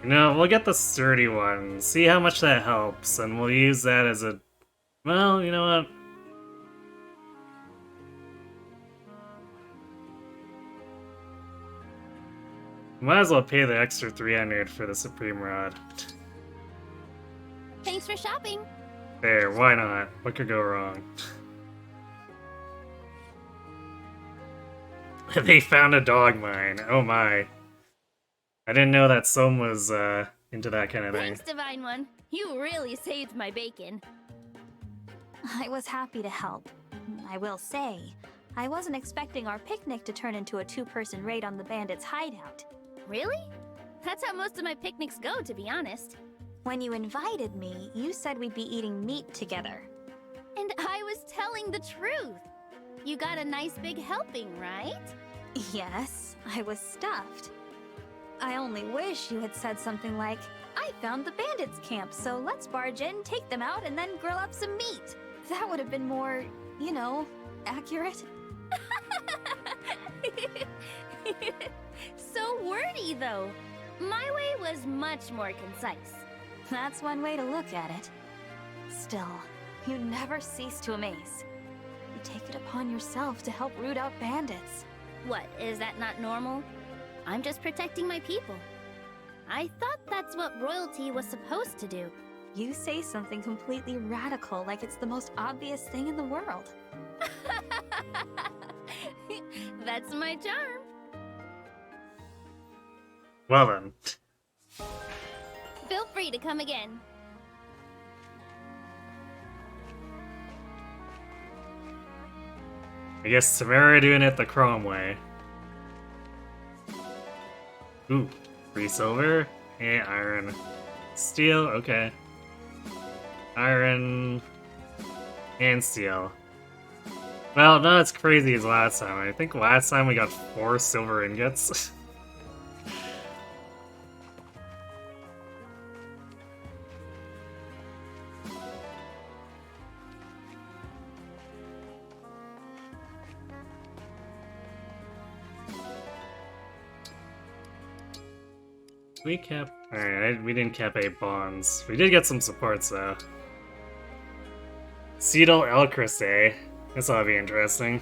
No, we'll get the sturdy one, see how much that helps, and we'll use that as a... Well, you know what? Might as well pay the extra 300 for the Supreme Rod.
thanks for shopping.
There, why not? What could go wrong? They found a dog mine. Oh my. I didn't know that Soam was into that kind of thing.
Thanks, Divine One. You really saved my bacon.
I was happy to help. I will say, I wasn't expecting our picnic to turn into a two-person raid on the bandits' hideout.
Really? That's how most of my picnics go, to be honest.
When you invited me, you said we'd be eating meat together.
And I was telling the truth. You got a nice big helping, right?
Yes, I was stuffed. I only wish you had said something like, I found the bandits' camp, so let's barge in, take them out, and then grill up some meat. That would have been more, you know, accurate.
So wordy, though. My way was much more concise.
That's one way to look at it. Still, you never cease to amaze. You take it upon yourself to help root out bandits.
What, is that not normal? I'm just protecting my people. I thought that's what royalty was supposed to do.
You say something completely radical like it's the most obvious thing in the world.
That's my charm.
Well then.
Feel free to come again.
I guess Tamara doing it the Chrome way. Ooh, free silver and iron. Steel, okay. Iron and steel. Well, not as crazy as last time. I think last time we got 4 silver ingots. We kept... Alright, we didn't cap 8 bonds. We did get some supports, though. Cedal Elcrase. This ought to be interesting.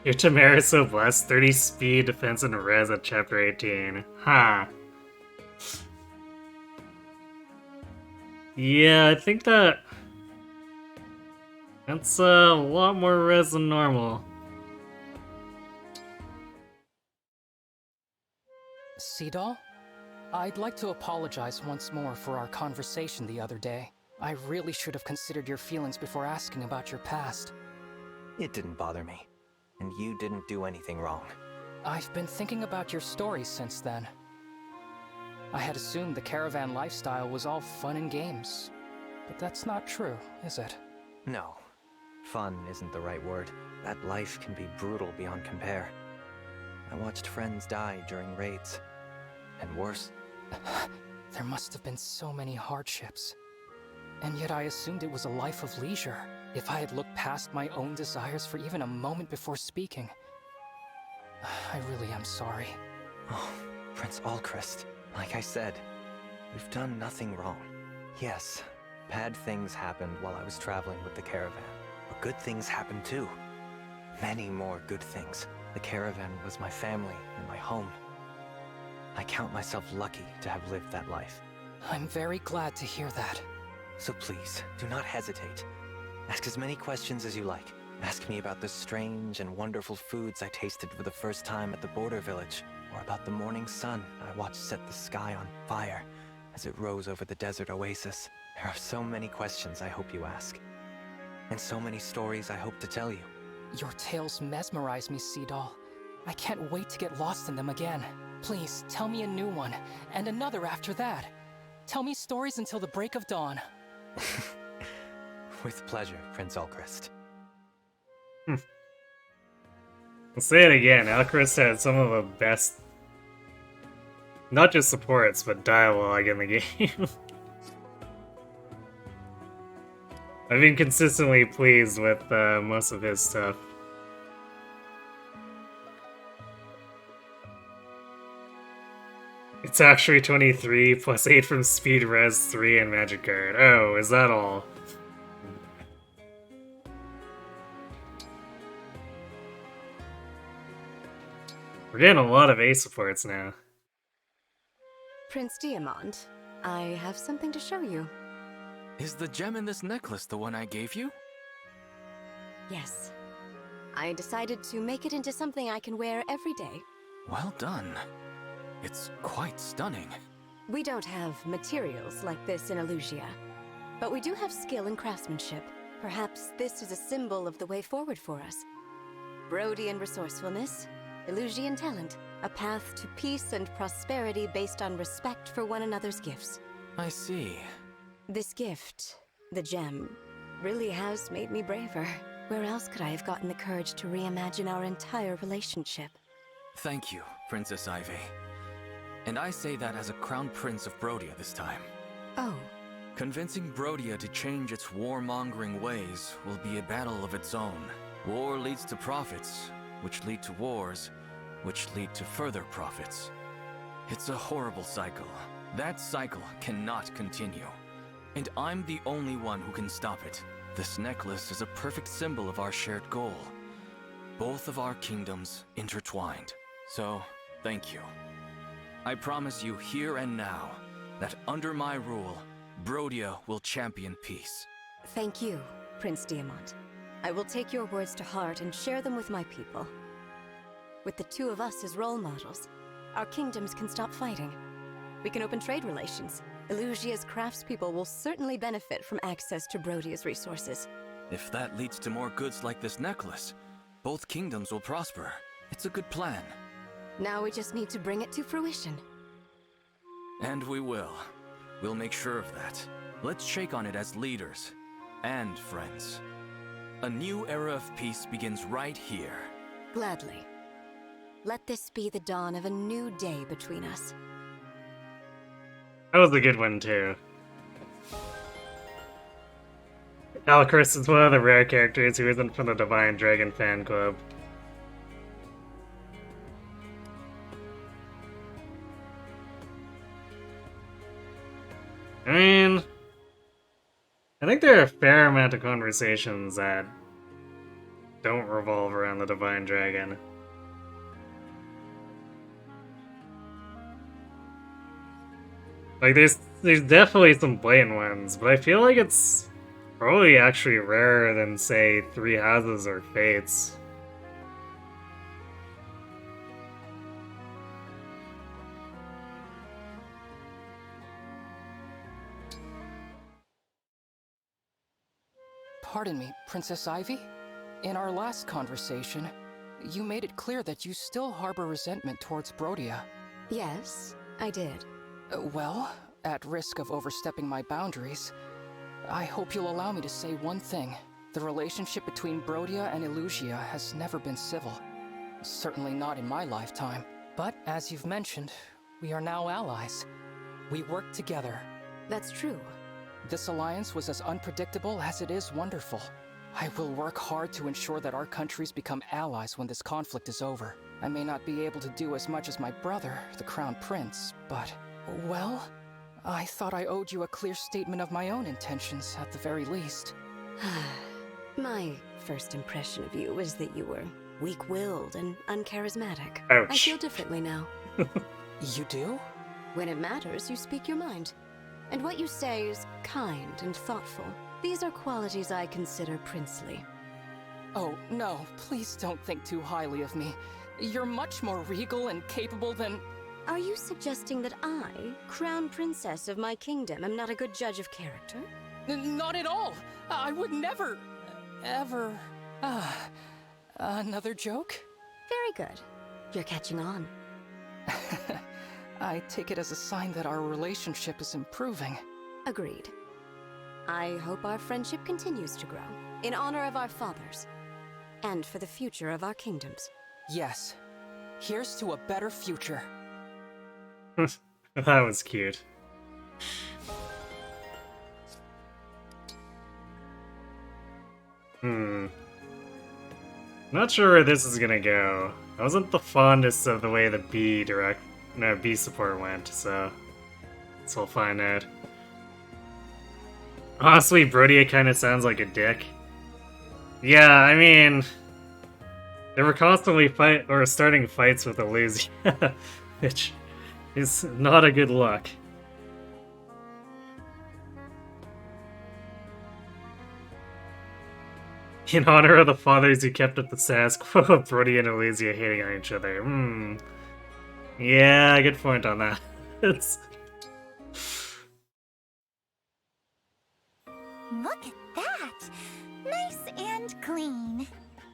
Your Tamara is so blessed. 30 speed, defense, and res at chapter 18. Huh. Yeah, I think that's a lot more res than normal.
Cedal? I'd like to apologize once more for our conversation the other day. I really should have considered your feelings before asking about your past.
It didn't bother me, and you didn't do anything wrong.
I've been thinking about your story since then. I had assumed the caravan lifestyle was all fun and games, but that's not true, is it?
No. Fun isn't the right word. That life can be brutal beyond compare. I watched friends die during raids. And worse.
There must have been so many hardships. And yet I assumed it was a life of leisure. If I had looked past my own desires for even a moment before speaking. I really am sorry.
Oh, Prince Alchrist. Like I said, we've done nothing wrong. Yes, bad things happened while I was traveling with the caravan. But good things happened too. Many more good things. The caravan was my family and my home. I count myself lucky to have lived that life.
I'm very glad to hear that.
So please, do not hesitate. Ask as many questions as you like. Ask me about the strange and wonderful foods I tasted for the first time at the border village, or about the morning sun I watched set the sky on fire as it rose over the desert oasis. There are so many questions I hope you ask, and so many stories I hope to tell you.
Your tales mesmerize me, Seadoll. I can't wait to get lost in them again. Please, tell me a new one, and another after that. Tell me stories until the break of dawn.
With pleasure, Prince Alchrist.
I'll say it again, Alchrist had some of the best, not just supports, but dialogue in the game. I've been consistently pleased with most of his stuff. It's actually 23 plus 8 from Speed Res 3 and Magic Guard. Oh, is that all? We're getting a lot of A supports now.
Prince Diamond, I have something to show you.
Is the gem in this necklace the one I gave you?
Yes. I decided to make it into something I can wear every day.
Well done. It's quite stunning.
We don't have materials like this in Elusia, but we do have skill and craftsmanship. Perhaps this is a symbol of the way forward for us. Brodian resourcefulness, Elusian talent, a path to peace and prosperity based on respect for one another's gifts.
I see.
This gift, the gem, really has made me braver. Where else could I have gotten the courage to reimagine our entire relationship?
Thank you, Princess Ivy. And I say that as a crown prince of Brodia this time.
Oh.
Convincing Brodia to change its warmongering ways will be a battle of its own. War leads to profits, which lead to wars, which lead to further profits. It's a horrible cycle. That cycle cannot continue. And I'm the only one who can stop it. This necklace is a perfect symbol of our shared goal. Both of our kingdoms intertwined. So, thank you. I promise you here and now that under my rule, Brodia will champion peace.
Thank you, Prince Diamond. I will take your words to heart and share them with my people. With the two of us as role models, our kingdoms can stop fighting. We can open trade relations. Elusia's craftspeople will certainly benefit from access to Brodia's resources.
If that leads to more goods like this necklace, both kingdoms will prosper. It's a good plan.
Now we just need to bring it to fruition.
And we will. We'll make sure of that. Let's shake on it as leaders and friends. A new era of peace begins right here.
Gladly. Let this be the dawn of a new day between us.
That was a good one, too. Alchrist is one of the rare characters who isn't from the Divine Dragon fan club. I mean, I think there are a fair amount of conversations that don't revolve around the Divine Dragon. Like, there's definitely some blatant ones, but I feel like it's probably actually rarer than, say, Three Houses or Fates.
Pardon me, Princess Ivy? In our last conversation, you made it clear that you still harbor resentment towards Brodia.
Yes, I did.
Well, at risk of overstepping my boundaries, I hope you'll allow me to say one thing. The relationship between Brodia and Elusia has never been civil. Certainly not in my lifetime. But, as you've mentioned, we are now allies. We work together.
That's true.
This alliance was as unpredictable as it is wonderful. I will work hard to ensure that our countries become allies when this conflict is over. I may not be able to do as much as my brother, the Crown Prince, but... well, I thought I owed you a clear statement of my own intentions, at the very least.
My first impression of you was that you were weak-willed and uncharismatic.
Ouch.
I feel differently now.
You do?
When it matters, you speak your mind. And what you say is kind and thoughtful. These are qualities I consider princely.
Oh, no, please don't think too highly of me. You're much more regal and capable than...
Are you suggesting that I, Crown Princess of my kingdom, am not a good judge of character?
Not at all! I would never... ever... another joke?
Very good. You're catching on.
I take it as a sign that our relationship is improving.
Agreed. I hope our friendship continues to grow, in honor of our fathers, and for the future of our kingdoms.
Yes. Here's to a better future.
That was cute. Not sure where this is gonna go. I wasn't the fondest of the way the B support went, so we'll find out. Honestly, Brodia kind of sounds like a dick. Yeah, I mean, they were constantly starting fights with Illusia, which is not a good look. In honor of the fathers who kept up the status quo of Brodia and Illusia hating on each other. Yeah, good point on that.
Look at that! Nice and clean.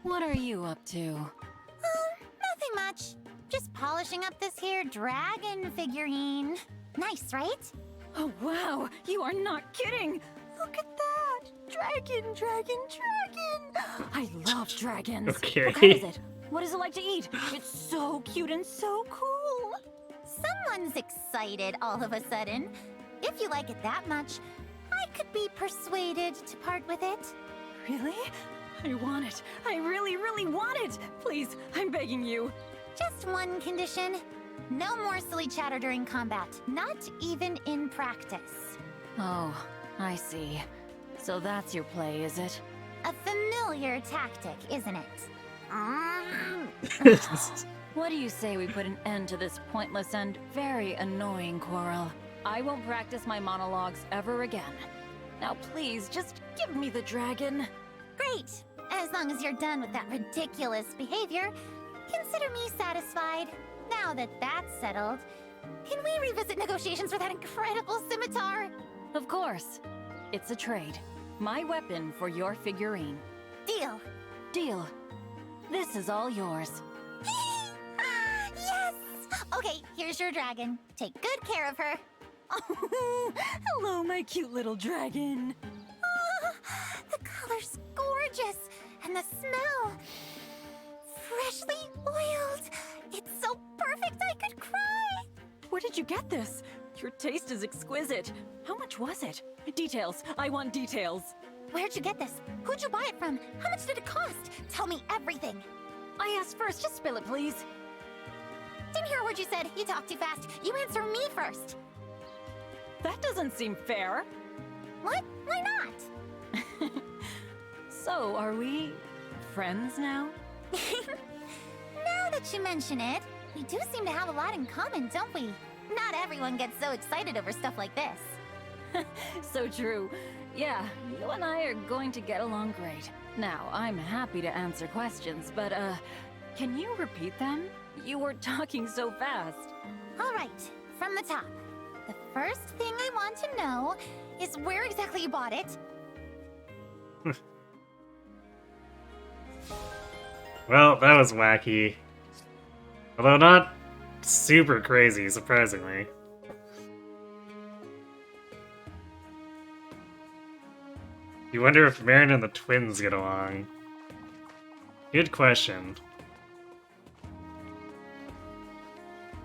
What are you up to?
Nothing much. Just polishing up this here dragon figurine. Nice, right?
Oh, wow! You are not kidding! Look at that! Dragon, dragon, dragon! I love dragons.
Okay.
What kind is it? What is it like to eat? It's so cute and so cool.
Someone's excited all of a sudden. If you like it that much, I could be persuaded to part with it.
Really? I want it. I really, really want it. Please, I'm begging you.
Just one condition. No more silly chatter during combat. Not even in practice.
Oh, I see. So that's your play, is it?
A familiar tactic, isn't it?
What do you say we put an end to this pointless and very annoying quarrel? I won't practice my monologues ever again. Now please, just give me the dragon.
Great! As long as you're done with that ridiculous behavior, consider me satisfied. Now that that's settled, can we revisit negotiations for that incredible scimitar?
Of course. It's a trade. My weapon for your figurine.
Deal.
Deal. This is all yours.
Yes! Okay, here's your dragon. Take good care of her.
Oh, hello, my cute little dragon.
The color's gorgeous, and the smell... freshly oiled. It's so perfect I could cry.
Where did you get this? Your taste is exquisite. How much was it? Details. I want details.
Where'd you get this? Who'd you buy it from? How much did it cost? Tell me everything.
I asked first. Just spill it, please.
Didn't hear a word you said. You talk too fast. You answer me first.
That doesn't seem fair.
What? Why not?
So, are we friends now?
Now that you mention it, we do seem to have a lot in common, don't we? Not everyone gets so excited over stuff like this.
So true. Yeah, you and I are going to get along great. Now, I'm happy to answer questions, but, can you repeat them? You were talking so fast.
All right, from the top. The first thing I want to know is where exactly you bought it.
Well, that was wacky. Although not super crazy, surprisingly. You wonder if Marin and the twins get along. Good question.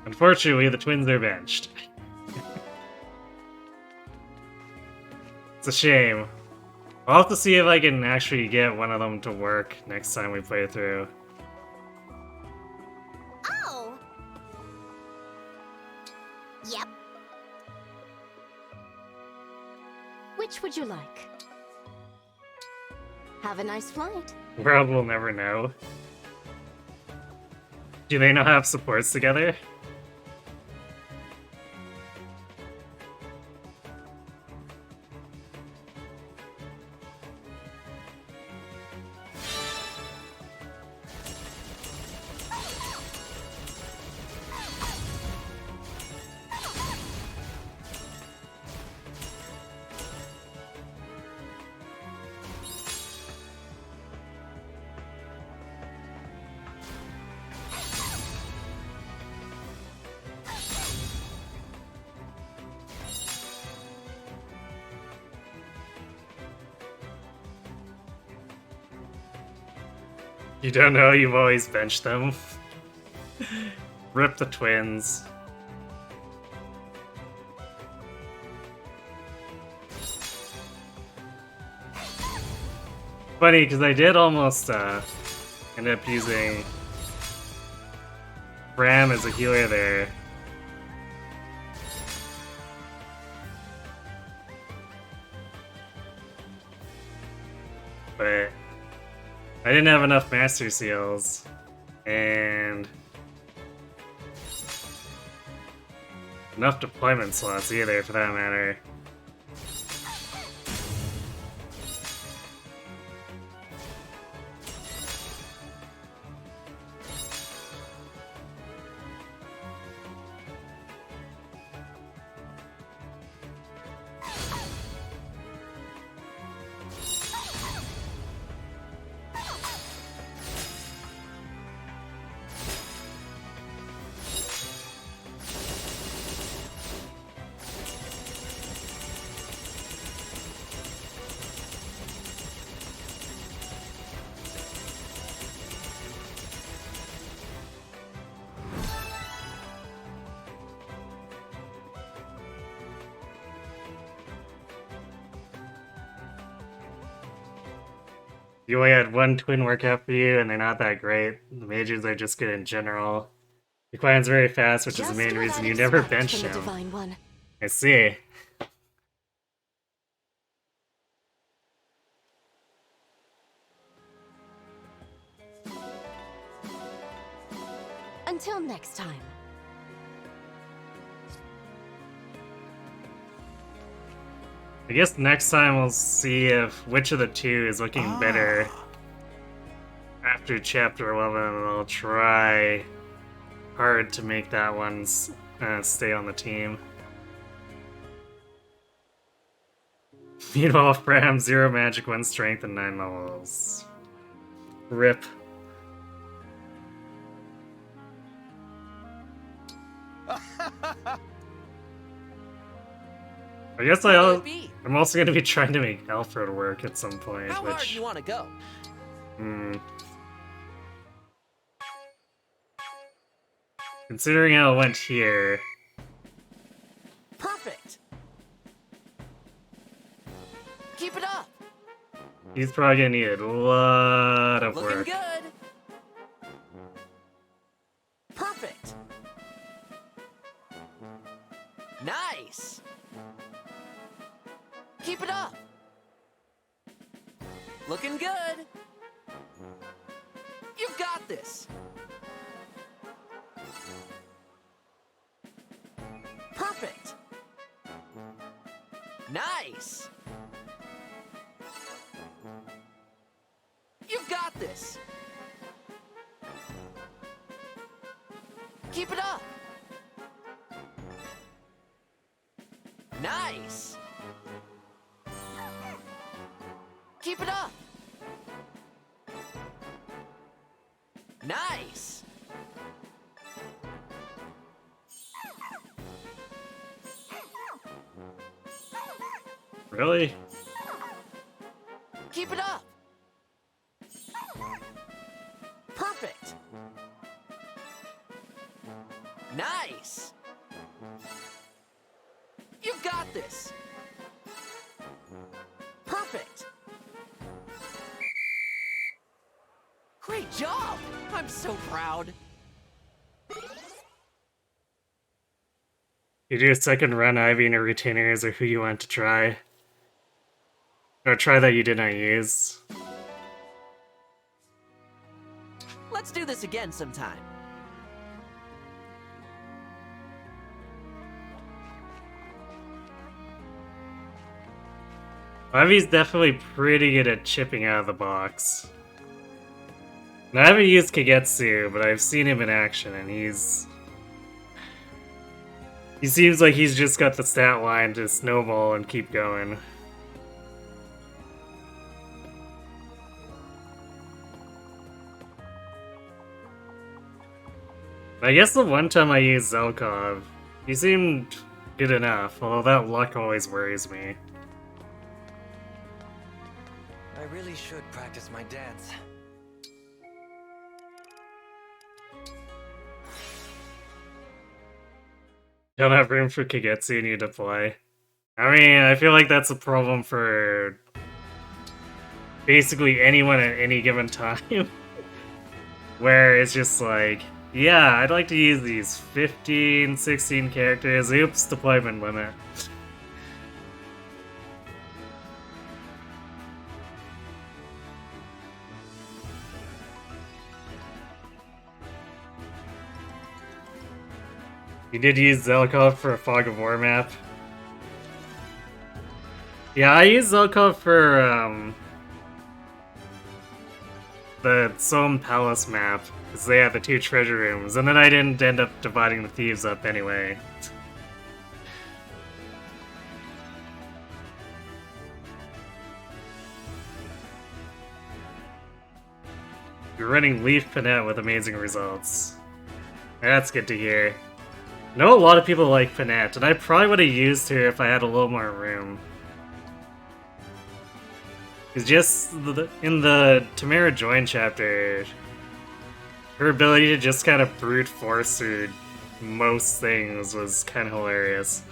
Unfortunately, the twins are benched. It's a shame. I'll have to see if I can actually get one of them to work next time we play through.
Oh! Yep.
Which would you like? Have a nice flight.
World will never know. Do they not have supports together? You don't know, you've always benched them. Rip the twins. Funny, because I did almost end up using Bram as a healer there. But I didn't have enough master seals, and enough deployment slots either, for that matter. You only had one twin workout for you, and they're not that great. The mages are just good in general. Your client's very fast, which is the main reason you never benched him.
Divine One.
I see.
Until next time.
I guess next time we'll see if which of the two is looking better after chapter 11, and I'll try hard to make that one stay on the team. Meanwhile, Bram, 0 magic, 1 strength, and 9 levels. Rip. I guess I'm also going to be trying to make Alfred work at some point.
How hard do you want to go?
Considering how it went here.
Perfect. Keep it up.
He's probably going to need a lot of
Looking
work.
good. Perfect. Nice. Keep it up. Looking good. You've got this. Perfect. Nice. You've got this. Keep it up. Nice. Keep it up. Nice.
Really?
Keep it up. Perfect. Nice. You've got this.
job! I'm so proud.
You do a second run, Ivy and her retainers, or who you want to try. Or try that you did not use.
Let's do this again sometime.
Ivy's definitely pretty good at chipping out of the box. Now, I haven't used Kagetsu, but I've seen him in action, and he's... He seems like he's just got the stat line to snowball and keep going. I guess the one time I used Zelkov, he seemed good enough, although that luck always worries me.
I really should practice my dance.
Don't have room for Kagetsu and you deploy. I mean, I feel like that's a problem for basically anyone at any given time. Where it's just like, yeah, I'd like to use these 15, 16 characters. Oops, deployment limit. You did use Zelkov for a Fog of War map. Yeah, I used Zelkov for the Sohm Palace map, because they had the 2 treasure rooms, and then I didn't end up dividing the thieves up anyway. You're running Leaf Panette with amazing results. That's good to hear. I know a lot of people like Panette, and I probably would have used her if I had a little more room. Because just in the Tamara Join chapter, her ability to just kind of brute force through most things was kind of hilarious.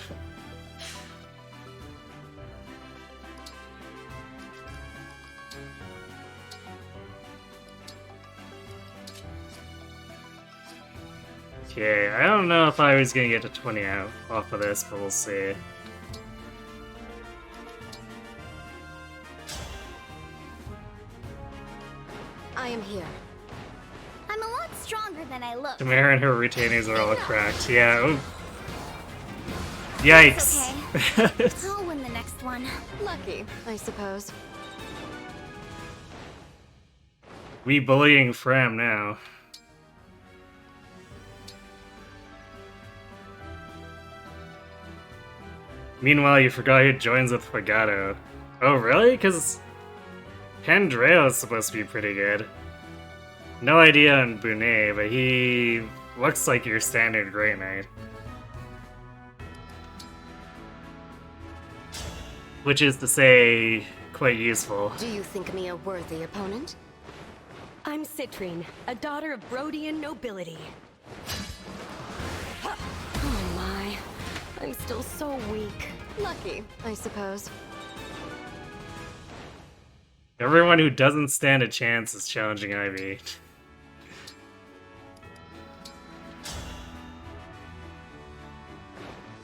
Okay, I don't know if I was gonna get to 20 out off of this, but we'll see.
I am here.
I'm a lot stronger than I look.
Tamara and her retainers are all cracked. Yeah. Ooh. Yikes.
Okay. I'll win the next one.
Lucky, I suppose.
We bullying Fram now. Meanwhile, you forgot who joins with Fagato. Oh, really? Because Pandreo is supposed to be pretty good. No idea on Bunet, but he looks like your standard Great Knight. Which is to say, quite useful.
Do you think me a worthy opponent?
I'm Citrine, a daughter of Brodian nobility. Oh my, I'm still so weak.
Lucky, I suppose.
Everyone who doesn't stand a chance is challenging Ivy.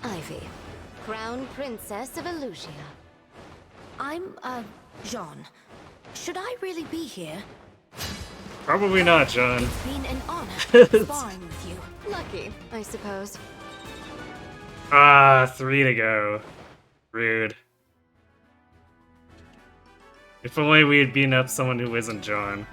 Ivy, Crown Princess of Elusia.
I'm, Jean. Should I really be here?
Probably not, John.
It's been an honor sparring with you.
Lucky, I suppose.
Ah, 3 to go. Rude. If only we had beaten up someone who isn't John.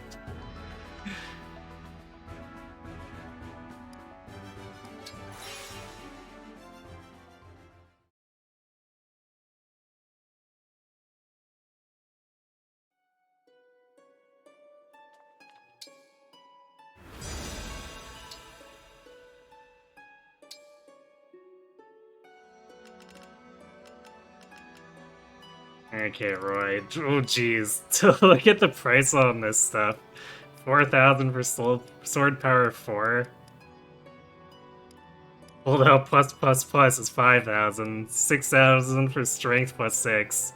Okay, Roy. Oh, jeez. Look at the price on this stuff. 4,000 for sword power 4. Hold out plus is 5,000. 6,000 for strength plus 6.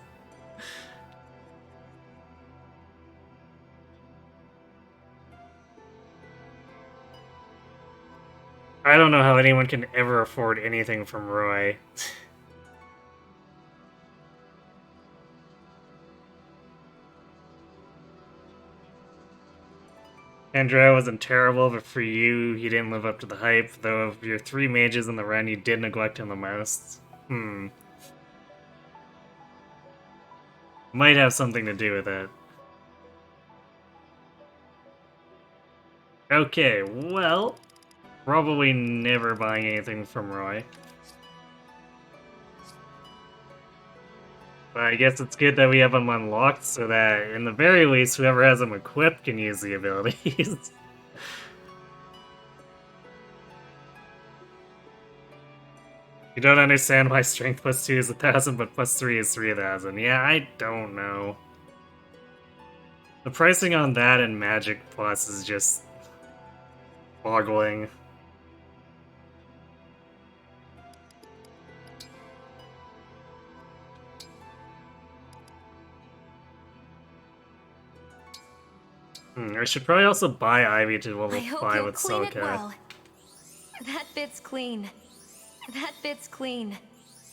I don't know how anyone can ever afford anything from Roy. Andrea wasn't terrible, but for you, he didn't live up to the hype, though of your 3 mages in the run, you did neglect him the most. Might have something to do with it. Okay, well, probably never buying anything from Roy. But I guess it's good that we have them unlocked so that, in the very least, whoever has them equipped can use the abilities. You don't understand why strength plus 2 is 1,000, but plus 3 is 3,000. Yeah, I don't know. The pricing on that and Magic Plus is just boggling. I should probably also buy Ivy to level
I hope
5
you'll
with
clean it
Selka.
well. That fits clean. That fits clean.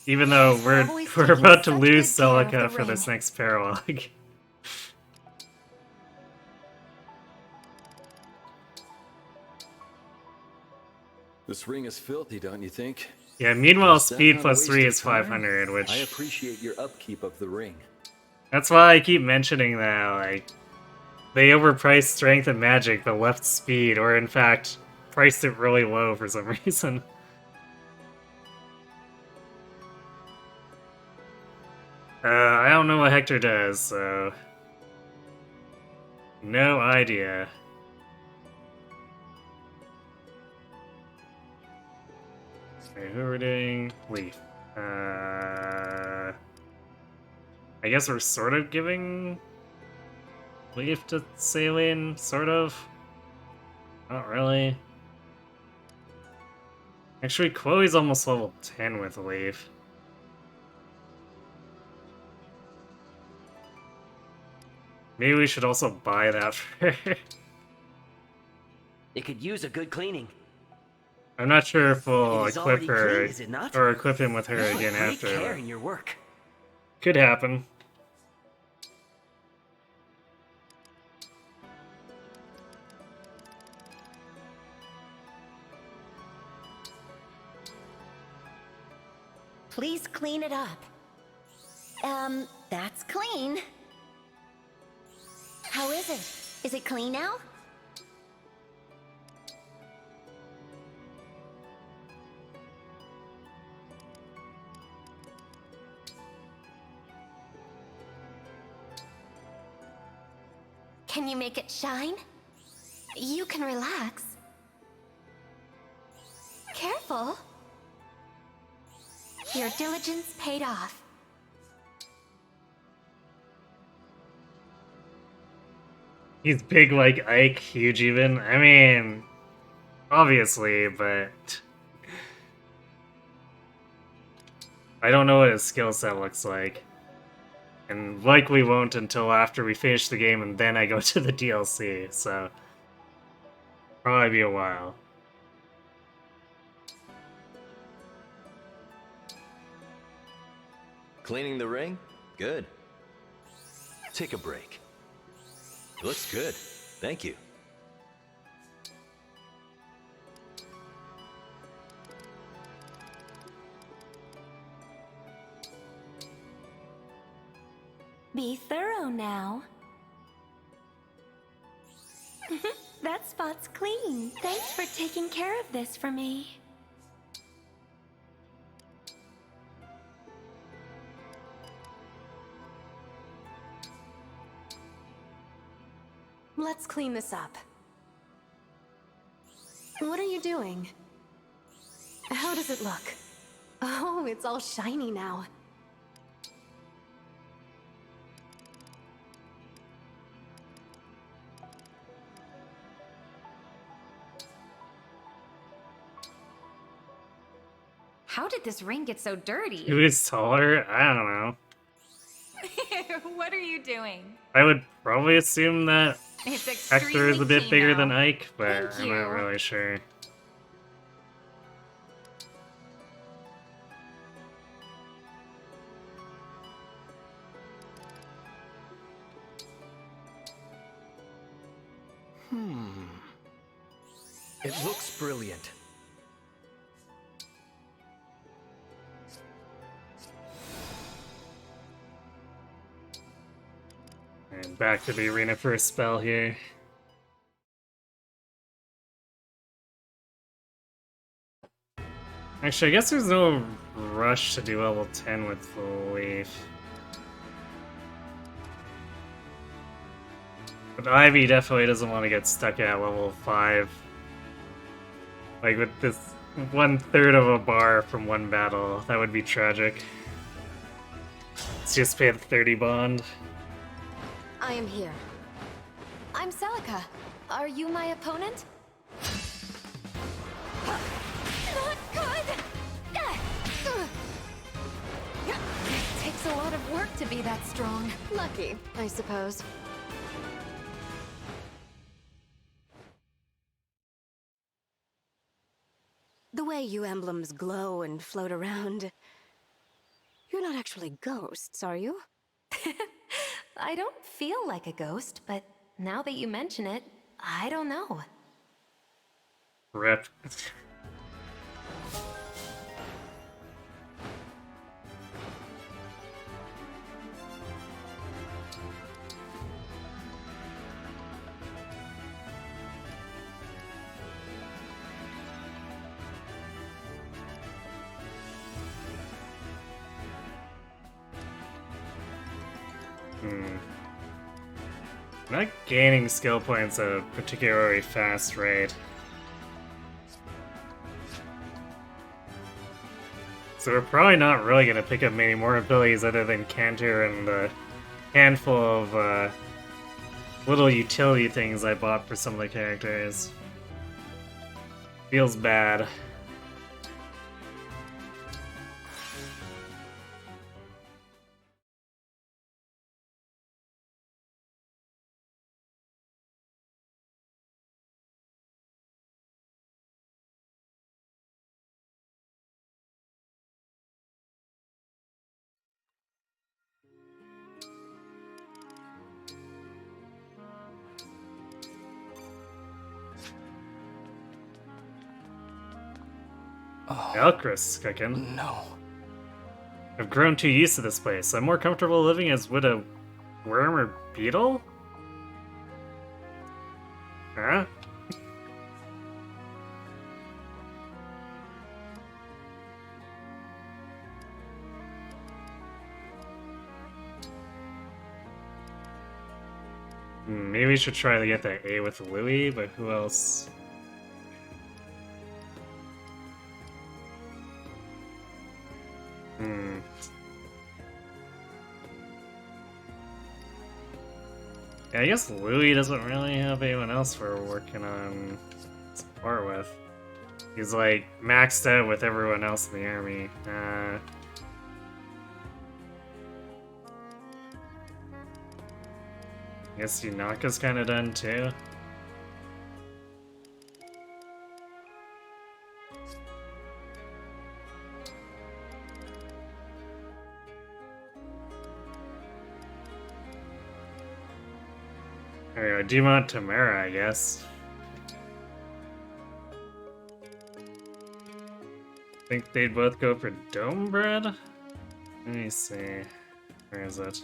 Even though we're
always
about
taking
to
such
lose
good care of
Celica
the
for this next paralog.
This ring is filthy, don't you think?
Yeah, meanwhile,
Is that
speed
not a
plus
waste
3
of
is
time?
500, which...
I appreciate your upkeep of the ring.
That's why I keep mentioning that, like... They overpriced strength and magic, but left speed, or in fact, priced it really low for some reason. I don't know what Hector does, so... No idea. Okay, who are we doing? Leaf. I guess we're sort of giving Leaf to Saline, sort of. Not really. Actually, Chloe's almost level 10 with Leaf. Maybe we should also buy that for her.
It could use a good cleaning.
I'm not sure if we'll
It is
equip
already
her,
clean, is it not?
or equip him with her
You put
again
great
after.
care
But
in your work.
could happen.
Please clean it up. That's clean. How is it? Is it clean now? Can you make it shine? You can relax. Careful. Your diligence paid off.
He's big like Ike, huge even. I mean, obviously, but... I don't know what his skill set looks like. And likely won't until after we finish the game and then I go to the DLC, so... Probably be a while.
Cleaning the ring? Good. Take a break. Looks good. Thank you.
Be thorough now. That spot's clean. Thanks for taking care of this for me. Let's clean this up. What are you doing? How does it look? Oh, it's all shiny now.
How did this ring get so dirty?
Who is taller? I don't know.
What are you doing?
I would probably assume that
It's
Hector is a bit
extremely
bigger
clean
than
now.
Ike, but
Thank
I'm not
you.
really sure.
It looks brilliant.
And back to the arena for a spell here. Actually, I guess there's no rush to do level 10 with Leaf. But Ivy definitely doesn't want to get stuck at level 5. Like with this 1/3 of a bar from one battle, that would be tragic. Let's just pay the 30 bond.
I am here. I'm Celica. Are you my opponent? Not good! It takes a lot of work to be that strong. Lucky, I suppose. The way you emblems glow and float around... You're not actually ghosts, are you? I don't feel like a ghost, but now that you mention it, I don't know.
Rip. Not gaining skill points at a particularly fast rate. So we're probably not really gonna pick up many more abilities other than Canter and the handful of little utility things I bought for some of the characters. Feels bad. Elchris cooking.
No.
I've grown too used to this place. I'm more comfortable living as with a worm or beetle? Huh? Maybe we should try to get that A with Louis, but who else? Yeah, I guess Louis doesn't really have anyone else we're working on support with. He's like maxed out with everyone else in the army. I guess Yunaka's kind of done too. Anyway, Dumont Tamara, I guess. Think they'd both go for Dome Bread? Let me see. Where is it?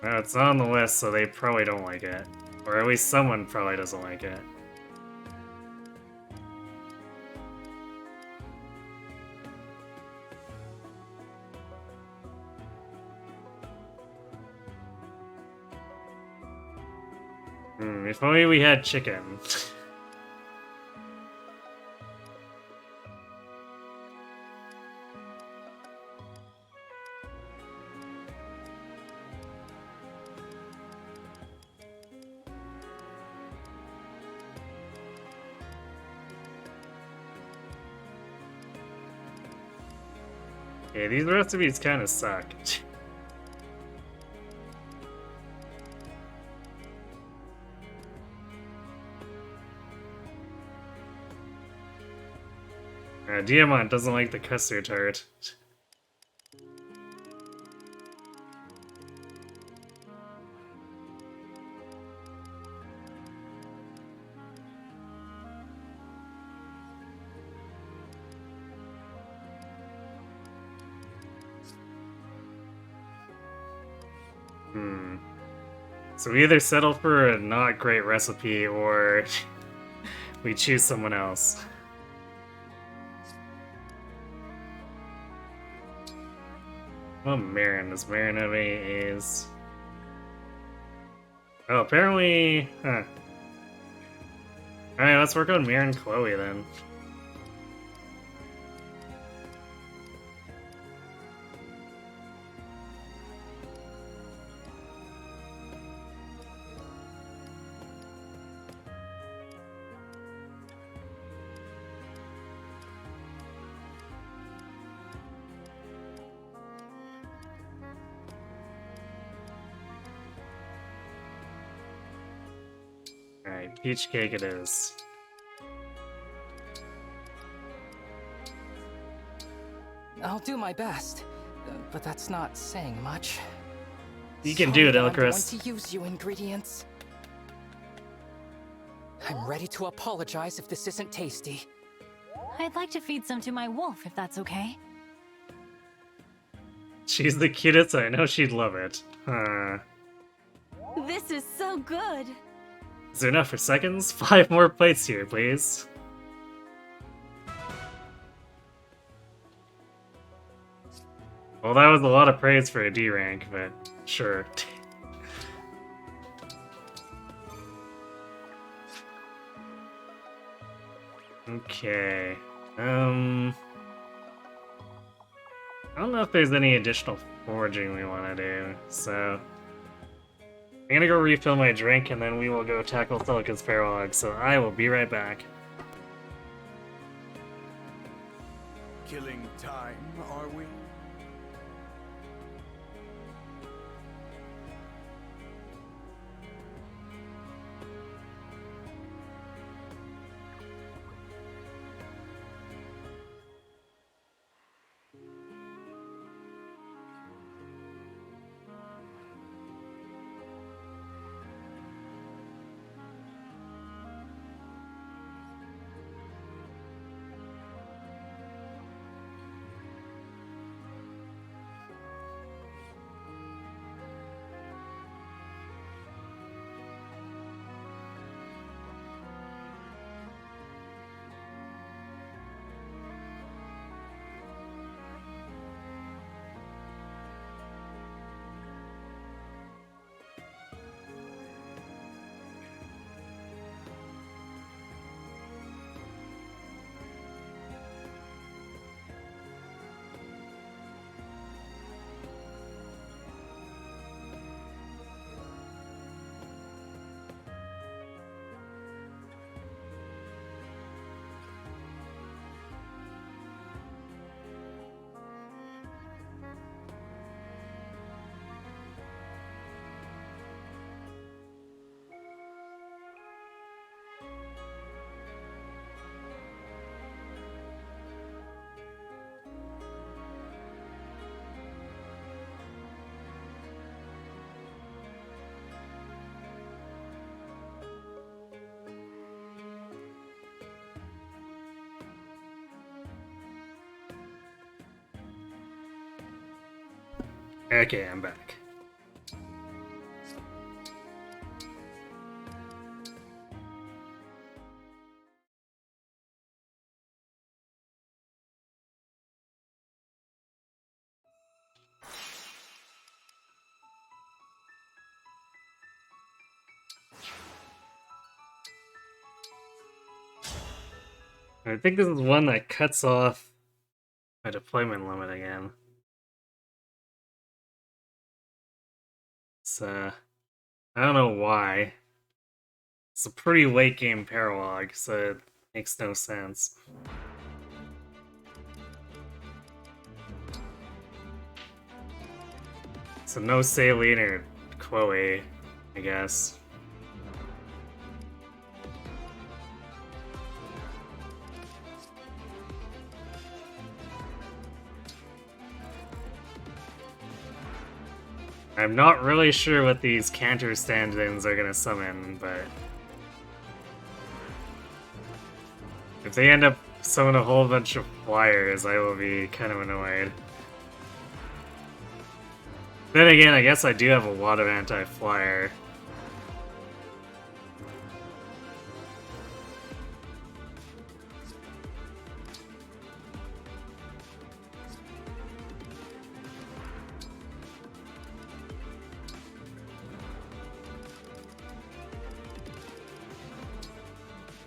No, it's not on the list, so they probably don't like it. Or at least someone probably doesn't like it. If only we had chicken. Okay, these recipes kind of suck. Diamant doesn't like the custard tart. So we either settle for a not great recipe or we choose someone else. Oh, Marin. Does Marin have any A's? Oh, apparently... Huh. Alright, let's work on Marin Chloe then. Alright, peach cake it is.
I'll do my best, but that's not saying much.
You can do it,
Sorry that I'm
Elchris.
going to use you ingredients. I'm ready to apologize if this isn't tasty.
I'd like to feed some to my wolf, if that's okay.
She's the cutest, I know she'd love it.
This is so good.
Is there enough for seconds? 5 more plates here, please. Well, that was a lot of praise for a D rank, but sure. Okay. I don't know if there's any additional foraging we want to do, so... I'm gonna go refill my drink, and then we will go tackle Celica's Paralog, so I will be right back.
Killing time, are we?
Okay, I'm back. I think this is one that cuts off my deployment limit again. So, I don't know why. It's a pretty late game paralog, so it makes no sense. So no Saline or Chloe, I guess. I'm not really sure what these canter stand-ins are gonna summon, but... if they end up summoning a whole bunch of flyers, I will be kind of annoyed. Then again, I guess I do have a lot of anti-flyer.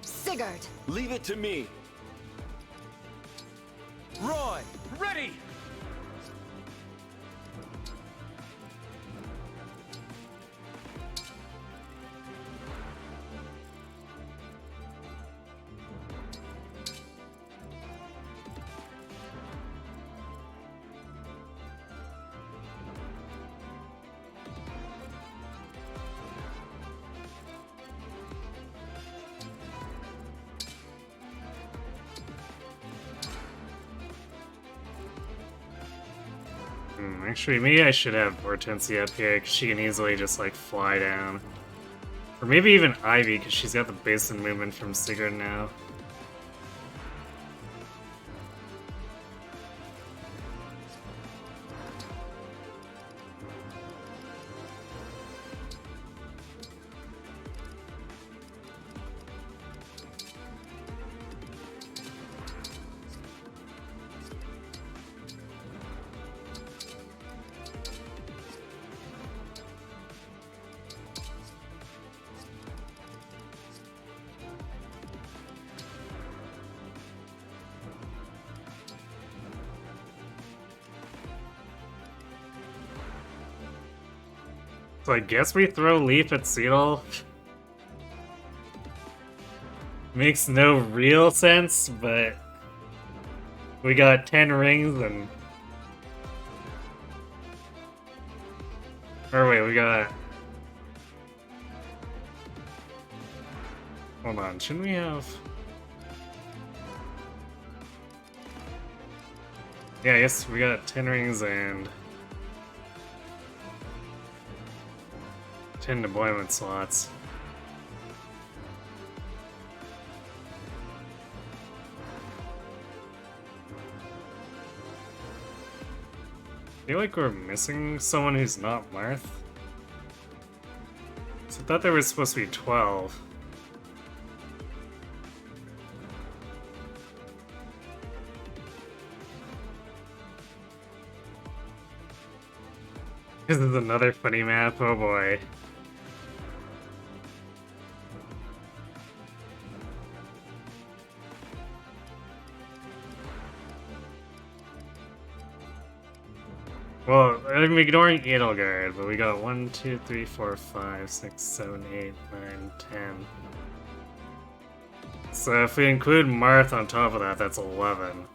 Sigurd!
Leave it to me.
Roy, ready!
Actually, maybe I should have Hortensia up here, because she can easily just, like, fly down. Or maybe even Ivy, because she's got the basin movement from Sigurd now. So I guess we throw Leaf at Seedle. Makes no real sense, but we got 10 rings and... Or wait, we got... Hold on, shouldn't we have... Yeah, I guess we got 10 rings and... 10 deployment slots. I feel like we're missing someone who's not Marth. So I thought there was supposed to be 12. This is another funny map, oh boy. Well, I'm ignoring Edelgard, but we got 1, 2, 3, 4, 5, 6, 7, 8, 9, 10. So if we include Marth on top of that, that's 11.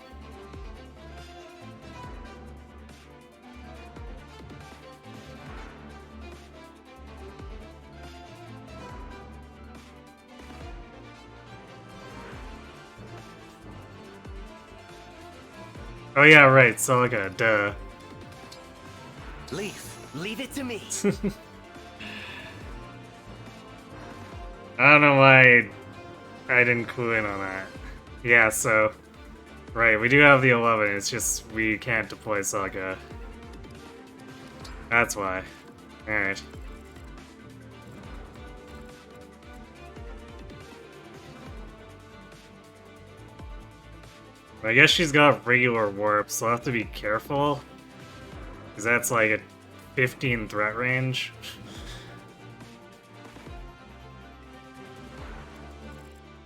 Oh yeah, right, Celica, duh.
Leave it to me.
I don't know why I didn't clue in on that. Yeah, so... Right, we do have the 11, it's just we can't deploy Celica. That's why. Alright. I guess she's got regular warp, so I'll have to be careful. Because that's like a 15 threat range.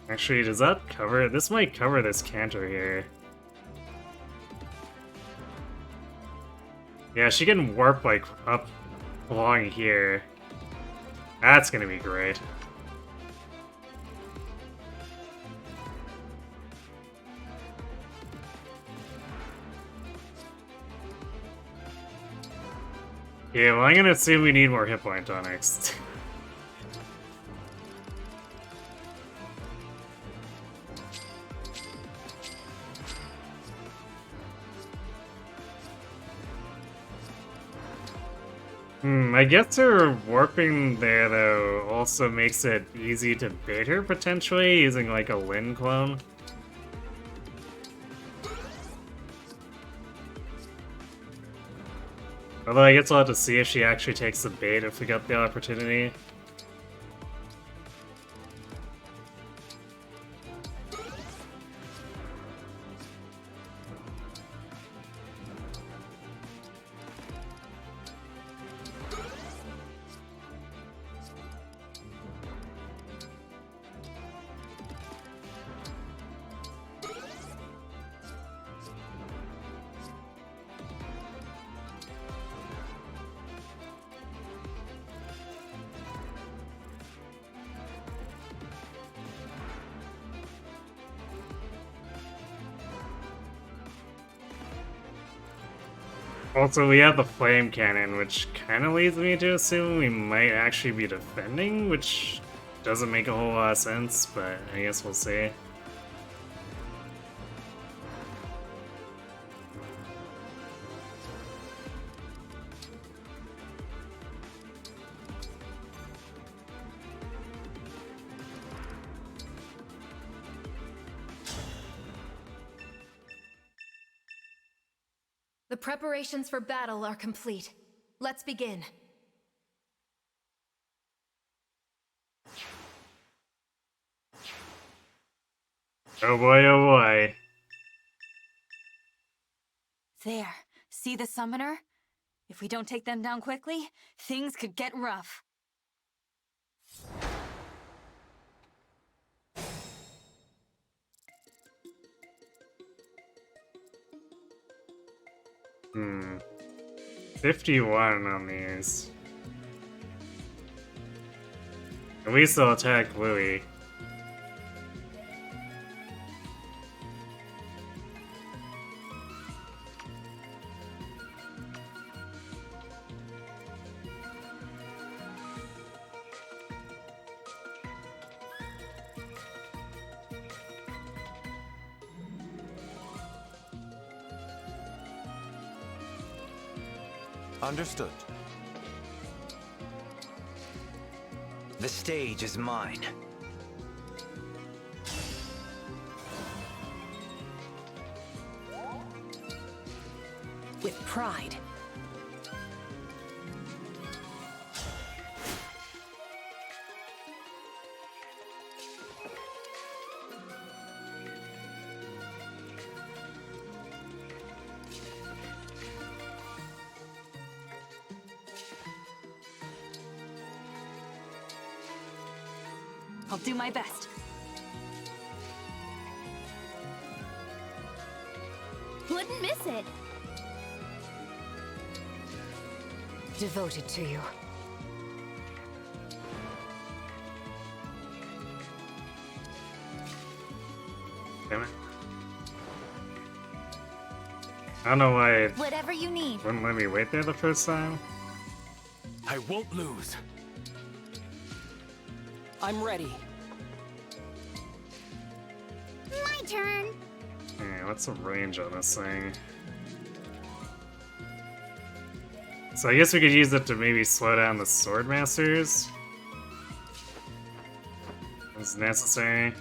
Actually, does that cover? This might cover this canter here. Yeah, she can warp like up along here. That's gonna be great. Yeah, well, I'm gonna assume we need more hit point tonics. I guess her warping there, though, also makes it easy to bait her, potentially, using, like, a Lin clone. Although I guess we'll have to see if she actually takes the bait if we get the opportunity. Also, we have the flame cannon, which kind of leads me to assume we might actually be defending, which doesn't make a whole lot of sense, but I guess we'll see.
The preparations for battle are complete. Let's begin.
Oh boy, oh boy.
There. See the summoner? If we don't take them down quickly, things could get rough.
Hmm. 51 on these. At least they'll attack Louis.
Understood.
The stage is mine.
With pride. I'll do my best.
Wouldn't miss it.
Devoted to you.
Damn it. I don't know why it
Whatever you need.
wouldn't let me wait there the first time.
I won't lose.
I'm ready.
My turn.
Yeah, what's the range on this thing? So I guess we could use it to maybe slow down the sword masters. It's necessary.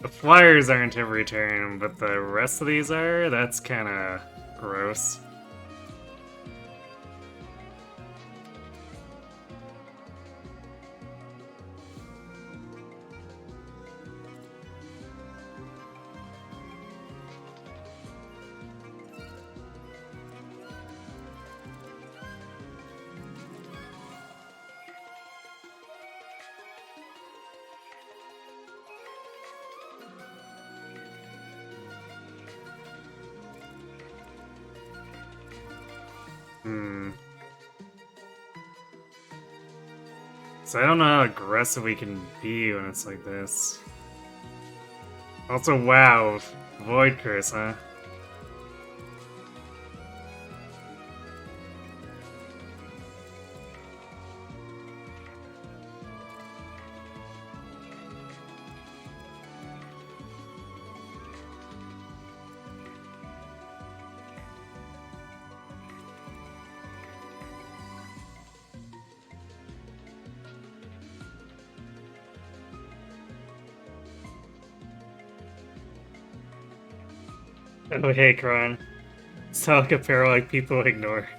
The flyers aren't every turn, but the rest of these are? That's kinda gross. So I don't know how aggressive we can be when it's like this. Also, wow, Void Curse, huh? Oh hey, Kron. Celica Paralog people ignore.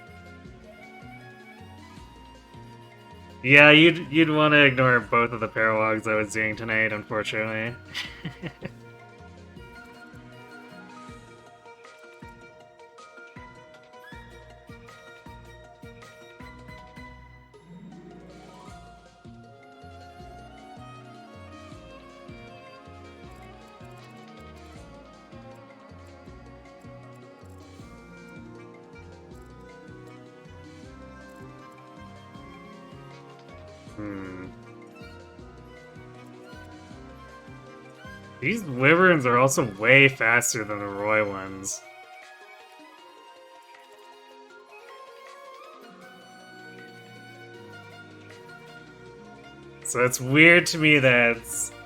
Yeah, you'd want to ignore both of the paralogs I was doing tonight, unfortunately. These wyverns are also way faster than the Roy ones. So it's weird to me that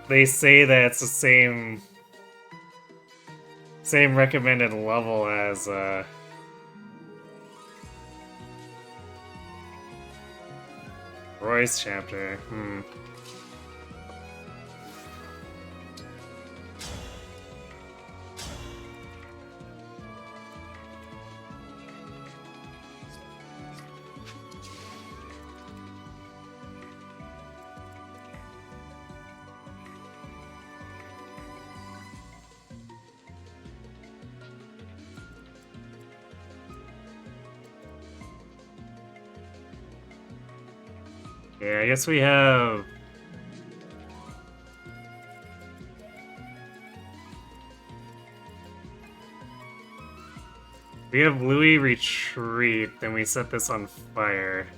they say that it's the same recommended level as Roy's chapter. Yeah, I guess we have... We have Louis retreat, then we set this on fire.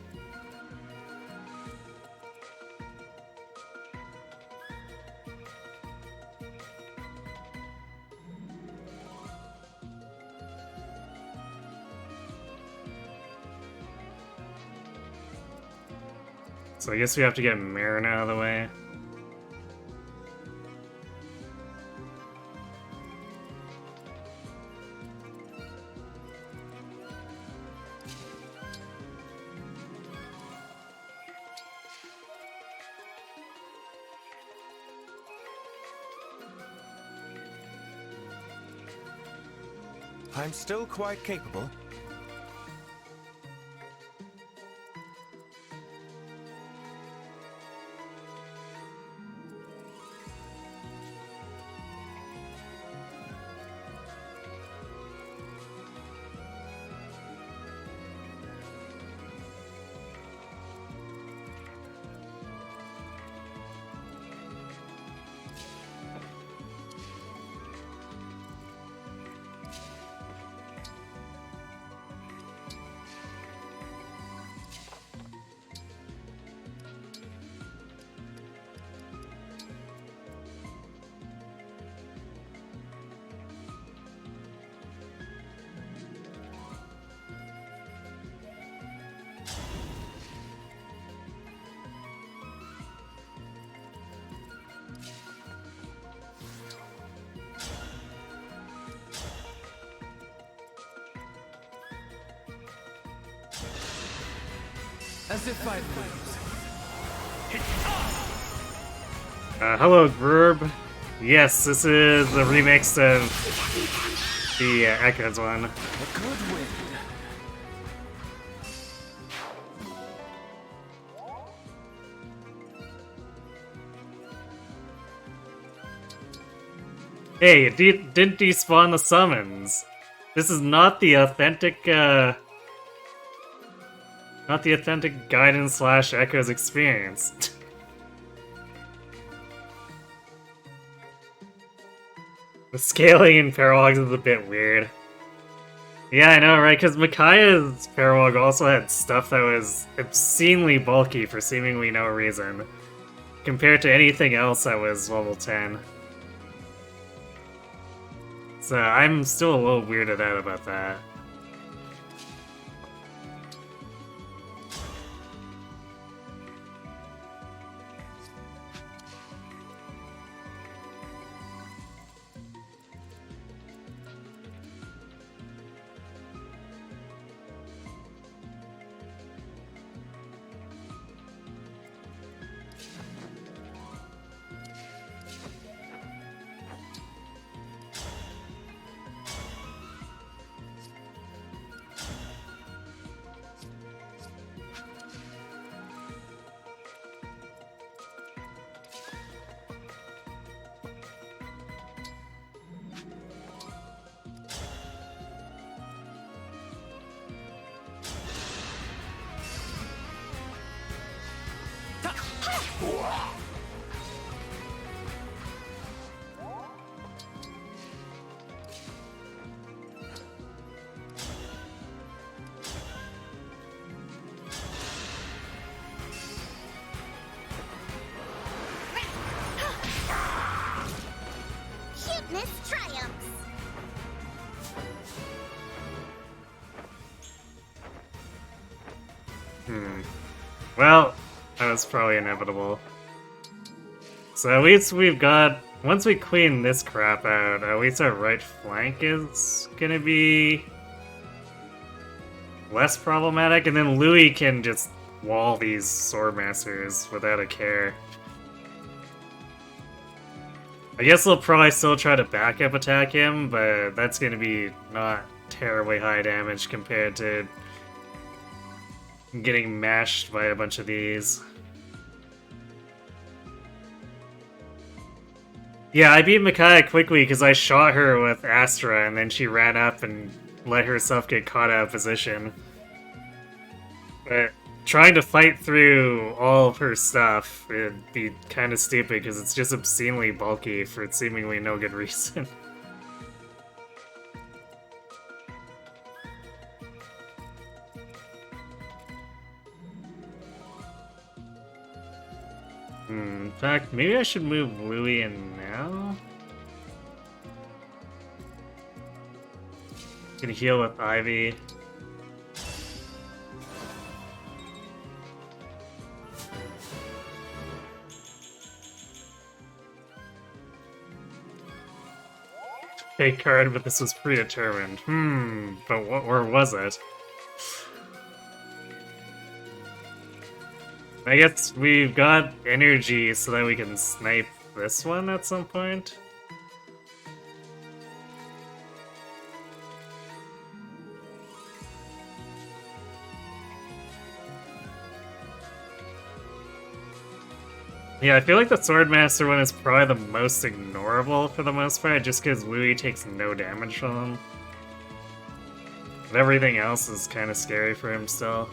So I guess we have to get Marin out of the way.
I'm still quite capable.
As if I'd lose.
Hello, Grub. Yes, this is the remix of the Echoes one.
A good wind.
Hey, it didn't despawn the summons. This is not the authentic, not the authentic Guidance / Echoes experience. The scaling in Paralogs is a bit weird. Yeah, I know, right? Because Micaiah's Paralog also had stuff that was obscenely bulky for seemingly no reason, compared to anything else that was level 10. So I'm still a little weirded out about that.
Cuteness triumphs.
Well, that was probably inevitable. So at least we've got... Once we clean this crap out, at least our right flank is gonna be... less problematic, and then Louis can just wall these Swordmasters without a care. I guess they'll probably still try to backup attack him, but that's gonna be not terribly high damage compared to getting mashed by a bunch of these. Yeah, I beat Micaiah quickly because I shot her with Astra and then she ran up and let herself get caught out of position. But trying to fight through all of her stuff would be kind of stupid because it's just obscenely bulky for seemingly no good reason. In fact, maybe I should move Louis in now? Can heal with Ivy. Fake card, but this was predetermined. But what, where was it? I guess we've got energy so that we can snipe this one at some point. Yeah, I feel like the Swordmaster one is probably the most ignorable for the most part, just because Louis takes no damage from him. But everything else is kind of scary for him still.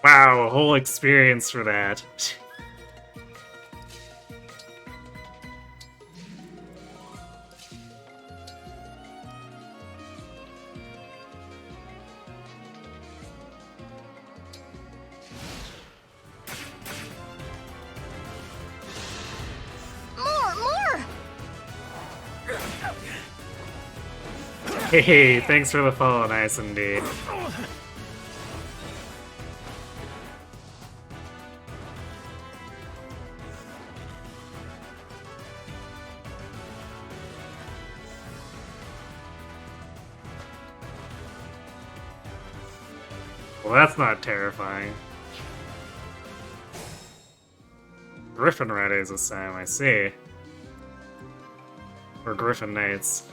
Wow, a whole experience for that.
More!
Hey, thanks for the follow, nice indeed. Well, that's not terrifying. Griffin Riders this time, I see. Or Griffin Knights.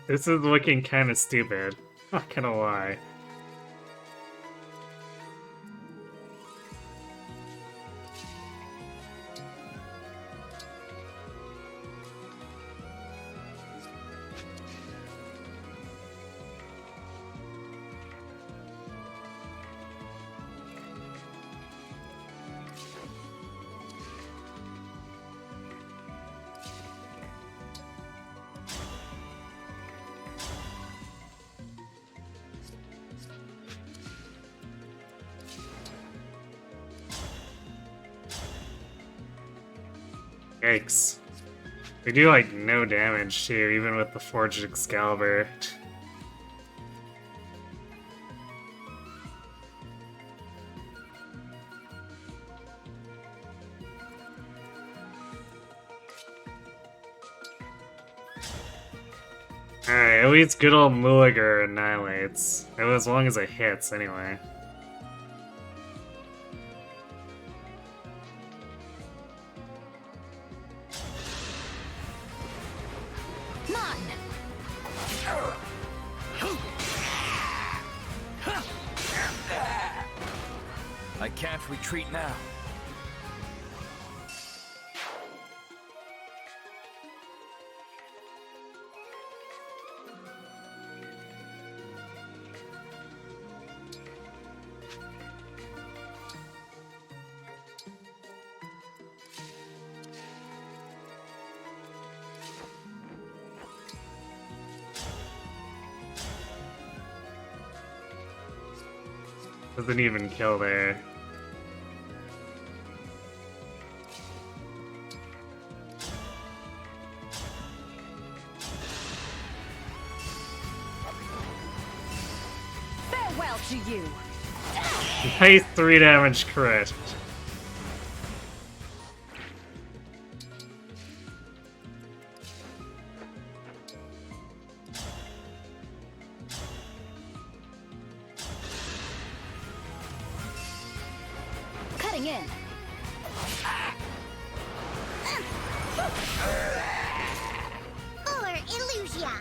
This is looking kind of stupid. Not gonna lie. Yikes. They do like no damage too, even with the Forged Excalibur. Alright, at least good old Mulligar annihilates. As long as it hits, anyway.
I can't retreat now.
Doesn't even kill there.
Farewell to you.
Nice 3 damage crit.
Cutting in.
For Illusia.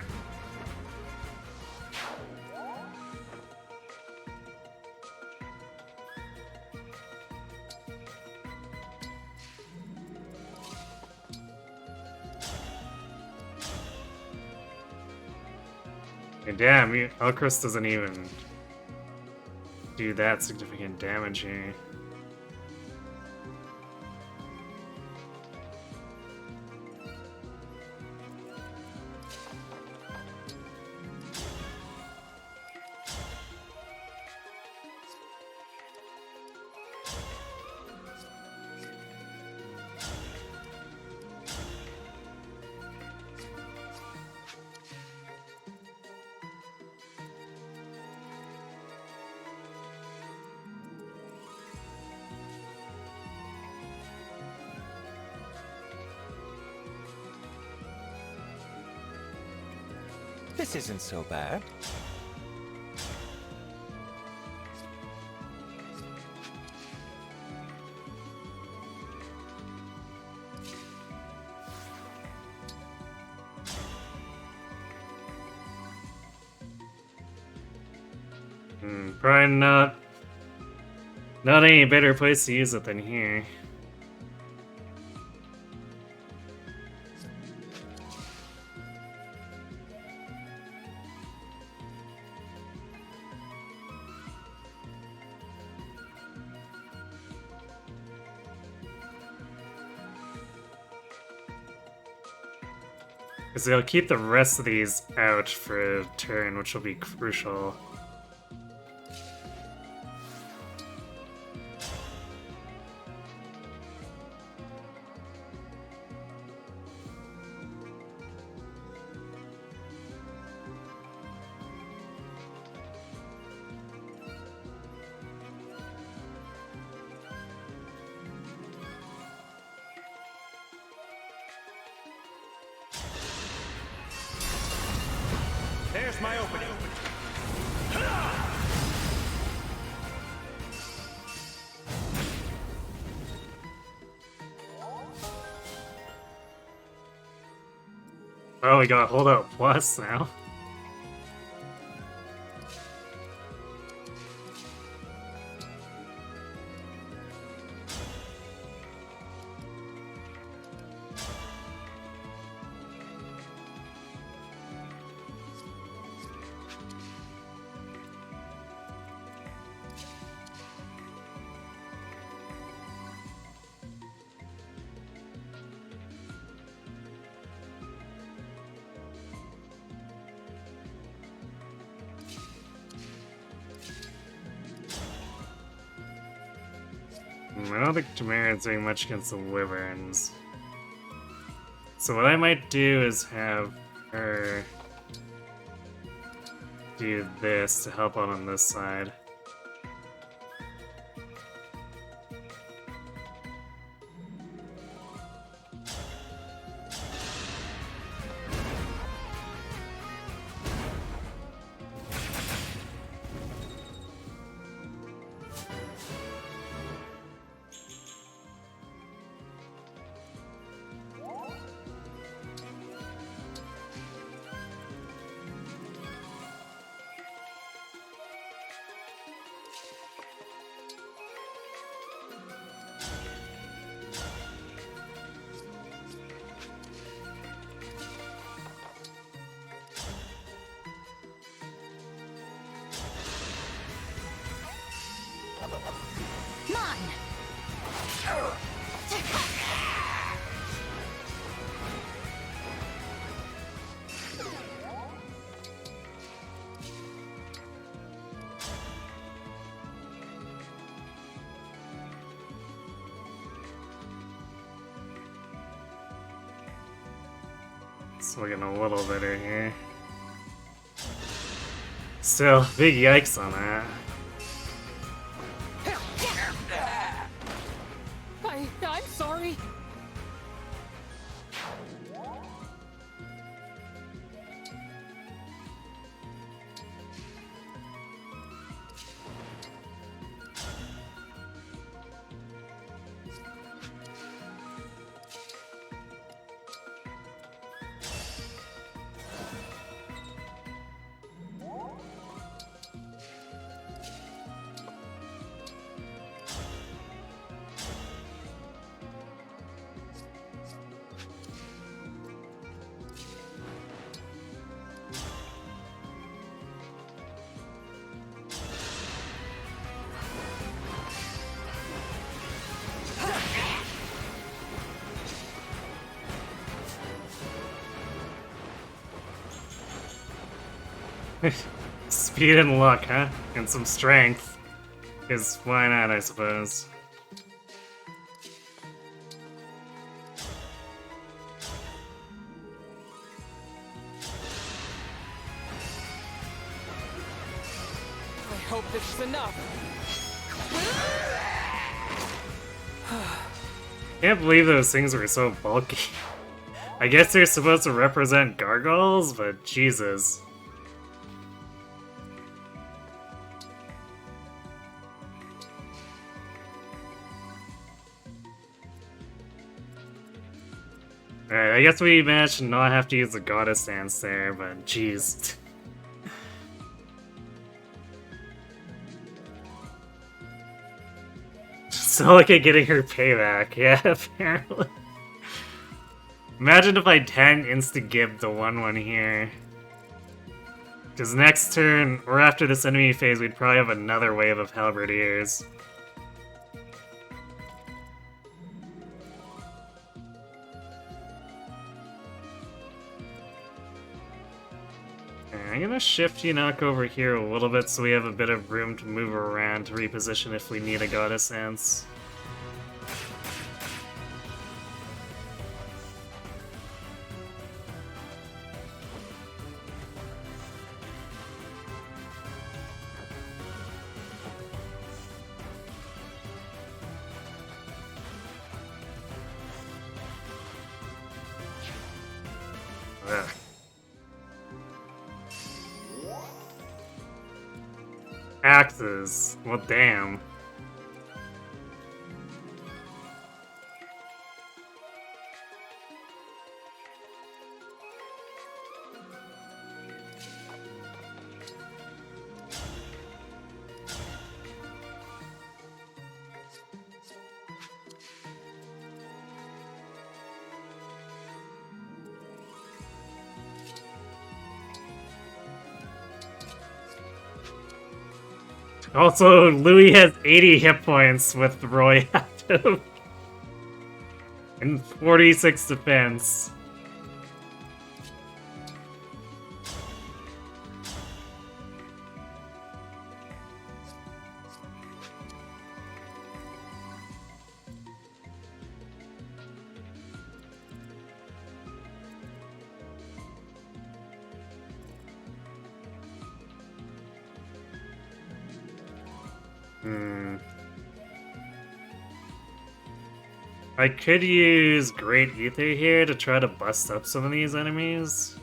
And damn, Elcris doesn't even do that significant damage here.
This isn't so bad.
Probably not any better place to use it than here. Because they'll keep the rest of these out for a turn, which will be crucial.
There's my opening.
Oh, we got Hold Out Plus now. I don't think Tamara is doing much against the Wyverns. So what I might do is have her do this to help out on this side. It's looking a little better here. Still, big yikes on that.
I'm sorry.
Speed and luck, huh? And some strength. Because why not, I suppose.
I hope this is enough.
Can't believe those things were so bulky. I guess they're supposed to represent gargoyles, but Jesus. Alright, I guess we managed to not have to use the goddess dance there, but jeez. Still look at getting her payback, yeah, apparently. Imagine if I hadn't insta-gibbed the 1/1 here. Because next turn, or after this enemy phase, we'd probably have another wave of halberdiers. I'm gonna shift Enoch over here a little bit so we have a bit of room to move around to reposition if we need a goddess dance. Ugh. Axes. Well, damn. Also, Louis has 80 hit points with Roy active. And 46 defense. I could use Great Ether here to try to bust up some of these enemies.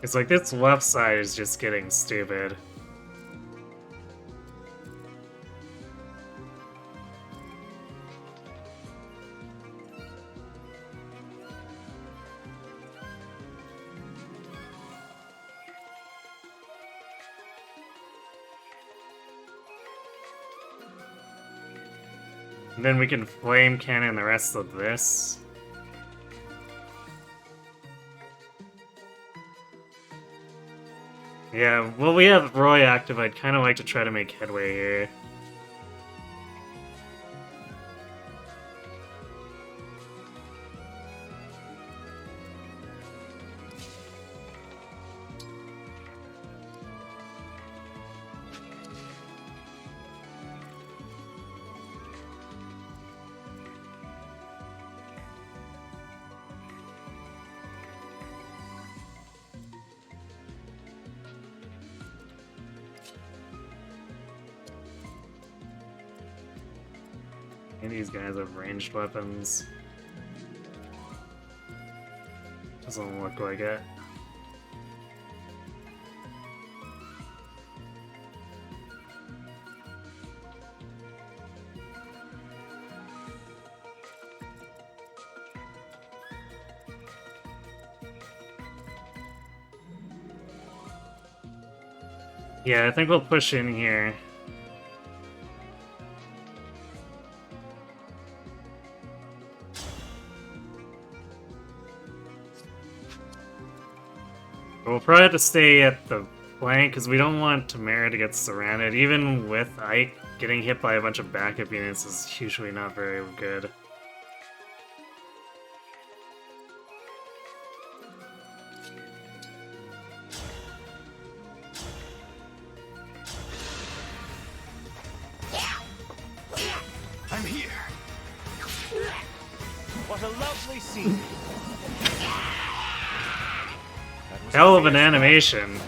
It's like this left side is just getting stupid. And then we can flame cannon the rest of this. Yeah, well, we have Roy active. I'd kind of like to try to make headway here. And these guys have ranged weapons. Doesn't look like it. Yeah, I think we'll push in here. We'll probably have to stay at the flank because we don't want Tamara to get surrounded. Even with Ike, getting hit by a bunch of backup units is usually not very good.
I'm here. What a lovely scene.
Hell of an animation.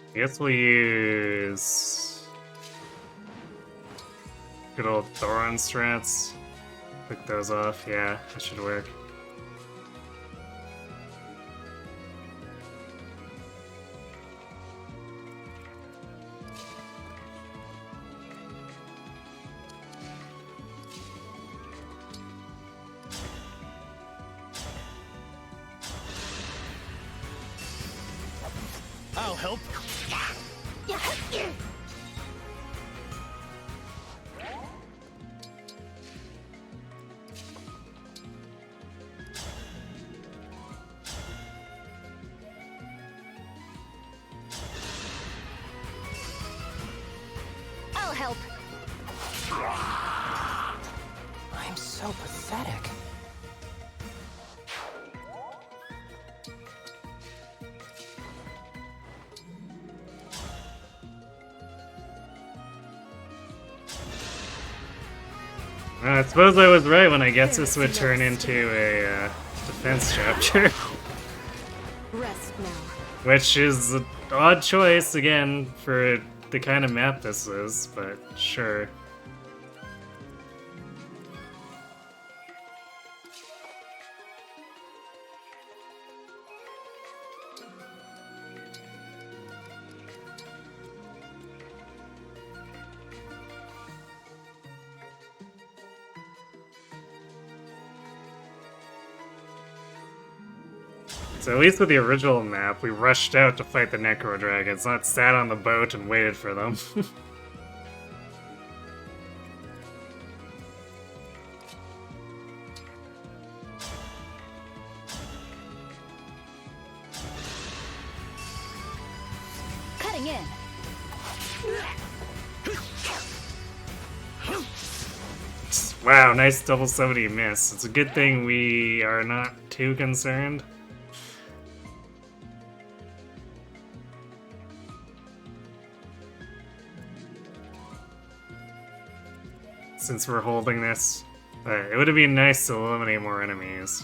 I guess we'll use good old Thoron strats. Pick those off. Yeah, that should work.
I'll help.
I'll help.
I'm so pathetic.
I suppose I was right when I guessed this would turn into a defense chapter.
Rest now.
Which is an odd choice, again, for the kind of map this is, but sure. So at least with the original map, we rushed out to fight the Necro Dragons, not sat on the boat and waited for them.
Cutting in.
Wow, nice double 70 miss. It's a good thing we are not too concerned. Since we're holding this, it would have been nice to eliminate more enemies.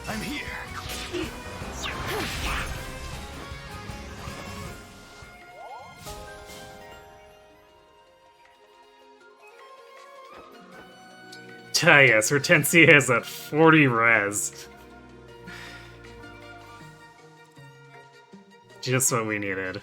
I'm here.
Ah yes, Hortensia is at 40 res. Just what we needed.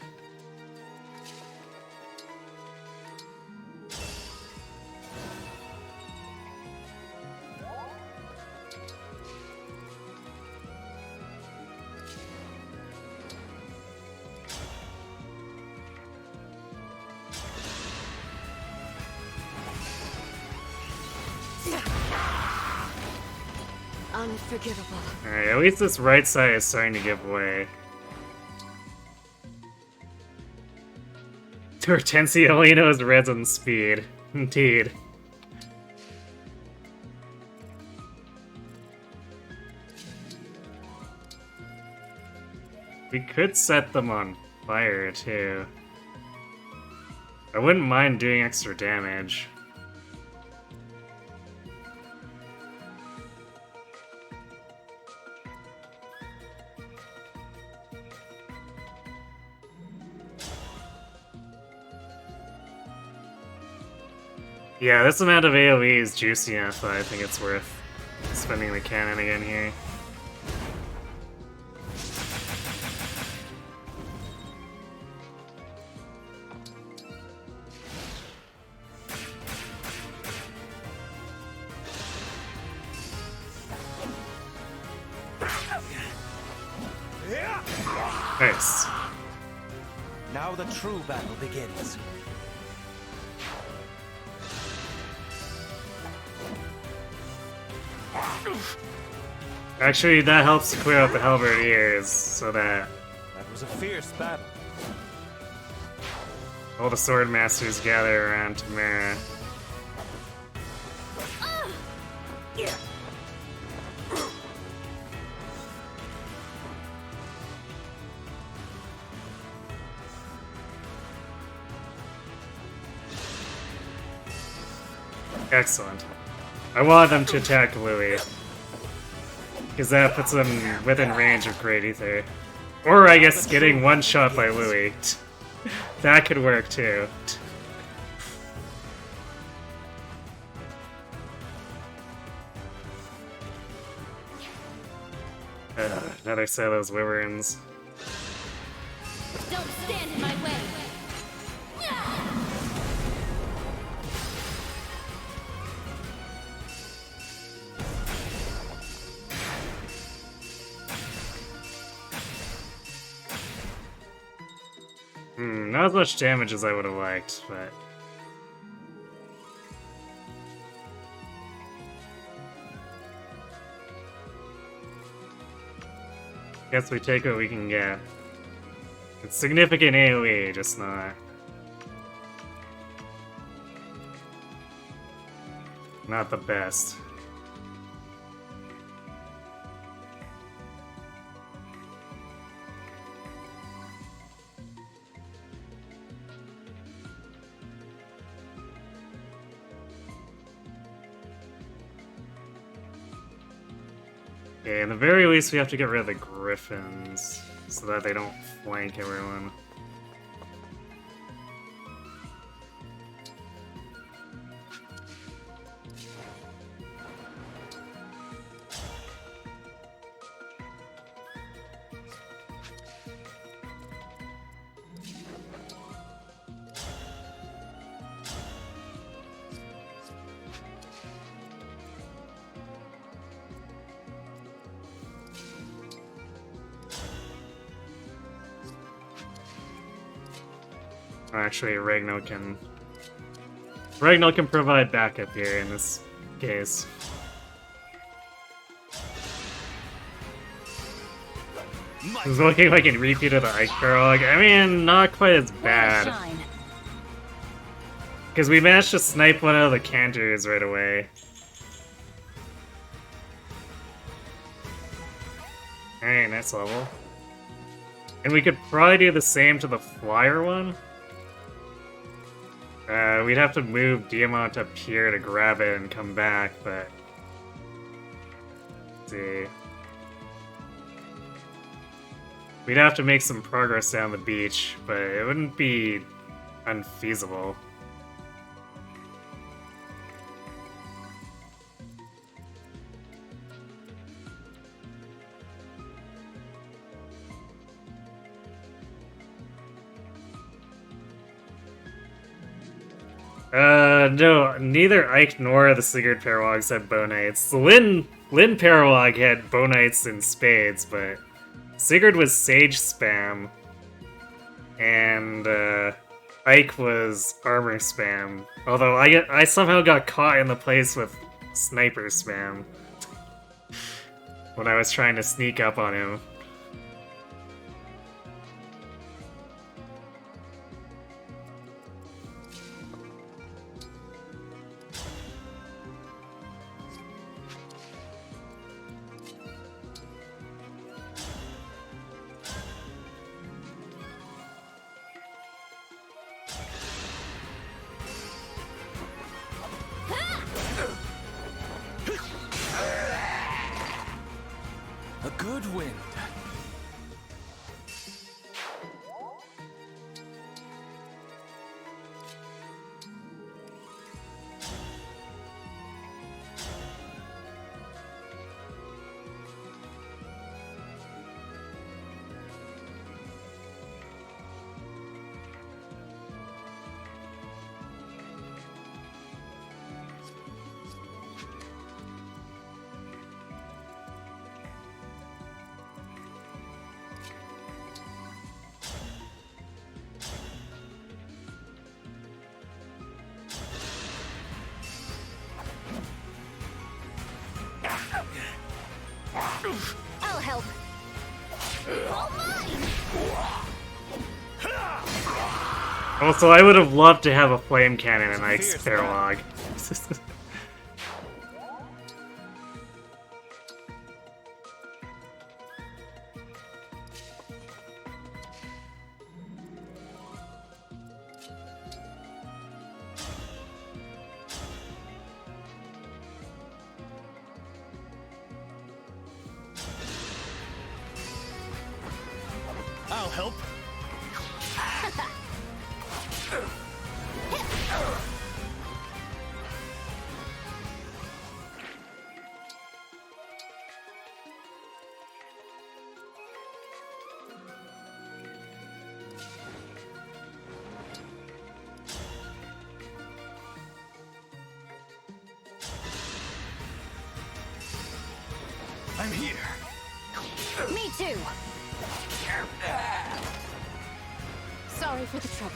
Unforgivable.
Alright, at least this right side is starting to give way. Hortensia only knows reds and speed. Indeed. We could set them on fire, too. I wouldn't mind doing extra damage. Yeah, this amount of AoE is juicy enough that I think it's worth spending the cannon again here. Nice.
Now the true battle begins.
Actually, that helps to clear out the halberdiers, so that
That was a fierce battle.
all the sword masters gather around Tamara. Excellent. I wanted them to attack Louis, because that puts them within range of Great Ether. Or I guess getting one shot by Louis. That could work too. Another set of those wyverns.
Don't stand in my way.
Not as much damage as I would have liked, but... Guess we take what we can get. It's significant AoE, just not... Not the best. Okay, at the very least we have to get rid of the griffins so that they don't flank everyone. Actually, Ragnar can provide backup here in this case. It's looking like a repeat of the Ike Prologue. I mean, not quite as bad. Because we managed to snipe one of the canters right away. Alright, nice level. And we could probably do the same to the flyer one. We'd have to move Diamant up here to grab it and come back, but... Let's see. We'd have to make some progress down the beach, but it wouldn't be unfeasible. No, neither Ike nor the Sigurd Parawogs had Bonites. The Lyn Parawog had Bonites and Spades, but Sigurd was Sage Spam, and Ike was Armor Spam. Although I somehow got caught in the place with Sniper Spam when I was trying to sneak up on him.
A good wind.
I'll help. All mine.
Also, I would have loved to have a flame cannon in Ike's Paralog.
I'll help. I'm here.
Me too. So,
Sorry for the trouble.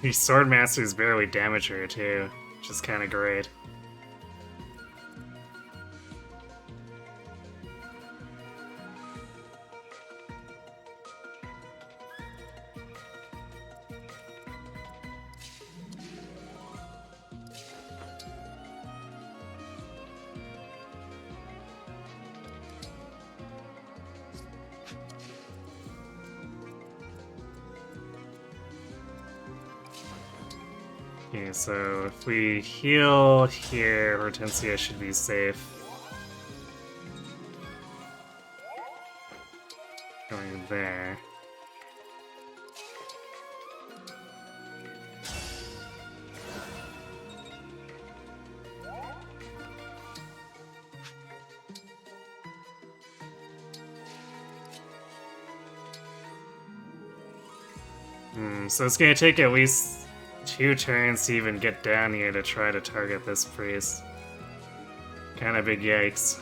These sword masters barely damage her too, which is kind of great. Okay, so if we heal here, Hortensia should be safe. Going there. So it's gonna take at least 2 turns to even get down here to try to target this priest. Kinda big yikes.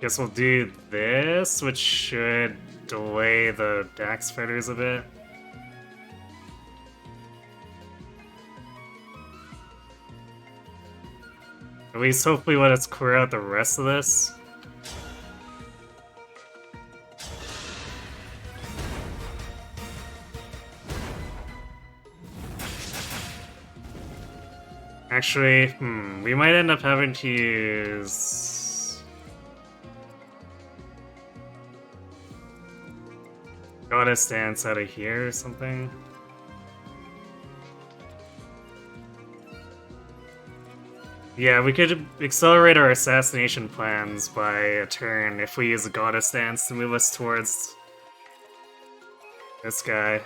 Guess we'll do this, which should delay the Dax fighters a bit. At least hopefully let us clear out the rest of this. Actually, we might end up having to use... Goddess Dance out of here or something. Yeah, we could accelerate our assassination plans by a turn if we use a Goddess Dance to move us towards this guy.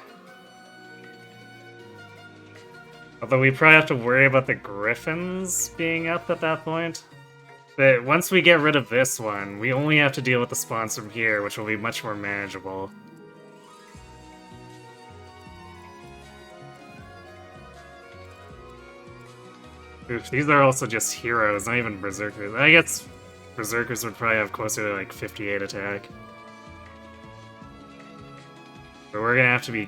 Although we probably have to worry about the Griffins being up at that point. But once we get rid of this one, we only have to deal with the spawns from here, which will be much more manageable. Oof, these are also just heroes, not even berserkers. I guess berserkers would probably have closer to like 58 attack. But we're gonna have to be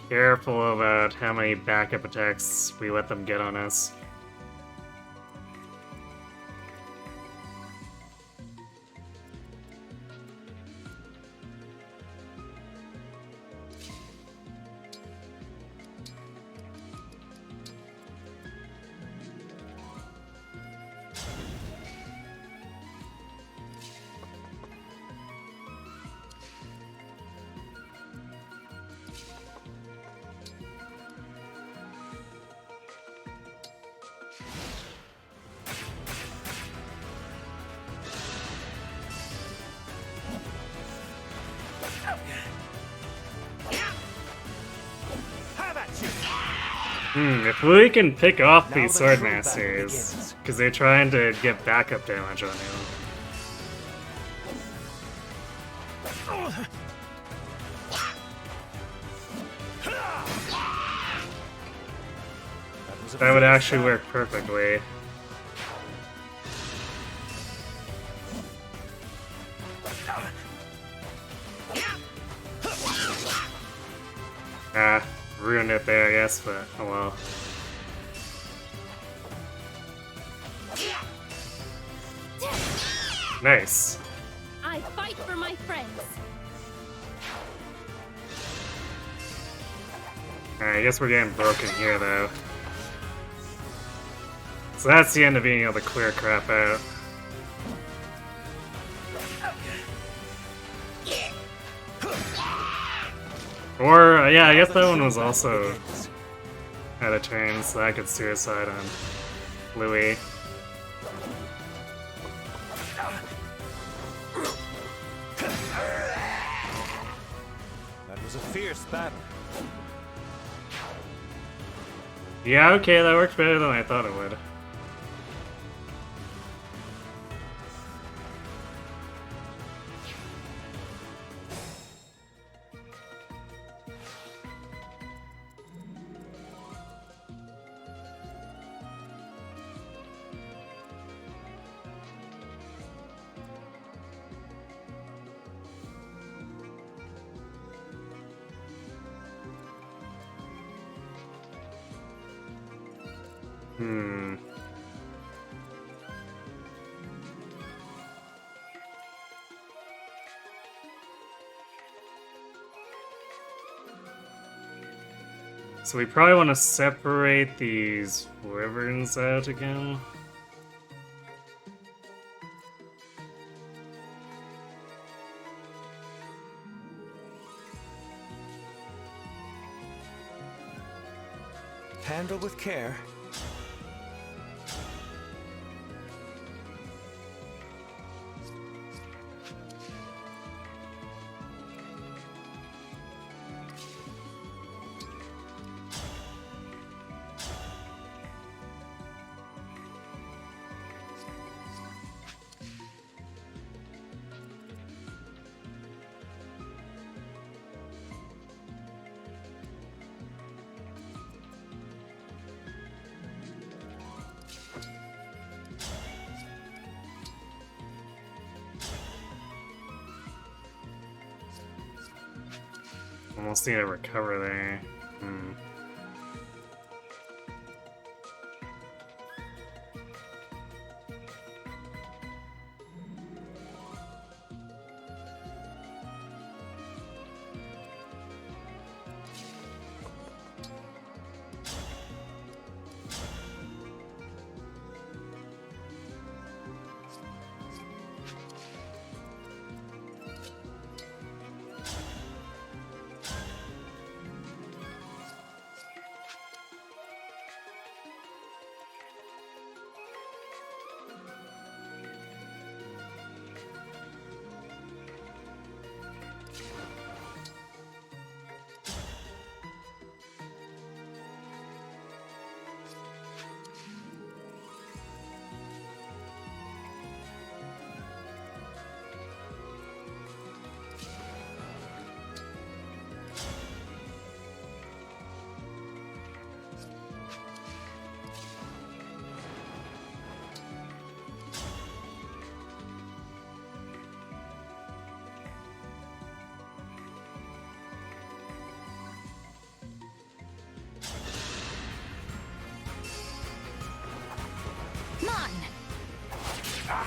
careful about how many backup attacks we let them get on us. If we can pick off these sword masters, because they're trying to get backup damage on you. That would actually work perfectly. Ruined it there, I guess, but oh well. Nice.
I fight for my friends.
Alright, I guess we're getting broken here, though. So that's the end of being able to clear crap out. Or, yeah, I guess that one was also out of turn, so I could suicide on Louis.
That was a fierce battle.
Yeah, okay, that worked better than I thought it would. So we probably want to separate these wyverns out again.
Handle with care.
Almost need to recover there.
Come on!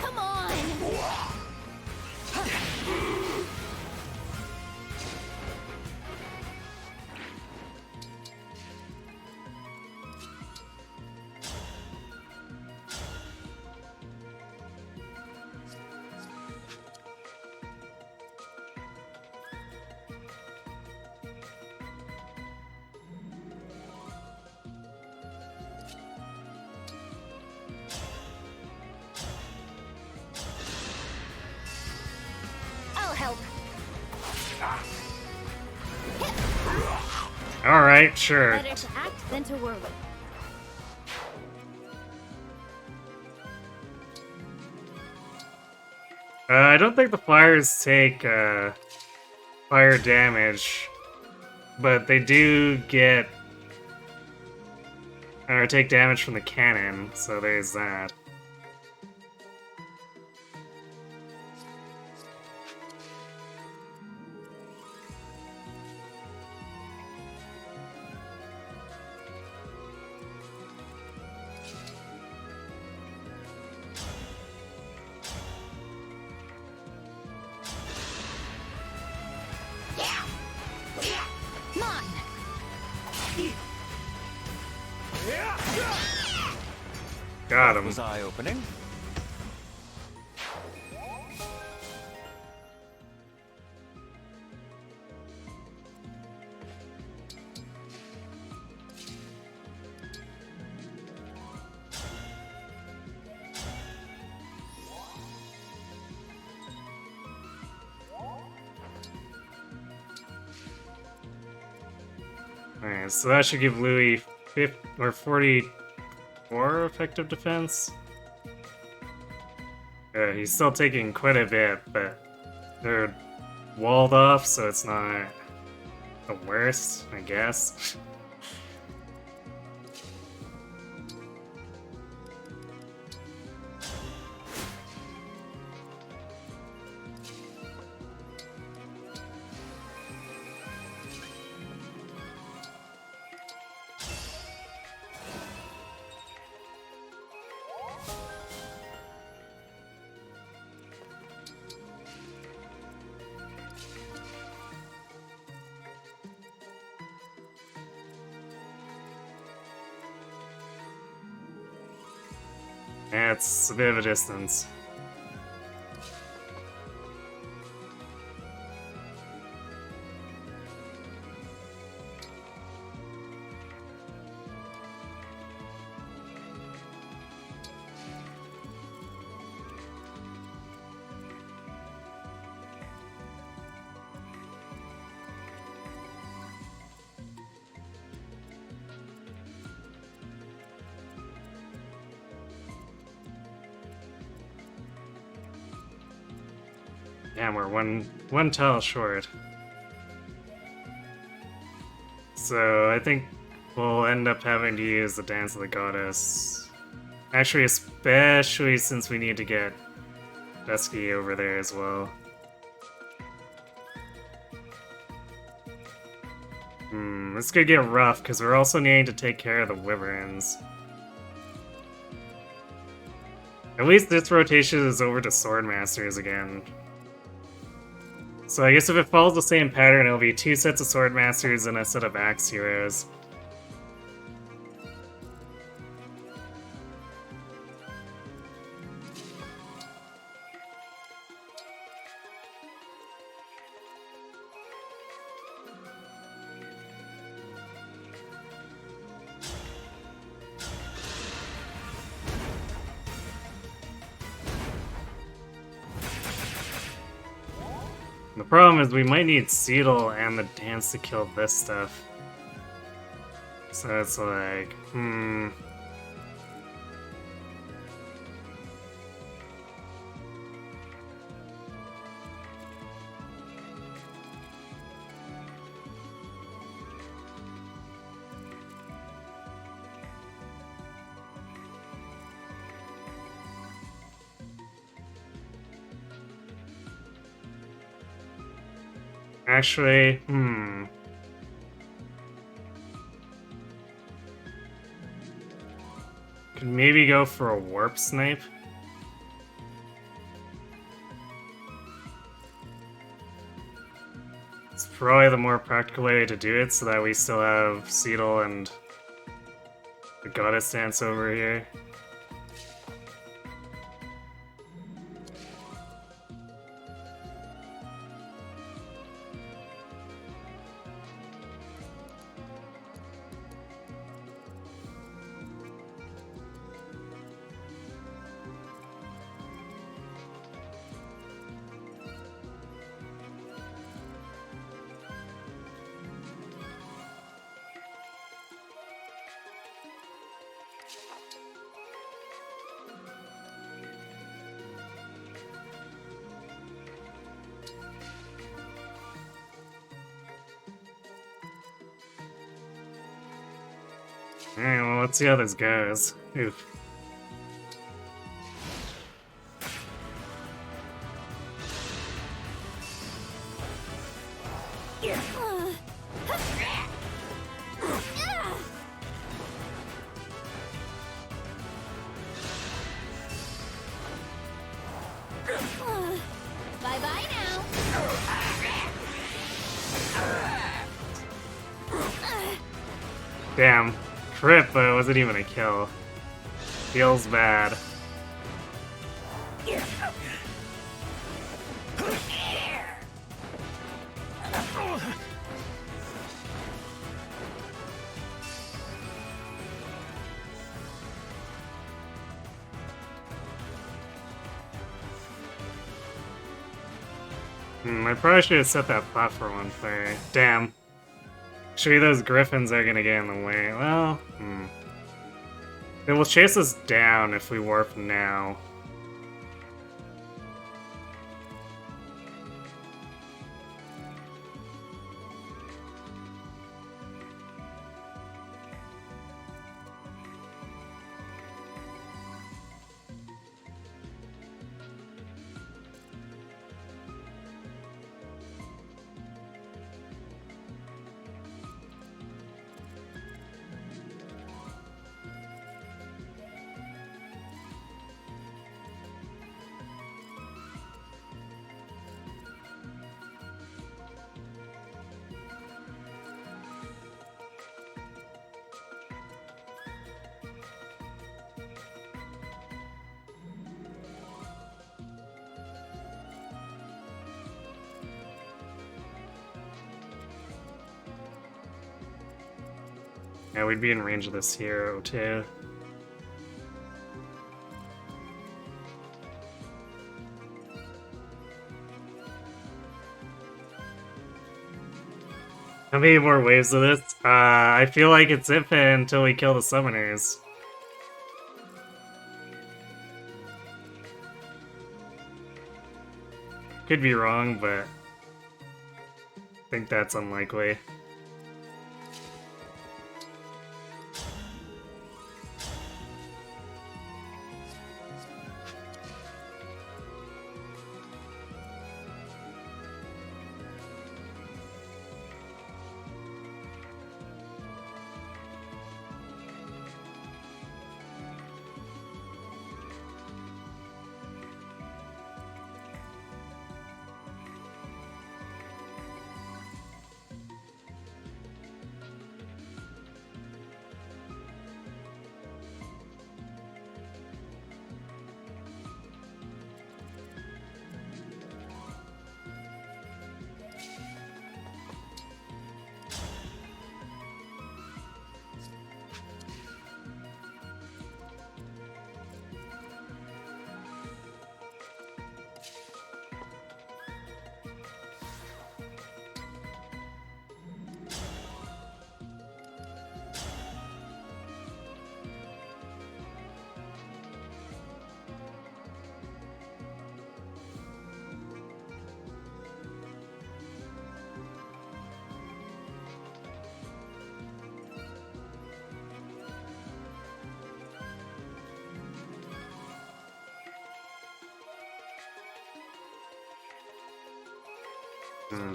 Come on! I'll help.
Alright, sure.
Better to act than to worry.
I don't think the flyers take fire damage, but they do get or take damage from the cannon, so there's that.
Come on!
Got
That
him.
was eye-opening.
Alright, so that should give Louis 44 effective defense. He's still taking quite a bit, but they're walled off, so it's not the worst, I guess. Yeah, it's a bit of a distance. Damn, we're one tile short. So I think we'll end up having to use the Dance of the Goddess. Actually, especially since we need to get Dusky over there as well. This could get rough, because we're also needing to take care of the Wyverns. At least this rotation is over to Swordmasters again. So I guess if it follows the same pattern, it'll be 2 sets of Swordmasters and a set of Axe Heroes. The problem is we might need Seedle and the Dance to kill this stuff. So it's like, actually, Could maybe go for a Warp Snipe. It's probably the more practical way to do it so that we still have Seedle and the Goddess Dance over here. Alright, well, let's see how this goes. Oof.
Bye-bye now.
Damn. Crit, but it wasn't even a kill. Feels bad. I probably should have set that platform on fire. Damn. Sure, those griffins are gonna get in the way. Well, They will chase us down if we warp now. Yeah, we'd be in range of this hero, too. How many more waves of this? I feel like it's it until we kill the summoners. Could be wrong, but I think that's unlikely.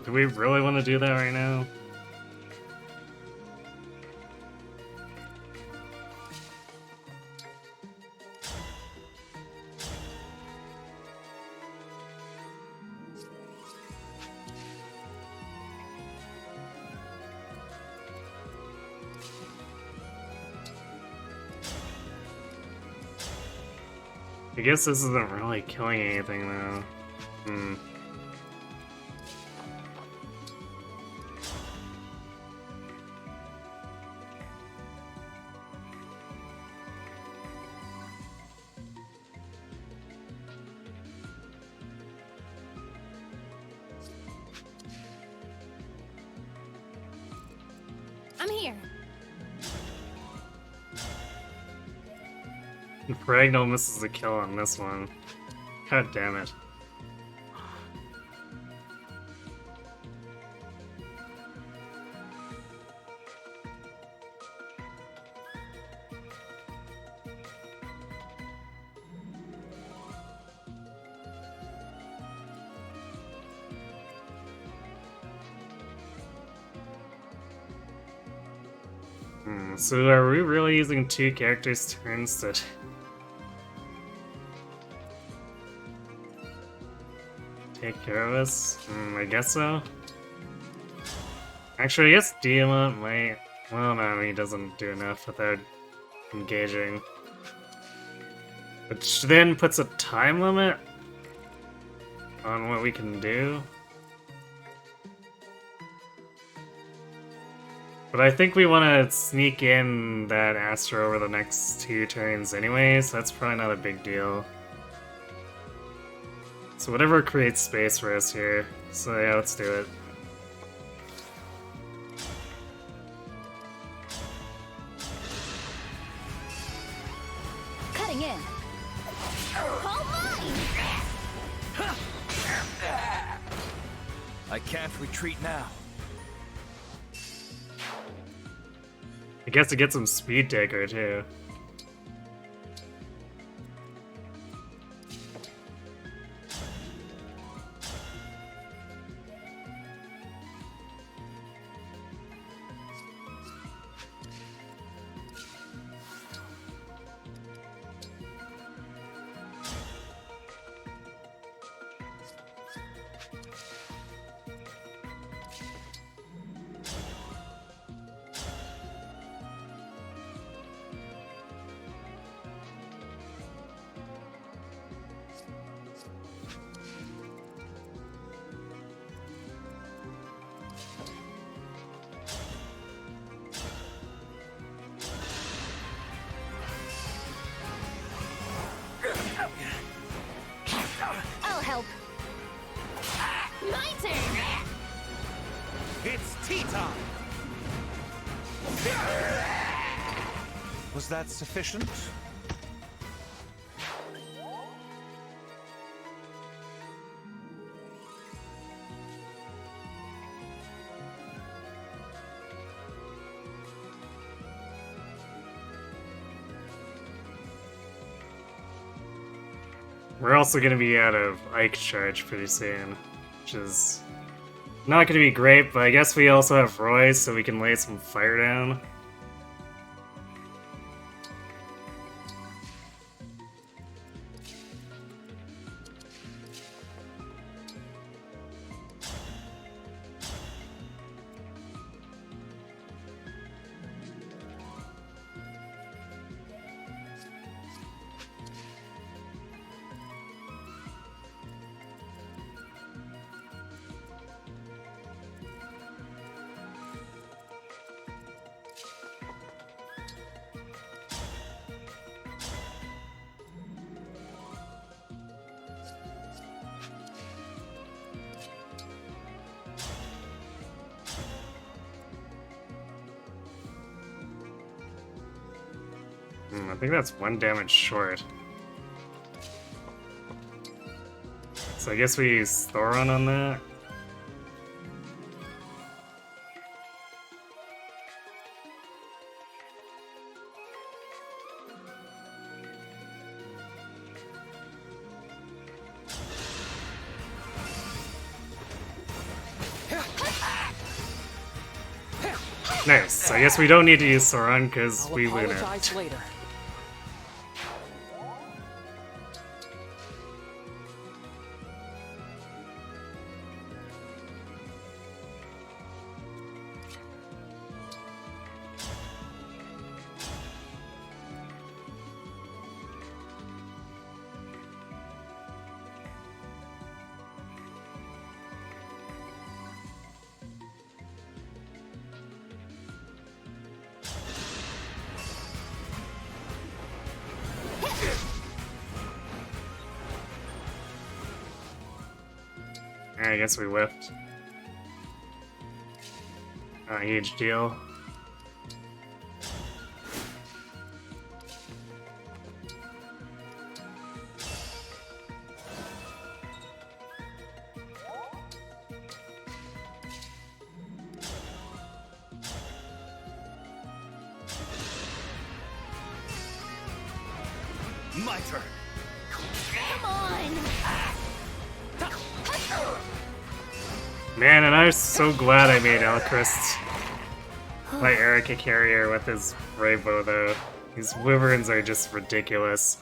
Do we really want to do that right now? I guess this isn't really killing anything though.
I'm here.
Fragnol misses a kill on this one. God damn it. So are we really using two characters' turns to... take care of us? I guess so. Actually, I guess Diamant might... Well, no, he doesn't do enough without engaging. Which then puts a time limit on what we can do. But I think we want to sneak in that Astro over the next 2 turns anyway, so that's probably not a big deal. So whatever creates space for us here. So yeah, let's do it.
Cutting in. All mine!
I can't retreat now.
I guess to get some speed taker too.
I'll help. My turn!
It's tea time! Was that sufficient?
We're also going to be out of Ike charge pretty soon, which is not going to be great, but I guess we also have Roy, so we can lay some fire down. I think that's 1 damage short. So I guess we use Thoron on that. Nice. I guess we don't need to use Thoron because we win it.
Apologize later. I guess we whiffed. Huge deal.
My turn.
Come on!
Man, and I'm so glad I made Elchrist my Erica carrier with his Rainbow, though. These Wyverns are just ridiculous.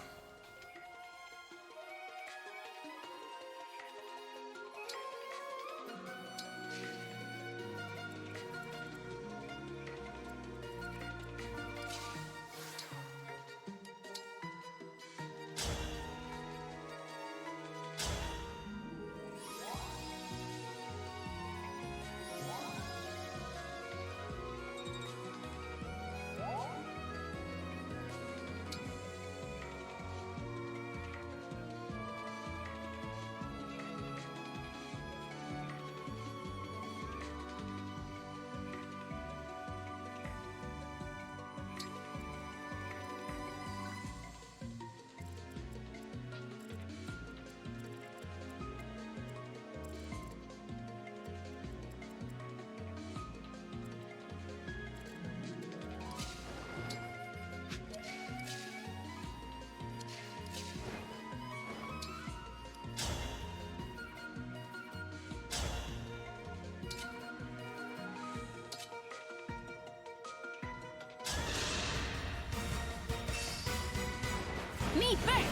Me first!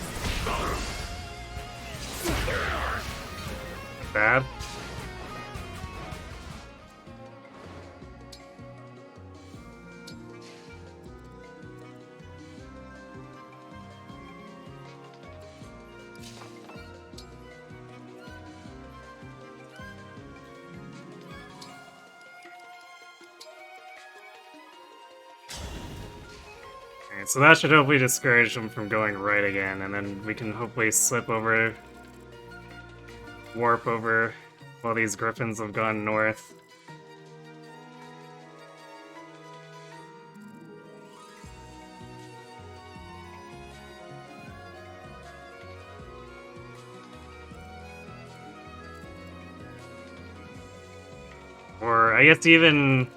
Bad. Alright, so that should hopefully discourage them from going right again, and then we can hopefully warp over while these griffins have gone north. Or I guess even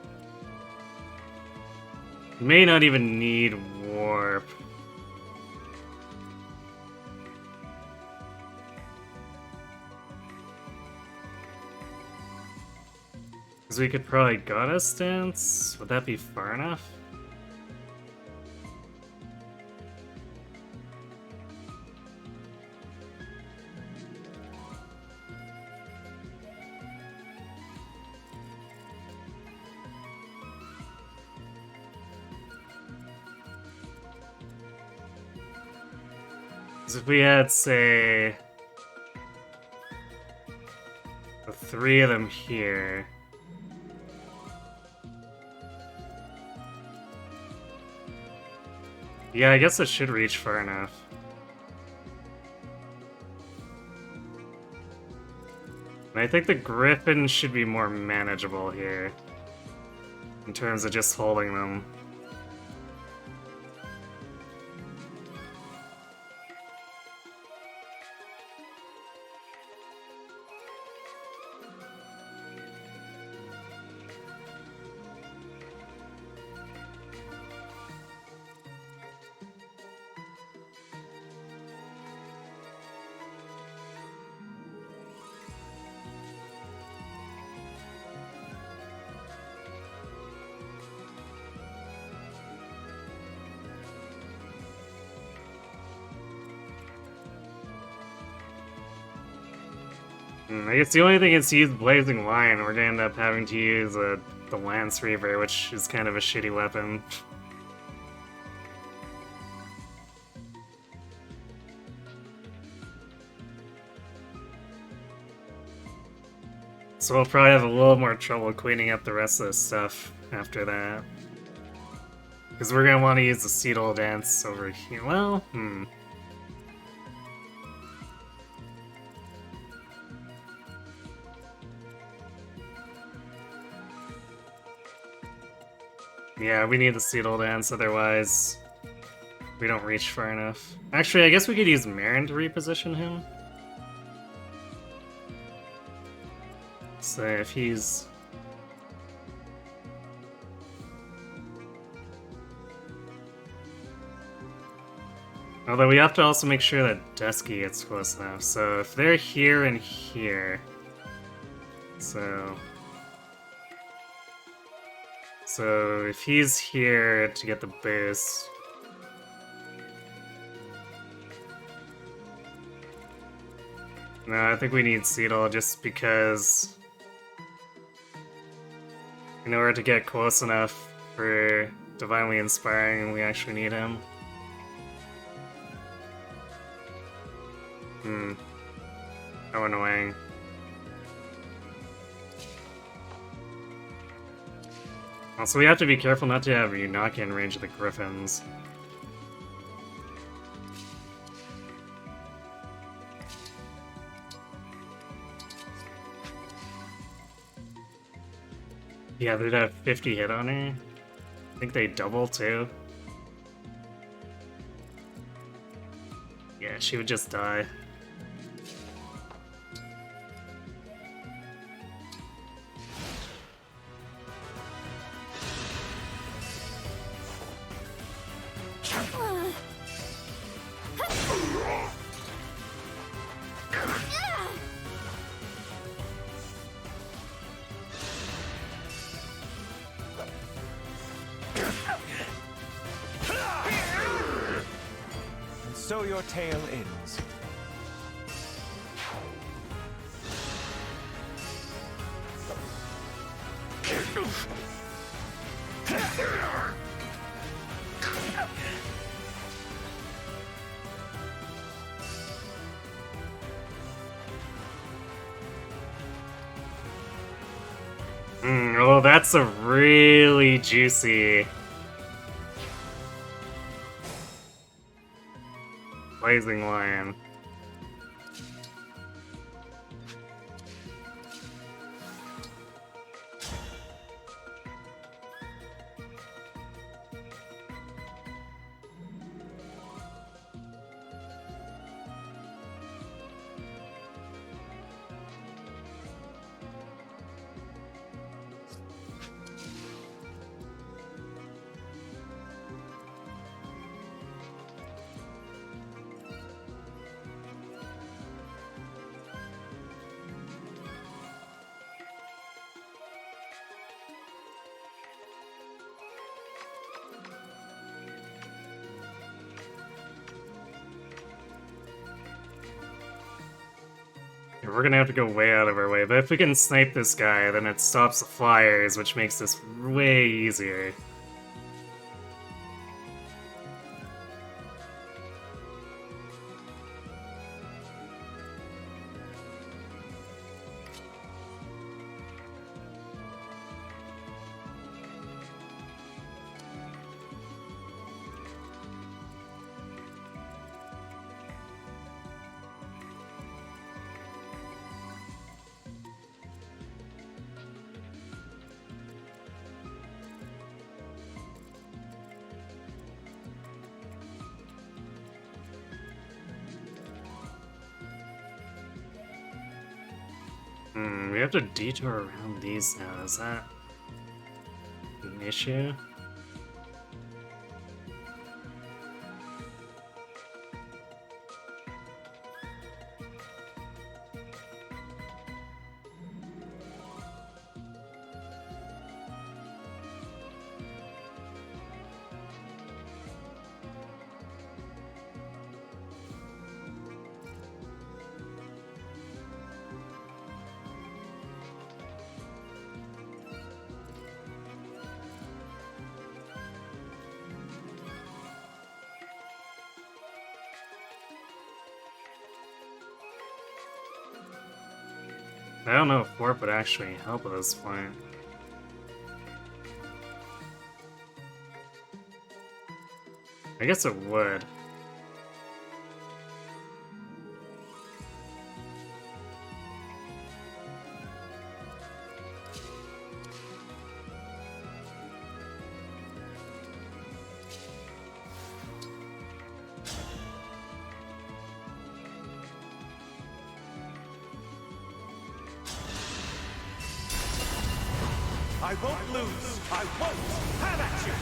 may not even need warp. Because we could probably goddess dance. Would that be far enough? If we had, say, the 3 of them here. Yeah, I guess it should reach far enough. And I think the griffin should be more manageable here in terms of just holding them. I guess the only thing is to use Blazing Lion, we're gonna end up having to use the Lance Reaver, which is kind of a shitty weapon. So we'll probably have a little more trouble cleaning up the rest of this stuff after that. Because we're gonna want to use the Seedle Dance over here. Well, yeah, we need the Seedle Dance, otherwise we don't reach far enough. Actually, I guess we could use Marin to reposition him. So if he's... Although we have to also make sure that Dusky gets close enough. So if they're here and here... So if he's here to get the boost... No, I think we need Seedle just because... in order to get close enough for Divinely Inspiring, we actually need him. How annoying. Also, we have to be careful not to have Yunaka in range of the Griffins. Yeah, they'd have 50 hit on her. I think they double too. Yeah, she would just die.
so your tale ends.
Oh, that's a really juicy Blazing Lion. We're gonna have to go way out of our way, but if we can snipe this guy, then it stops the flyers, which makes this way easier. We have to detour around these now. Is that an issue? I don't know if warp would actually help at this point. I guess it would.
I won't lose. I won't. Have at you.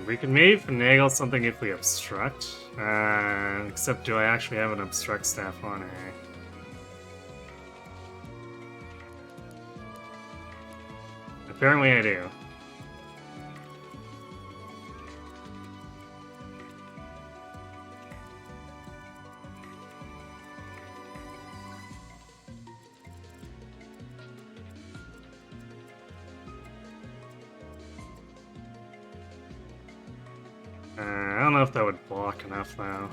We can maybe finagle something if we obstruct. Except do I actually have an obstruct staff on her? Apparently I do. I don't know if that would block enough, though.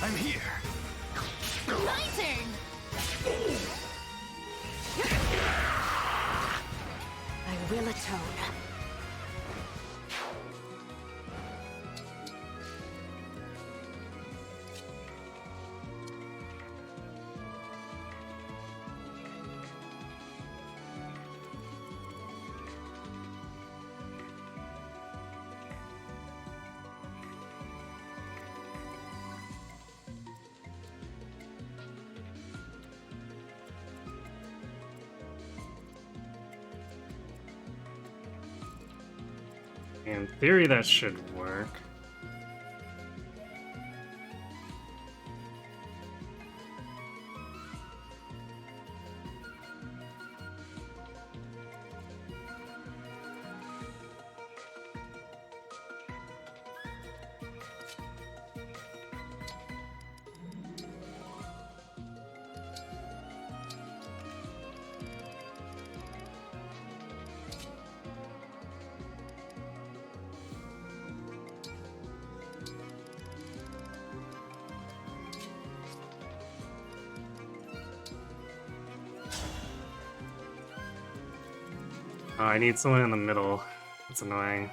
I'm here.
My turn!
I will atone.
In theory, that should work. Oh, I need someone in the middle. That's annoying.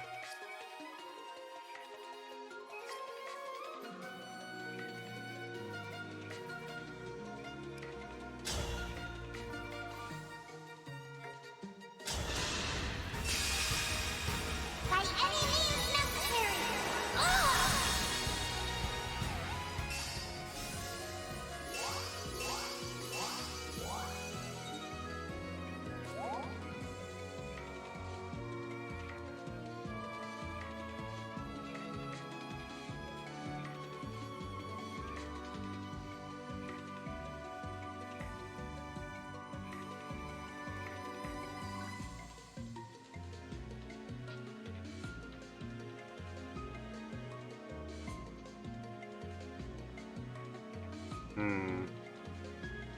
By any means necessary!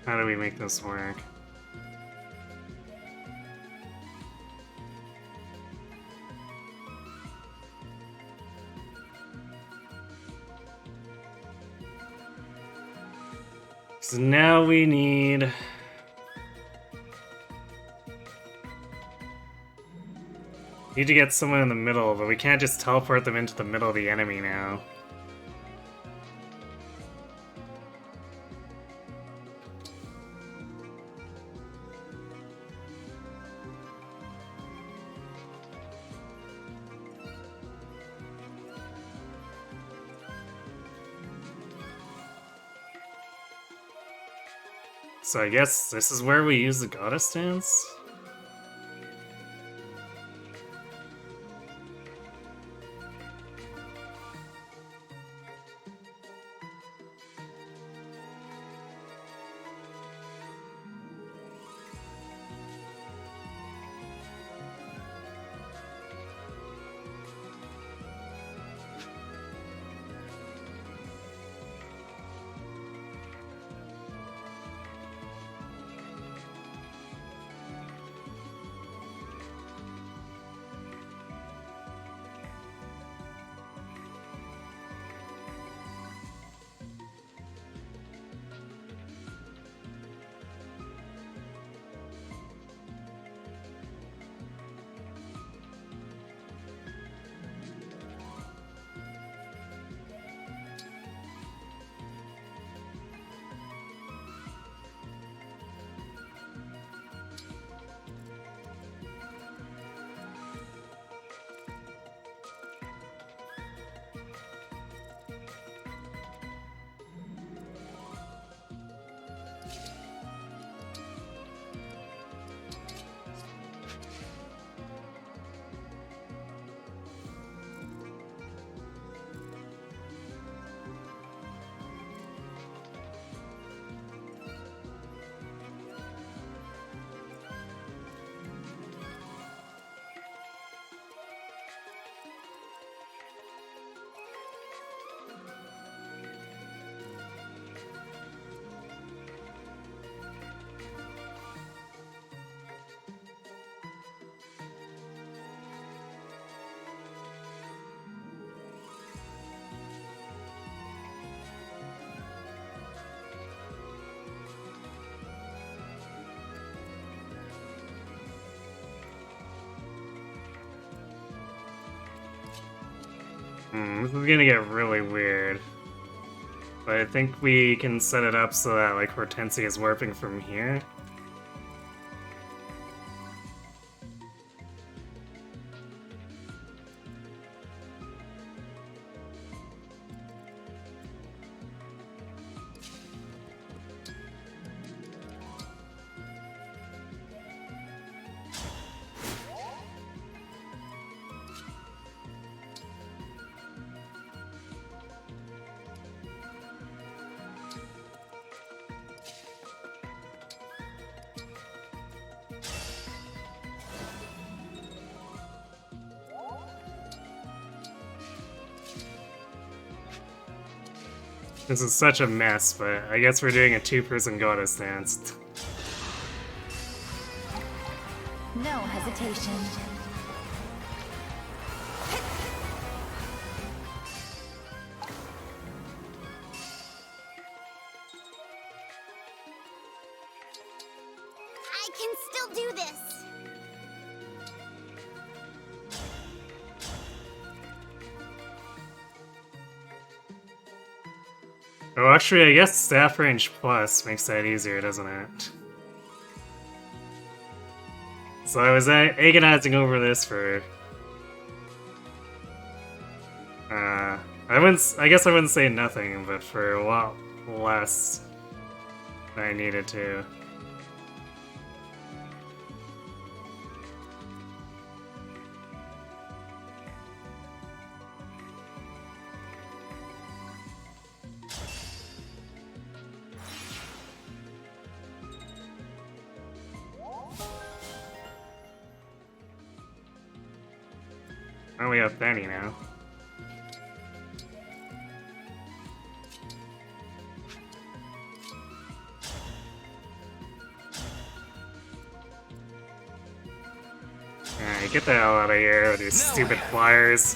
How do we make this work? So now we need... Need to get someone in the middle, but we can't just teleport them into the middle of the enemy now. So I guess this is where we use the goddess dance? This is gonna get really weird. But I think we can set it up so that, like, Hortensia is warping from here. This is such a mess, but I guess we're doing a two-person goddess dance.
No hesitation.
I can still do this.
Oh, actually, I guess Staff Range Plus makes that easier, doesn't it? So I was agonizing over this for... I guess I wouldn't say nothing, but for a lot less than I needed to. Oh, we have Benny now. Alright, get the hell out of here with these stupid flyers.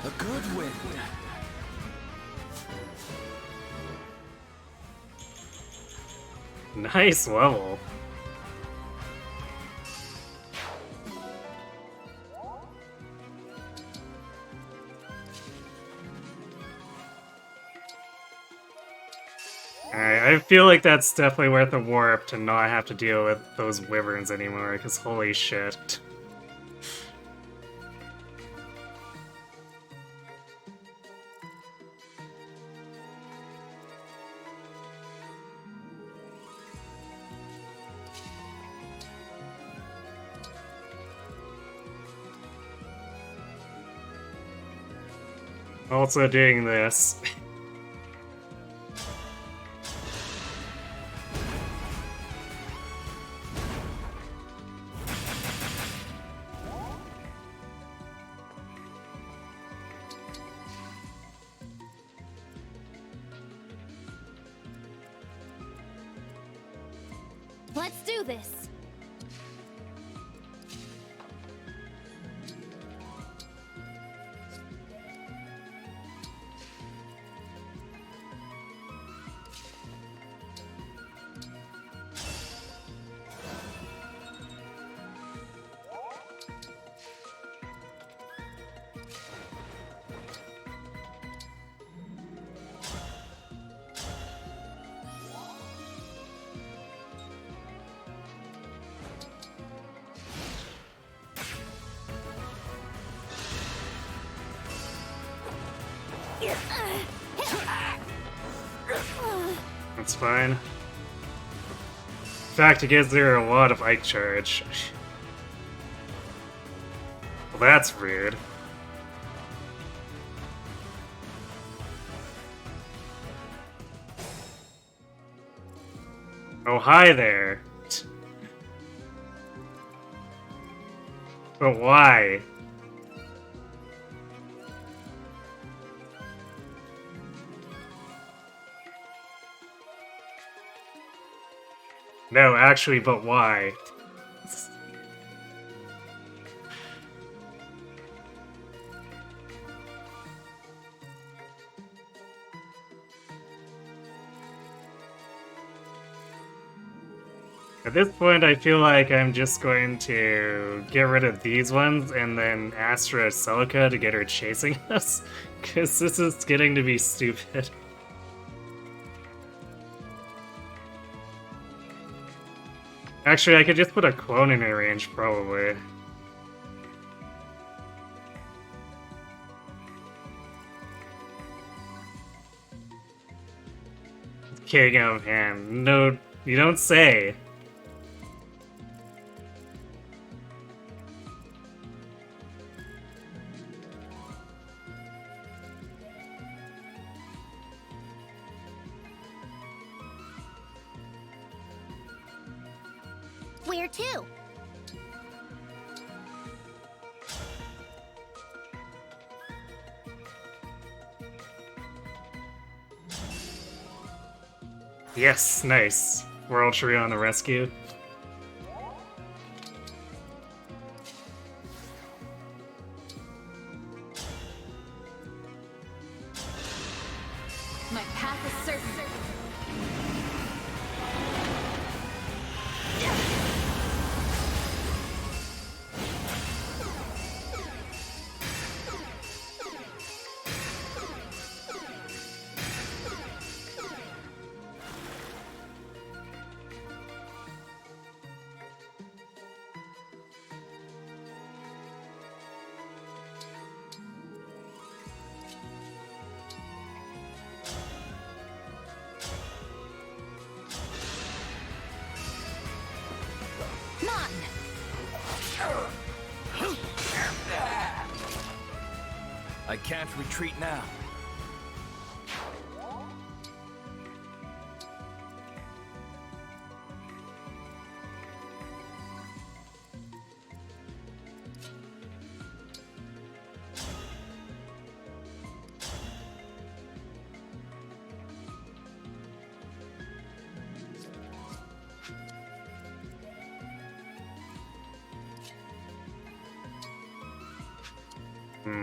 A good wind.
Nice level. Alright, I feel like that's definitely worth a warp to not have to deal with those wyverns anymore, because holy shit. Also doing this.
Let's do this.
That's fine. In fact, it gives her a lot of Ike charge. Well, that's rude. Oh, hi there. But why? No, actually, but why? At this point, I feel like I'm just going to get rid of these ones and then Astra Celica to get her chasing us, because this is getting to be stupid. Actually, I could just put a clone in her range, probably. King of Hand. No, you don't say.
Where to?
Yes, nice. World Tree on the rescue.
My path is certain.
I can't retreat now.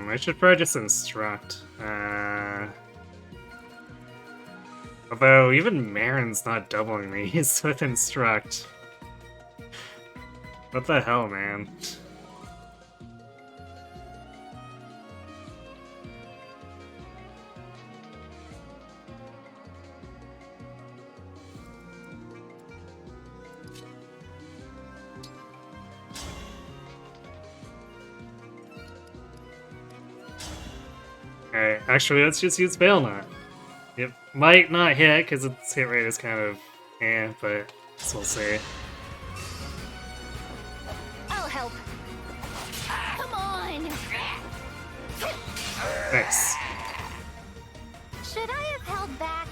I should probably just instruct. Although, even Marin's not doubling these with instruct. What the hell, man? Alright, actually, let's just use Veil Knot. It might not hit, because its hit rate is kind of but we'll see.
I'll help. Come on.
Nice.
Should I have held back?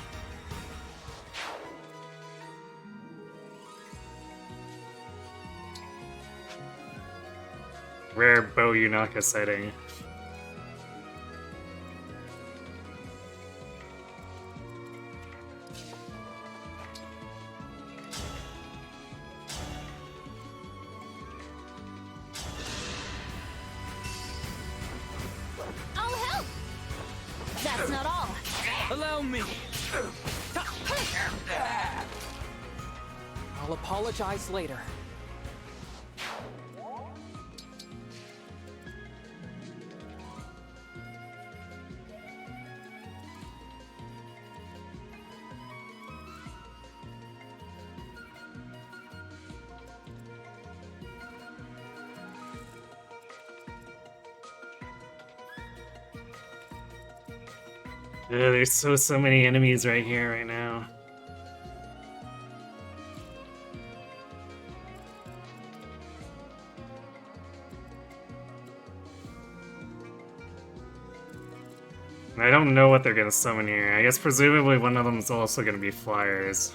Rare Bow Yunaka setting.
I'll help. That's not all.
Allow me.
I'll apologize later.
There's so many enemies right here right now. I don't know what they're gonna summon here. I guess presumably one of them is also gonna be flyers.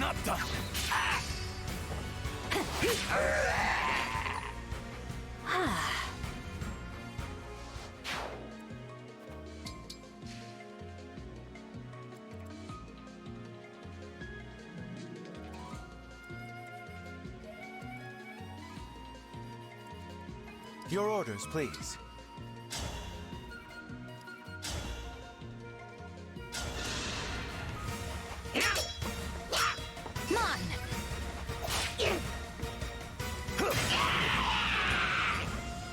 not done.
Your orders, please.
Mine!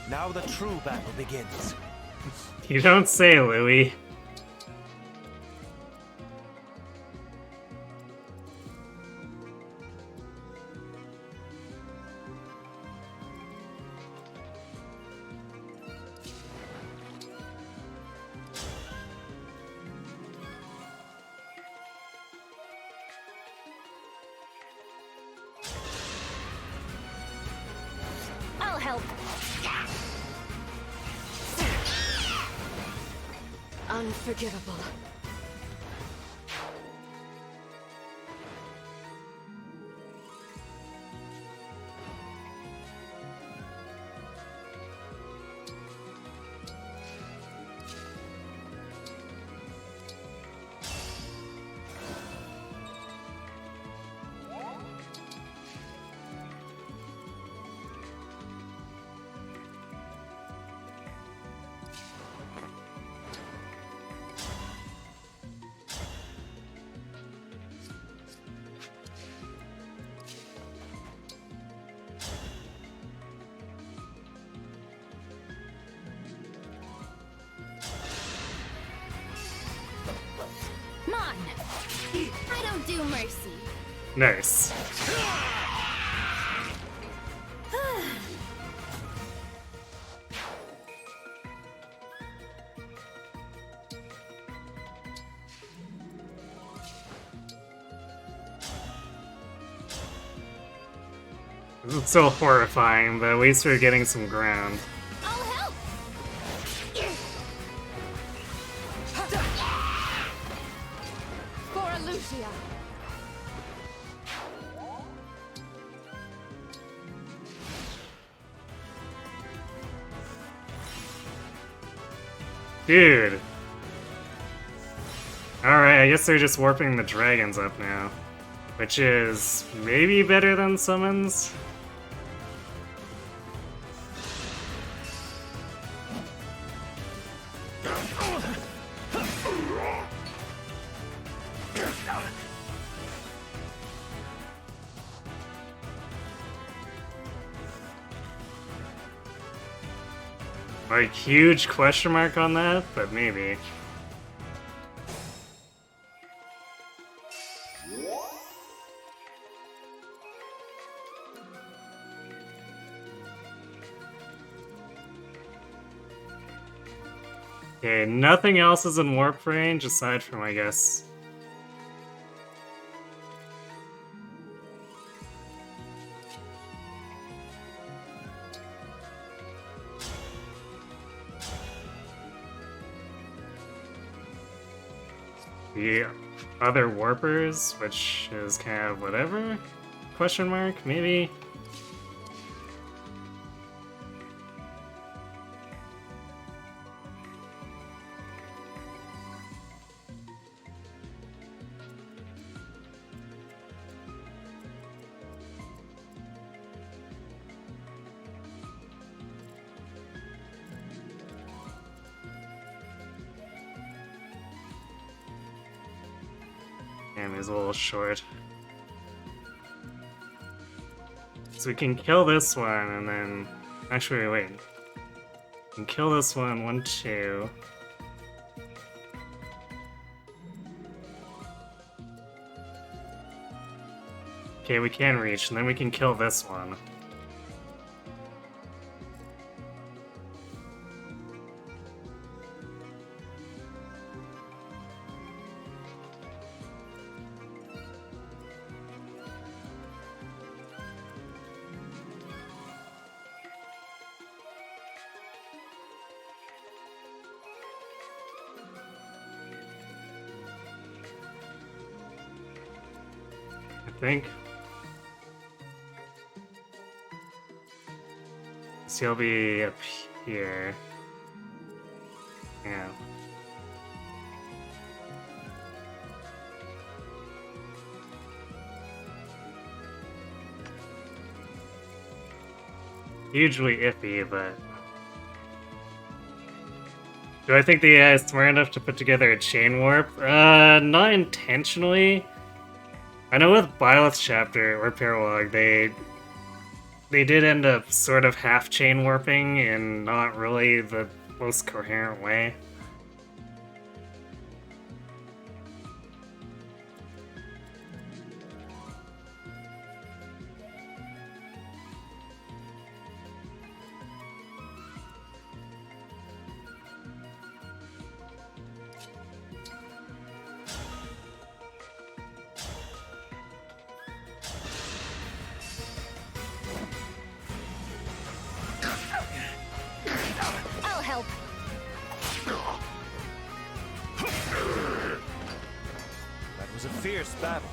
Now the true battle begins.
You don't say, Louis.
I'll help.
Unforgivable.
I don't do mercy.
Nice. This is so horrifying, but at least we're getting some ground.
I'll help.
For Elusia.
Dude. Alright, I guess they're just warping the dragons up now. Which is maybe better than summons? Like, huge question mark on that, but maybe. Okay, nothing else is in warp range aside from, I guess. The other warpers, which is kind of whatever? Question mark, maybe? And he's a little short. So we can kill this one and then... Actually, wait. We can kill this one, 1, 2. Okay, we can reach, and then we can kill this one. I think. So he'll be up here. Yeah. Hugely iffy, but... Do I think the AI is smart enough to put together a chain warp? Not intentionally. I know with Byleth's chapter, or Paralog, they did end up sort of half chain warping in not really the most coherent way.
I'll help.
That was a fierce battle.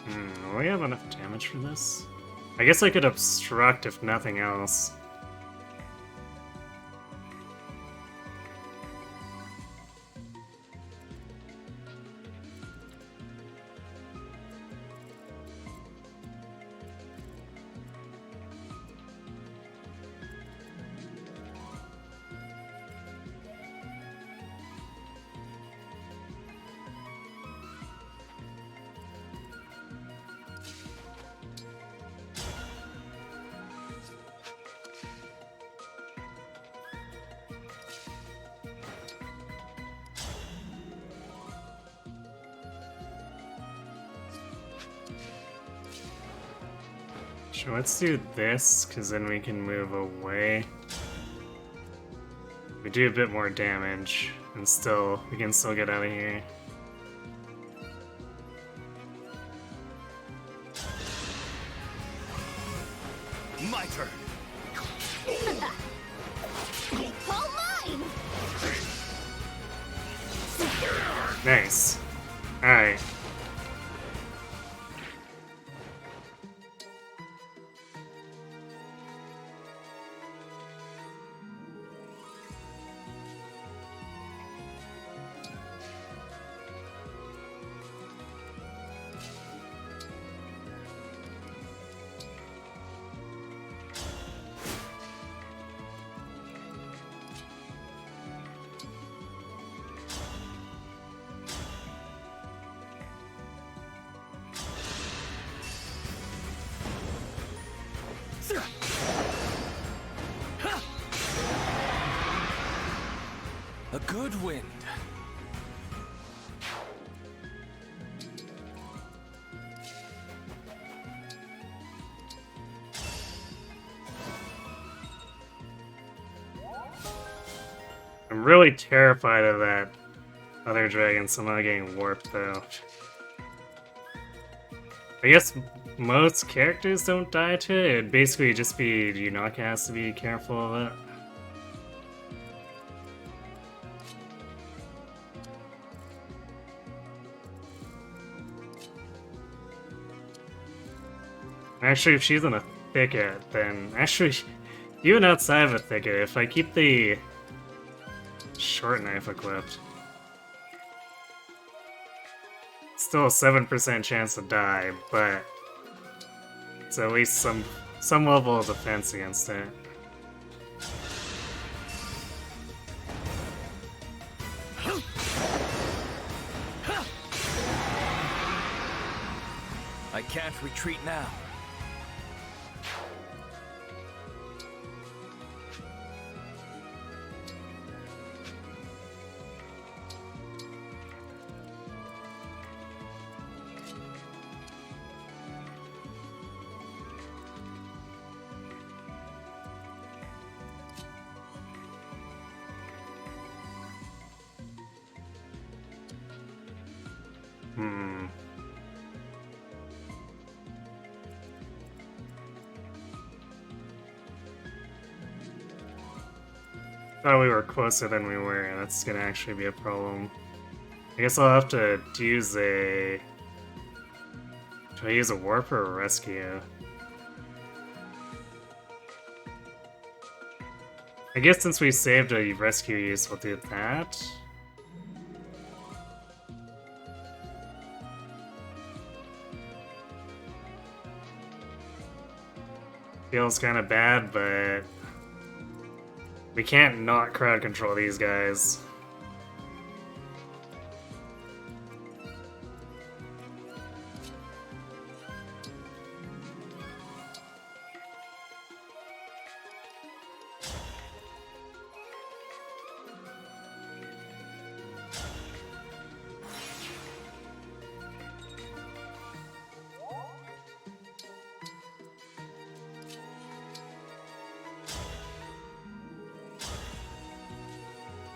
Do we have enough damage for this? I guess I could obstruct if nothing else. Sure, let's do this, because then we can move away. We do a bit more damage, and we can still get out of here.
My turn.
All mine!
Nice. Alright.
A good wind.
I'm really terrified of that other dragon somehow getting warped, though. I guess most characters don't die to it. It'd basically just be Yunaka has to be careful of it. Actually, if she's in a thicket, then actually, even outside of a thicket, if I keep the short knife equipped, still a 7% chance to die, but it's at least some level of defense against it.
I can't retreat now.
Thought we were closer than we were. That's gonna actually be a problem. I guess I'll have to use a... Do I use a warp or a rescue? I guess since we saved a rescue use, we'll do that. Feels kind of bad, but we can't not crowd control these guys.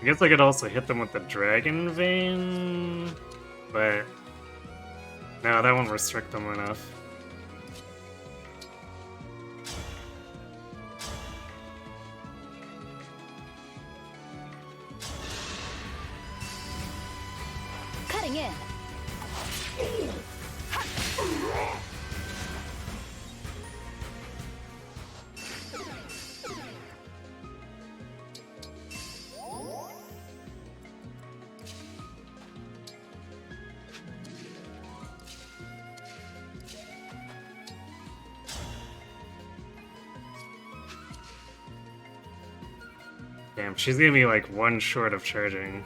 I guess I could also hit them with the Dragon Vein, but no, that won't restrict them enough.
Cutting in.
Damn, she's gonna be like one short of charging.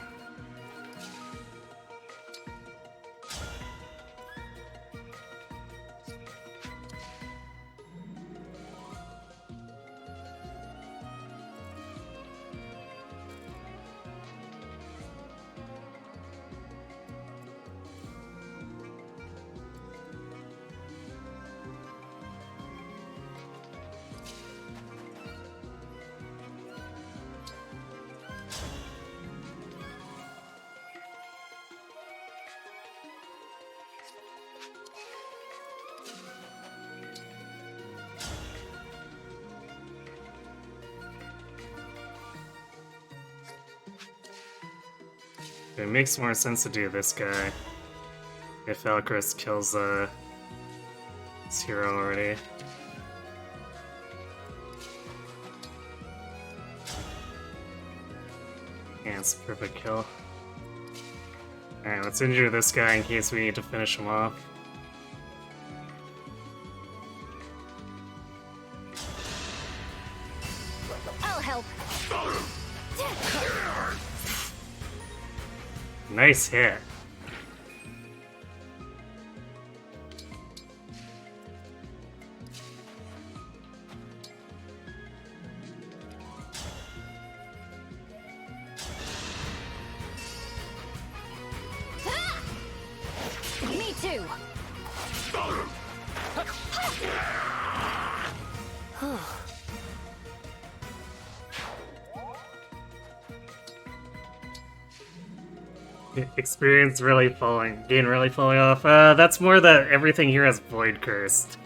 It makes more sense to do this guy if Alcris kills his hero already. Yeah, it's a perfect kill. Alright, let's injure this guy in case we need to finish him off.
I'll help.
Nice hit.
Me too.
Experience really falling, gain really falling off. That's more that everything here has void cursed.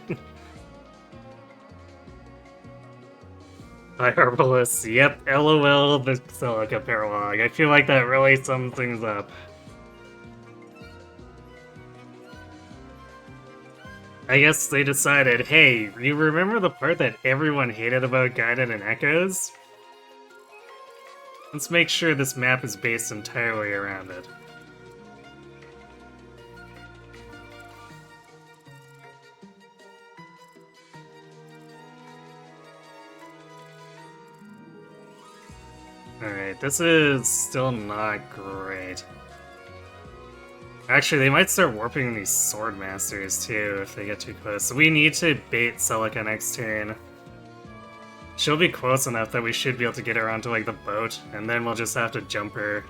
By Herbalist, yep, LOL the Silica Paralog. I feel like that really sums things up. I guess they decided, hey, you remember the part that everyone hated about Guided and Echoes? Let's make sure this map is based entirely around it. Alright, this is still not great. Actually, they might start warping these sword masters too if they get too close. So we need to bait Celica next turn. She'll be close enough that we should be able to get her onto like the boat, and then we'll just have to jump her.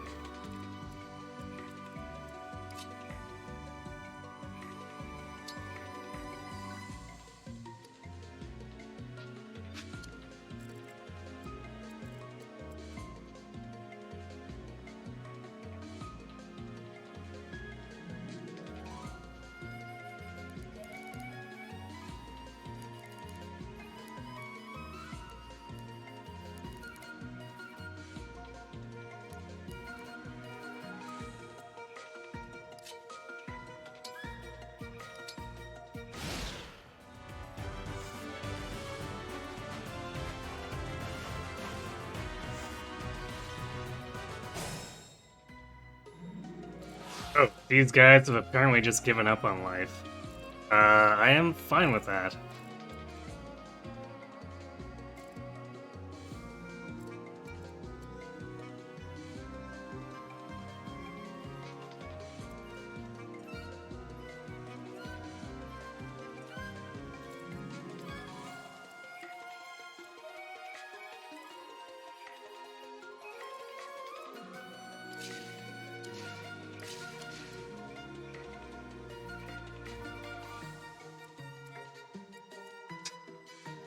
Oh, these guys have apparently just given up on life. I am fine with that.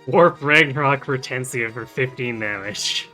Warp Ragnarok Hortensia for 15 damage.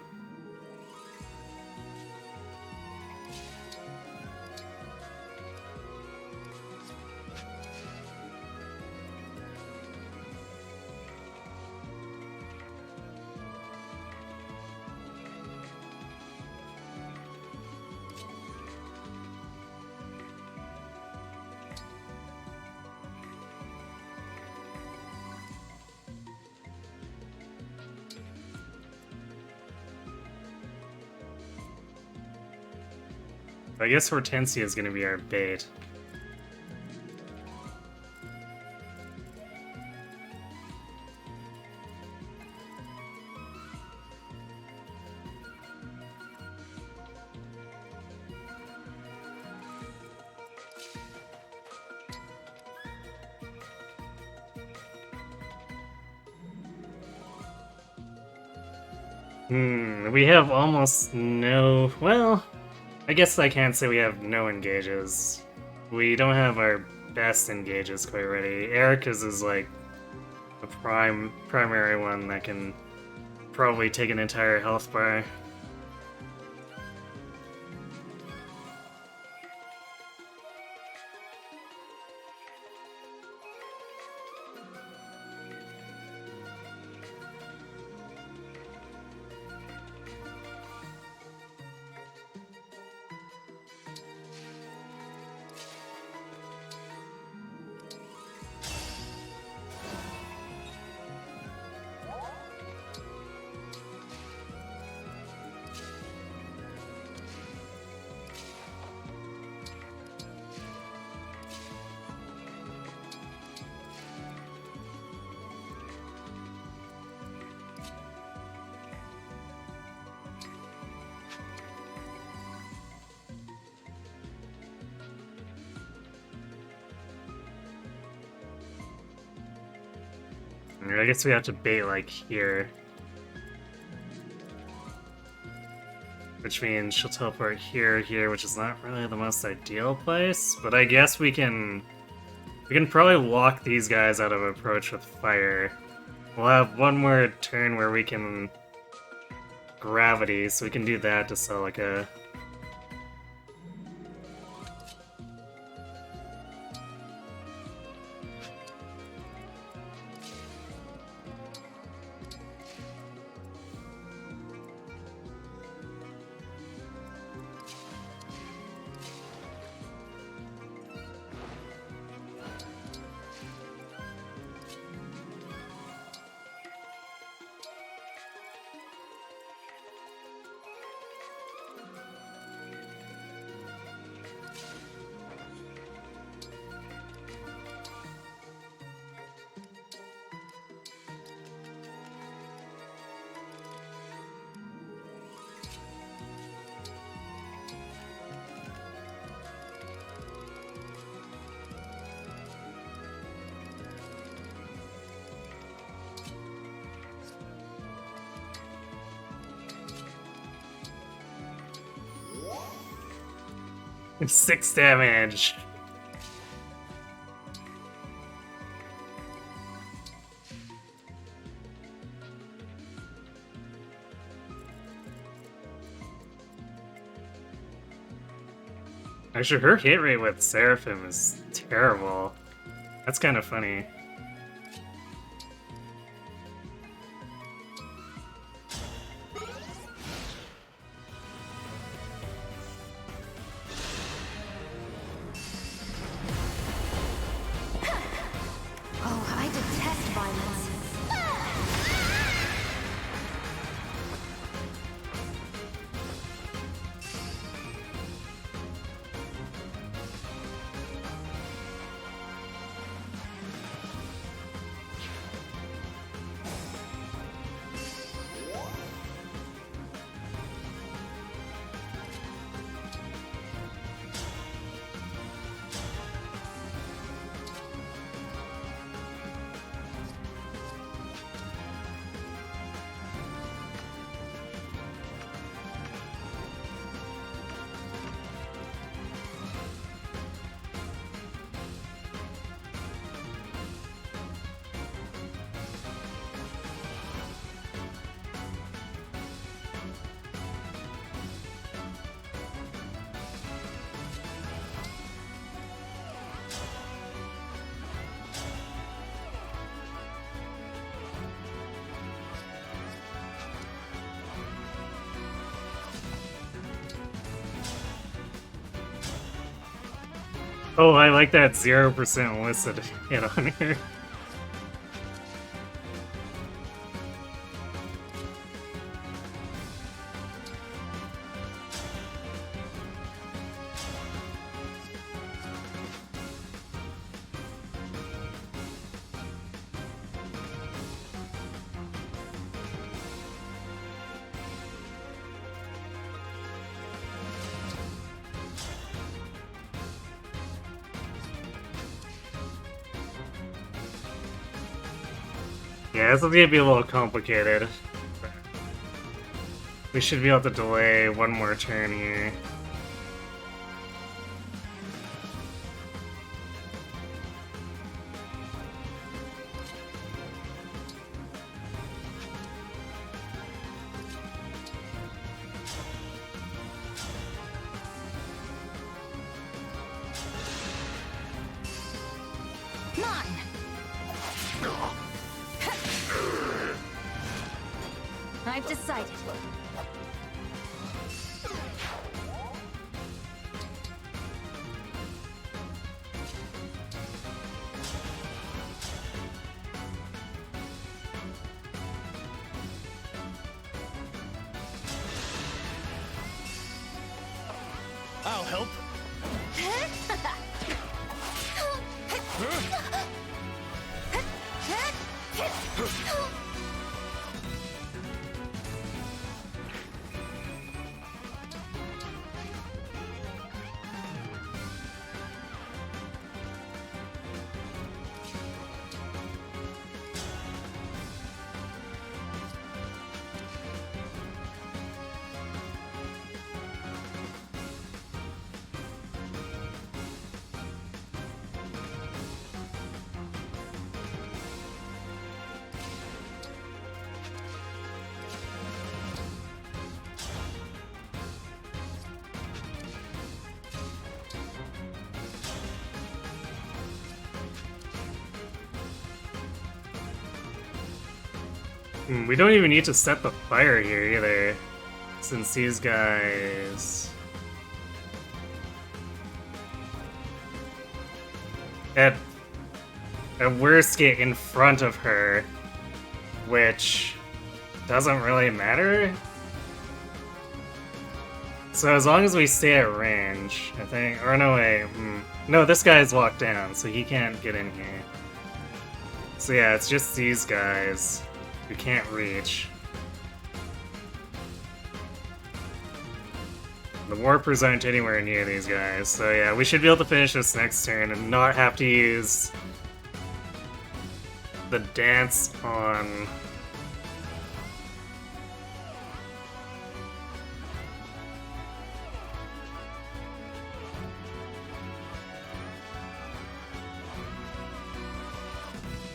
I guess Hortensia is going to be our bait. We have almost no... Well, I guess I can't say we have no engages. We don't have our best engages quite ready. Erica's is like a primary one that can probably take an entire health bar. I guess we have to bait like here. Which means she'll teleport here, which is not really the most ideal place. But I guess we can probably lock these guys out of approach with fire. We'll have one more turn where we can gravity, so we can do that to Celica. 6 damage. Actually, her hit rate with Seraphim is terrible. That's kind of funny.
Oh, I detest violence.
Oh, I like that 0% illicit hit on her. Yeah, this is gonna be a little complicated. We should be able to delay one more turn here.
I've decided.
I'll help.
We don't even need to set the fire here either, since these guys at worst get in front of her, which doesn't really matter. So as long as we stay at range, I think. Or no, wait. No, this guy's locked down, so he can't get in here. So yeah, it's just these guys who can't reach. The warpers aren't anywhere near these guys, so yeah, we should be able to finish this next turn and not have to use the dance on...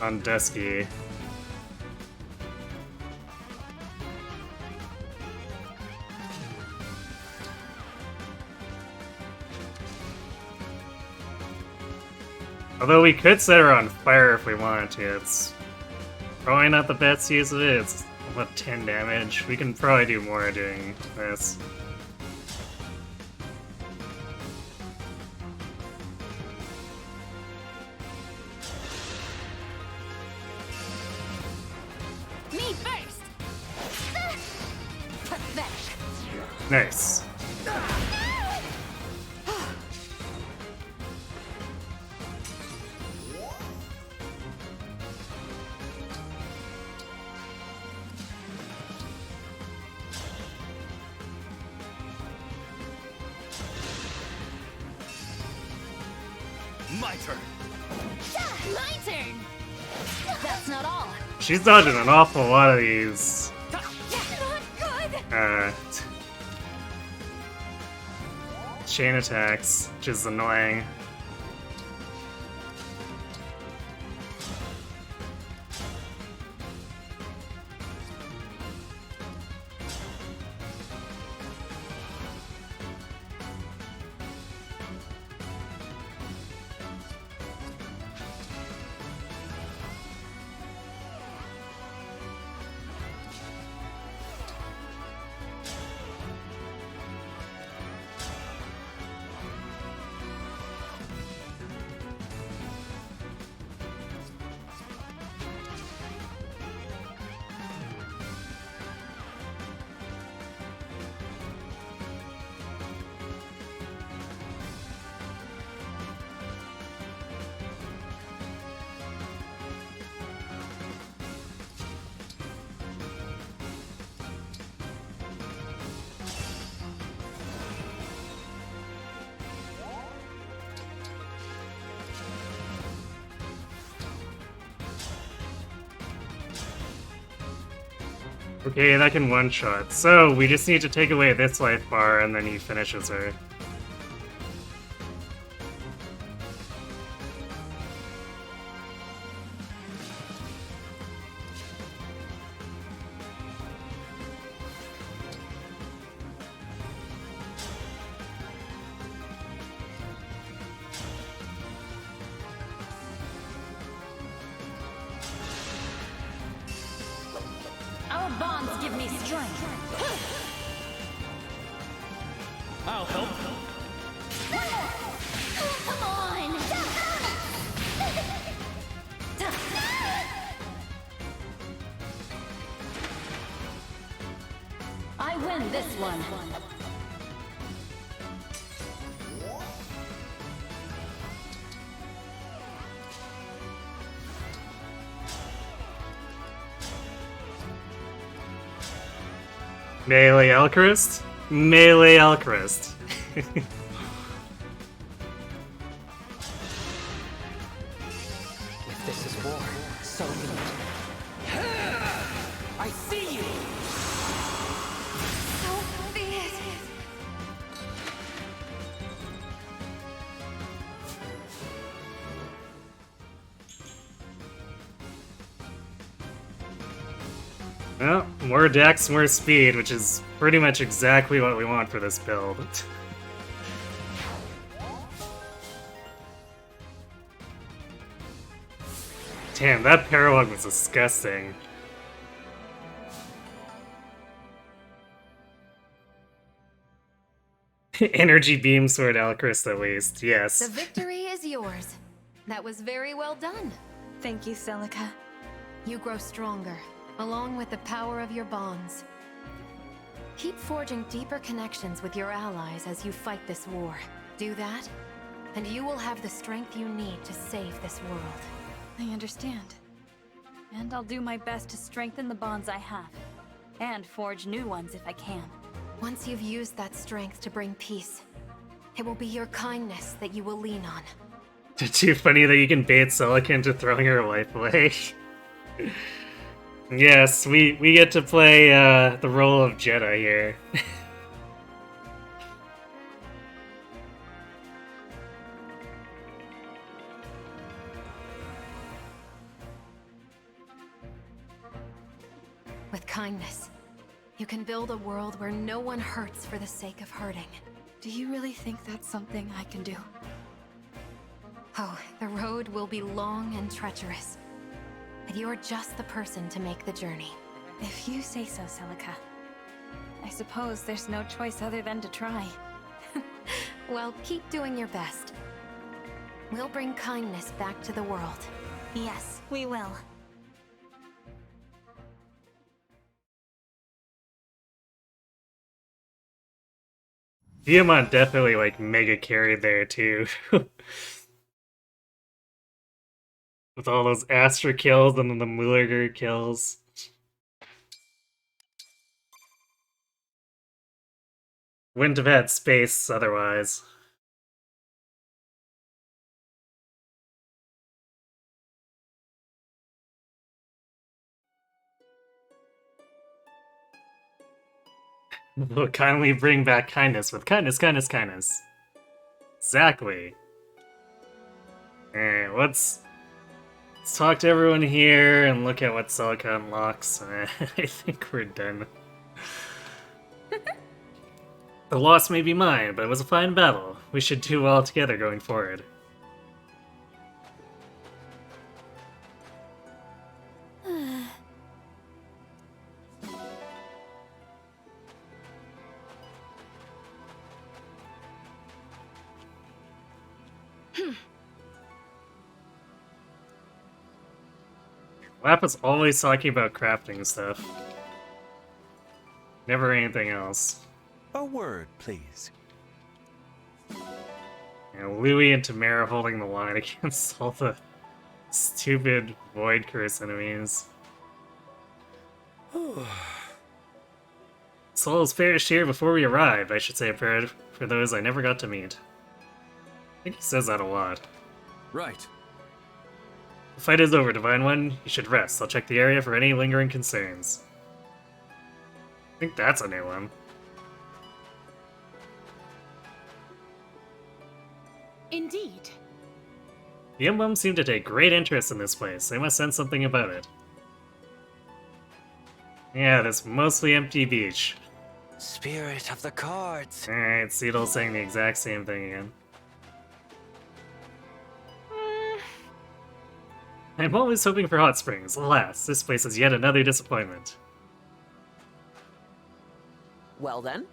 on Dusky. Although we could set her on fire if we wanted to. It's probably not the best use of it. It's about 10 damage. We can probably do more doing this.
Me first! Pathetic.
Nice.
My turn.
My turn! That's not all.
She's dodging an awful lot of these.
Not good!
Chain attacks, which is annoying. Okay, that can one-shot. So, we just need to take away this life bar and then he finishes her.
Our bonds give me strength.
I'll help.
Come on!
I win this one.
Melee Alchrist? Melee Alchrist.
If this is war, so be it. I see you!
So be it.
Well, more dex, more speed, which is pretty much exactly what we want for this build. Damn, that paralog was disgusting. Energy beam sword Alchrist at least, yes.
The victory is yours. That was very well done.
Thank you, Celica.
You grow stronger, along with the power of your bonds. Keep forging deeper connections with your allies as you fight this war. Do that, and you will have the strength you need to save this world.
I understand. And I'll do my best to strengthen the bonds I have. And forge new ones if I can.
Once you've used that strength to bring peace, it will be your kindness that you will lean on.
Too funny that you can bait Celica into throwing her life away. Yes, we get to play the role of Jedi here.
kindness. You can build a world where no one hurts for the sake of hurting. Do you really think that's something I can do? Oh, the road will be long and treacherous. But you're just the person to make the journey.
If you say so, Celica. I suppose there's no choice other than to try.
Well, keep doing your best. We'll bring kindness back to the world.
Yes, we will.
Diamond definitely like mega carried there too. With all those Astra kills and then the Mulliger kills. Wouldn't have had space otherwise. We'll kindly bring back kindness with kindness, kindness, kindness. Exactly. Alright, let's talk to everyone here and look at what Celica unlocks. I think we're done. The loss may be mine, but it was a fine battle. We should do well together going forward. Lapis always talking about crafting stuff. Never anything else.
A word, please.
And Louis and Tamara holding the line against all the stupid Void Curse enemies. Soul's fair share before we arrived, I should say a prayer for those I never got to meet. I think he says that a lot.
Right.
The fight is over, Divine One. You should rest. I'll check the area for any lingering concerns. I think that's a new one.
Indeed.
The Emblem seem to take great interest in this place. They must sense something about it. Yeah, this mostly empty beach.
Spirit of the cards.
Alright, Seedle saying the exact same thing again. I'm always hoping for hot springs. Alas, this place is yet another disappointment.
Well then.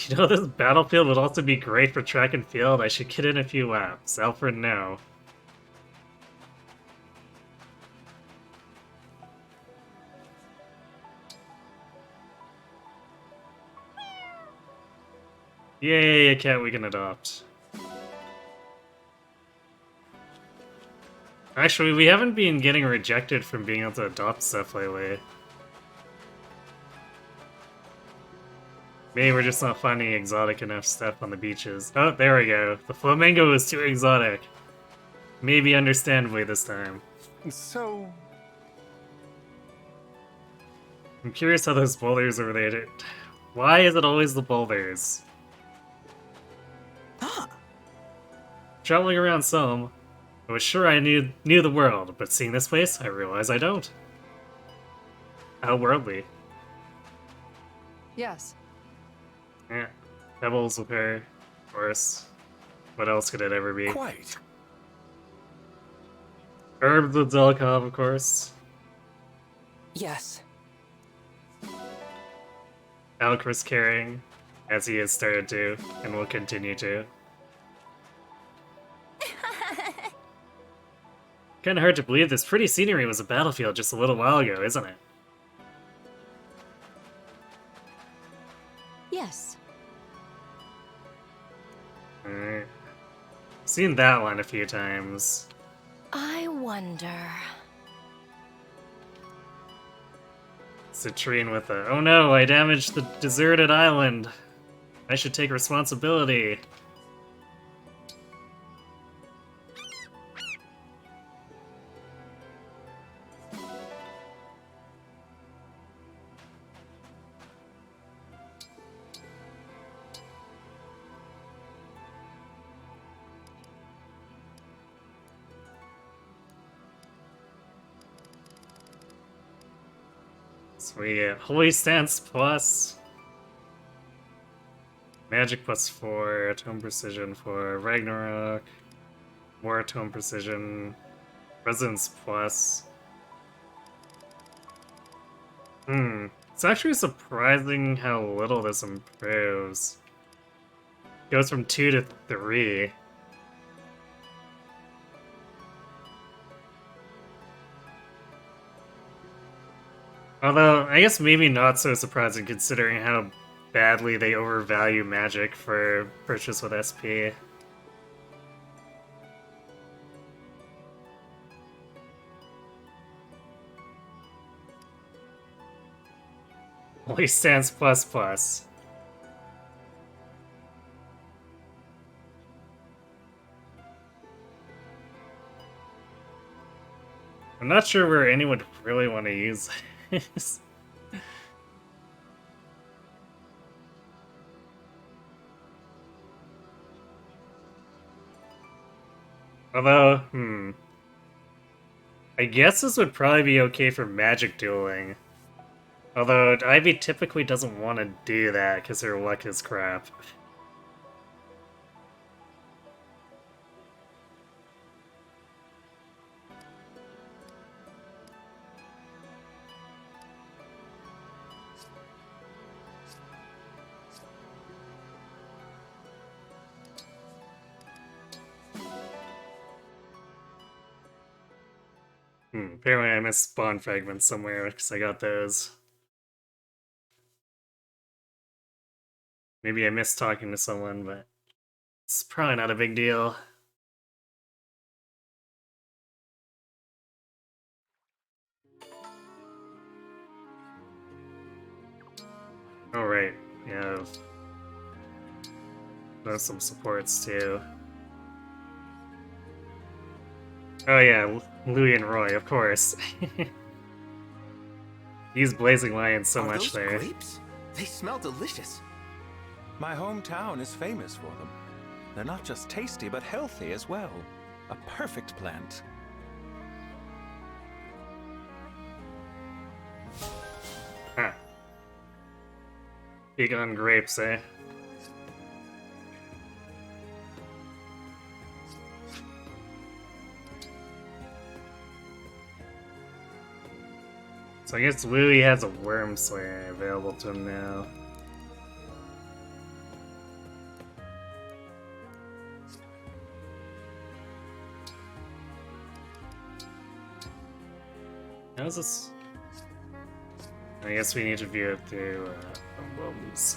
You know, this battlefield would also be great for track and field. I should get in a few laps. Alfred, no. Yay, a cat we can adopt. Actually, we haven't been getting rejected from being able to adopt stuff lately. Maybe we're just not finding exotic enough stuff on the beaches. Oh, there we go. The flamingo is too exotic. Maybe understandably this time.
So...
I'm curious how those boulders are related. Why is it always the boulders? Traveling around Somme, I was sure I knew the world, but seeing this place, I realize I don't. How worldly.
Yes.
Yeah. Pebbles with her, of course. What else could it ever be?
Quite.
Herbs with Zelkov, of course.
Yes.
Alcris caring, as he has started to, and will continue to. Kinda hard to believe this pretty scenery was a battlefield just a little while ago, isn't it?
Yes.
Alright. Seen that one a few times.
I wonder...
Citrine with a, oh no, I damaged the deserted island. I should take responsibility. So we get Holy Stance plus, Magic plus 4, Tome Precision for Ragnarok, more Tome Precision, Resonance plus. It's actually surprising how little this improves. Goes from 2 to 3. Although, I guess maybe not so surprising considering how badly they overvalue magic for purchase with SP. Holy Stance plus plus. I'm not sure where anyone would really want to use this. Although, I guess this would probably be okay for magic dueling. Although, Ivy typically doesn't want to do that because her luck is crap. Apparently I missed spawn fragments somewhere because I got those. Maybe I missed talking to someone, but it's probably not a big deal. Oh right, we have some supports too. Oh yeah, Louis and Roy, of course. Use Blazing Lion so
Are
much
those
there.
grapes? They smell delicious.
My hometown is famous for them. They're not just tasty, but healthy as well. A perfect plant.
Huh. Big on grapes, eh? So I guess Louis has a Worm Slayer available to him now. How's this? I guess we need to view it through emblems.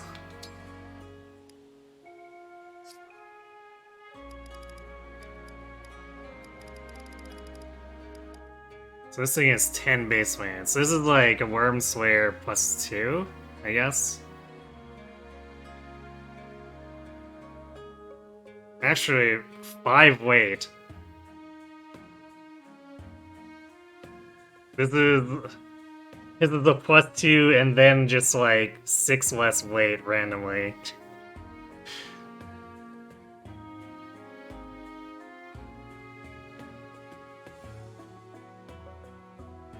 So this thing is 10 base land. So this is like a Worm Slayer plus 2, I guess. Actually, 5 weight. This is a plus 2 and then just like 6 less weight randomly.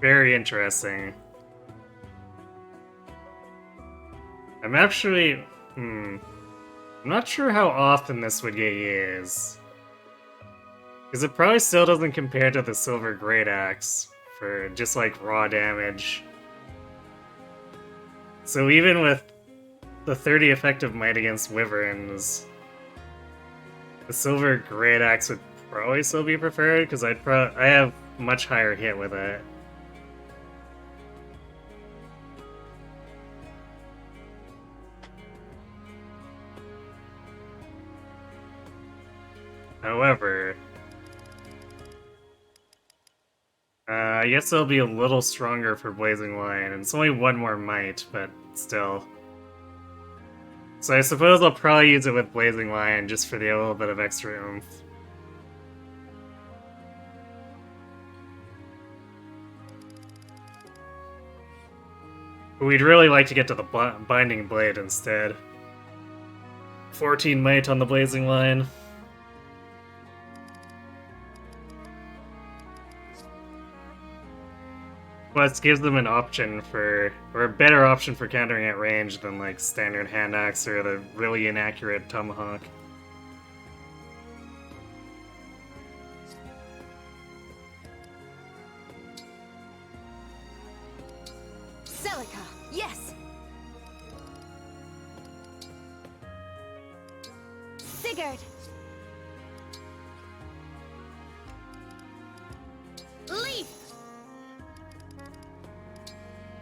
Very interesting. I'm actually, I'm not sure how often this would get used. Because it probably still doesn't compare to the Silver Great Axe for just like raw damage. So even with the 30 effective might against Wyverns, the Silver Great Axe would probably still be preferred because I have much higher hit with it. However, I guess it'll be a little stronger for Blazing Lion, and it's only 1 more might, but still. So I suppose I'll probably use it with Blazing Lion just for the little bit of extra oomph. But we'd really like to get to the Binding Blade instead. 14 might on the Blazing Lion. plus gives them an option for, or a better option for countering at range than like standard hand axe or the really inaccurate tomahawk.
Celica, yes! Sigurd! Leaf!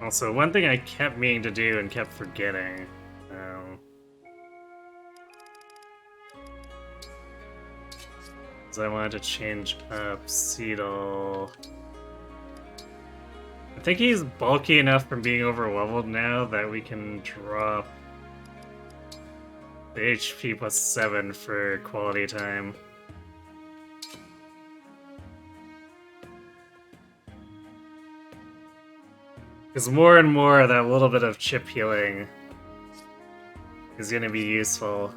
Also, one thing I kept meaning to do and kept forgetting. Is I wanted to change up Seedle. I think he's bulky enough from being overleveled now that we can drop the HP plus 7 for quality time. Because more and more that little bit of chip healing is going to be useful.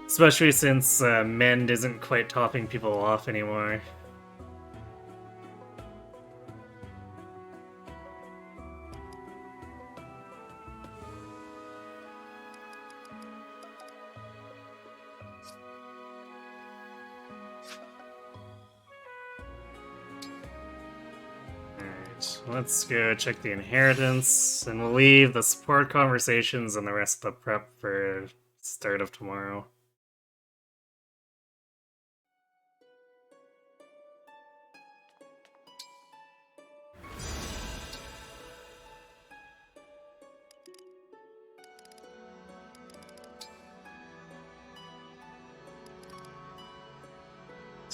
Especially since Mend isn't quite topping people off anymore. Let's go check the inheritance, and we'll leave the support conversations and the rest of the prep for start of tomorrow.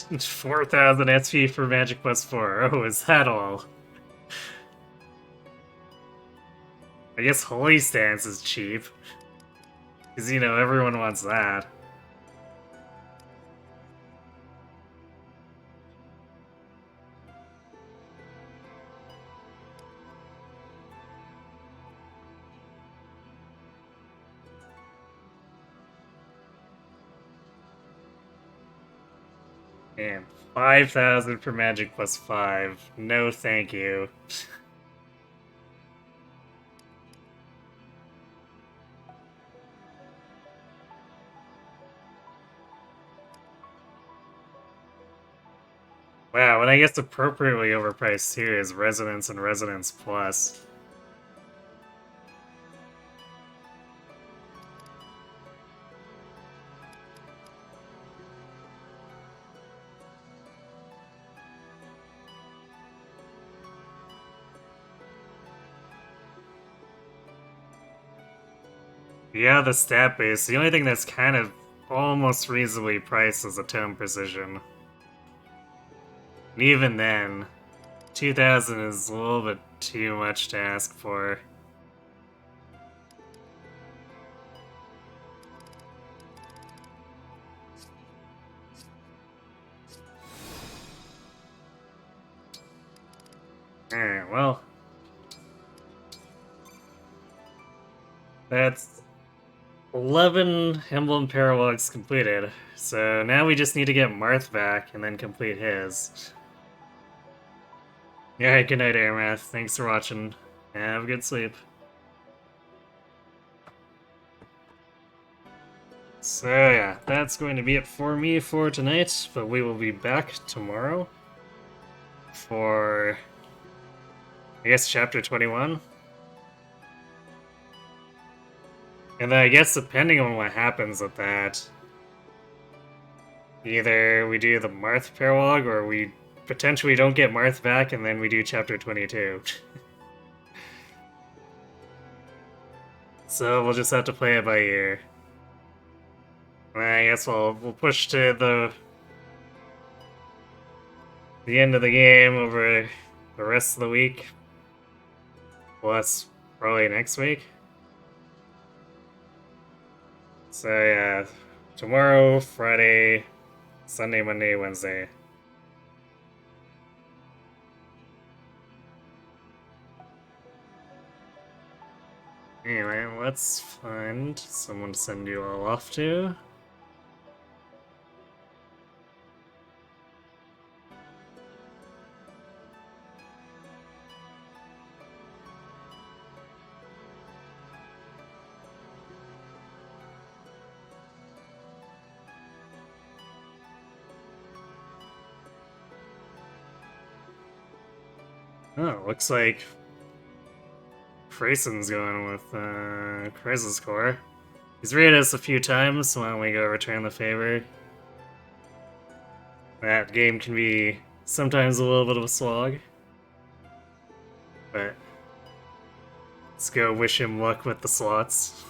It's 4,000 SP for magic plus 4. Oh, is that all? I guess Holy Stance is cheap. Because, you know, everyone wants that. And 5,000 for magic plus 5. No thank you. Wow, and I guess appropriately overpriced too is Resonance and Resonance Plus. Yeah, the stat base. The only thing that's kind of almost reasonably priced is a Tome Precision. And even then, 2,000 is a little bit too much to ask for. Alright, well. That's 11 Emblem Paralogs completed. So now we just need to get Marth back and then complete his. Alright, good night, Airmath. Thanks for watching. Have a good sleep. So yeah, that's going to be it for me for tonight, but we will be back tomorrow for, I guess, Chapter 21. And then I guess depending on what happens with that, either we do the Marth Paralog or we potentially don't get Marth back and then we do Chapter 22. So we'll just have to play it by ear. And I guess we'll push to the end of the game over the rest of the week. Plus probably next week. So yeah, tomorrow, Friday, Sunday, Monday, Wednesday. Anyway, let's find someone to send you all off to. Oh, looks like Freyson's going with Crisis Core. He's raided us a few times, so why don't we go return the favor? That game can be sometimes a little bit of a slog. But let's go wish him luck with the slots.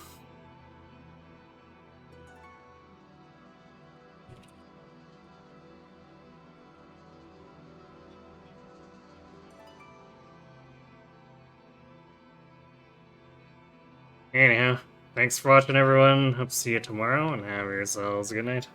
Anyhow, thanks for watching, everyone. Hope to see you tomorrow, and have yourselves a good night.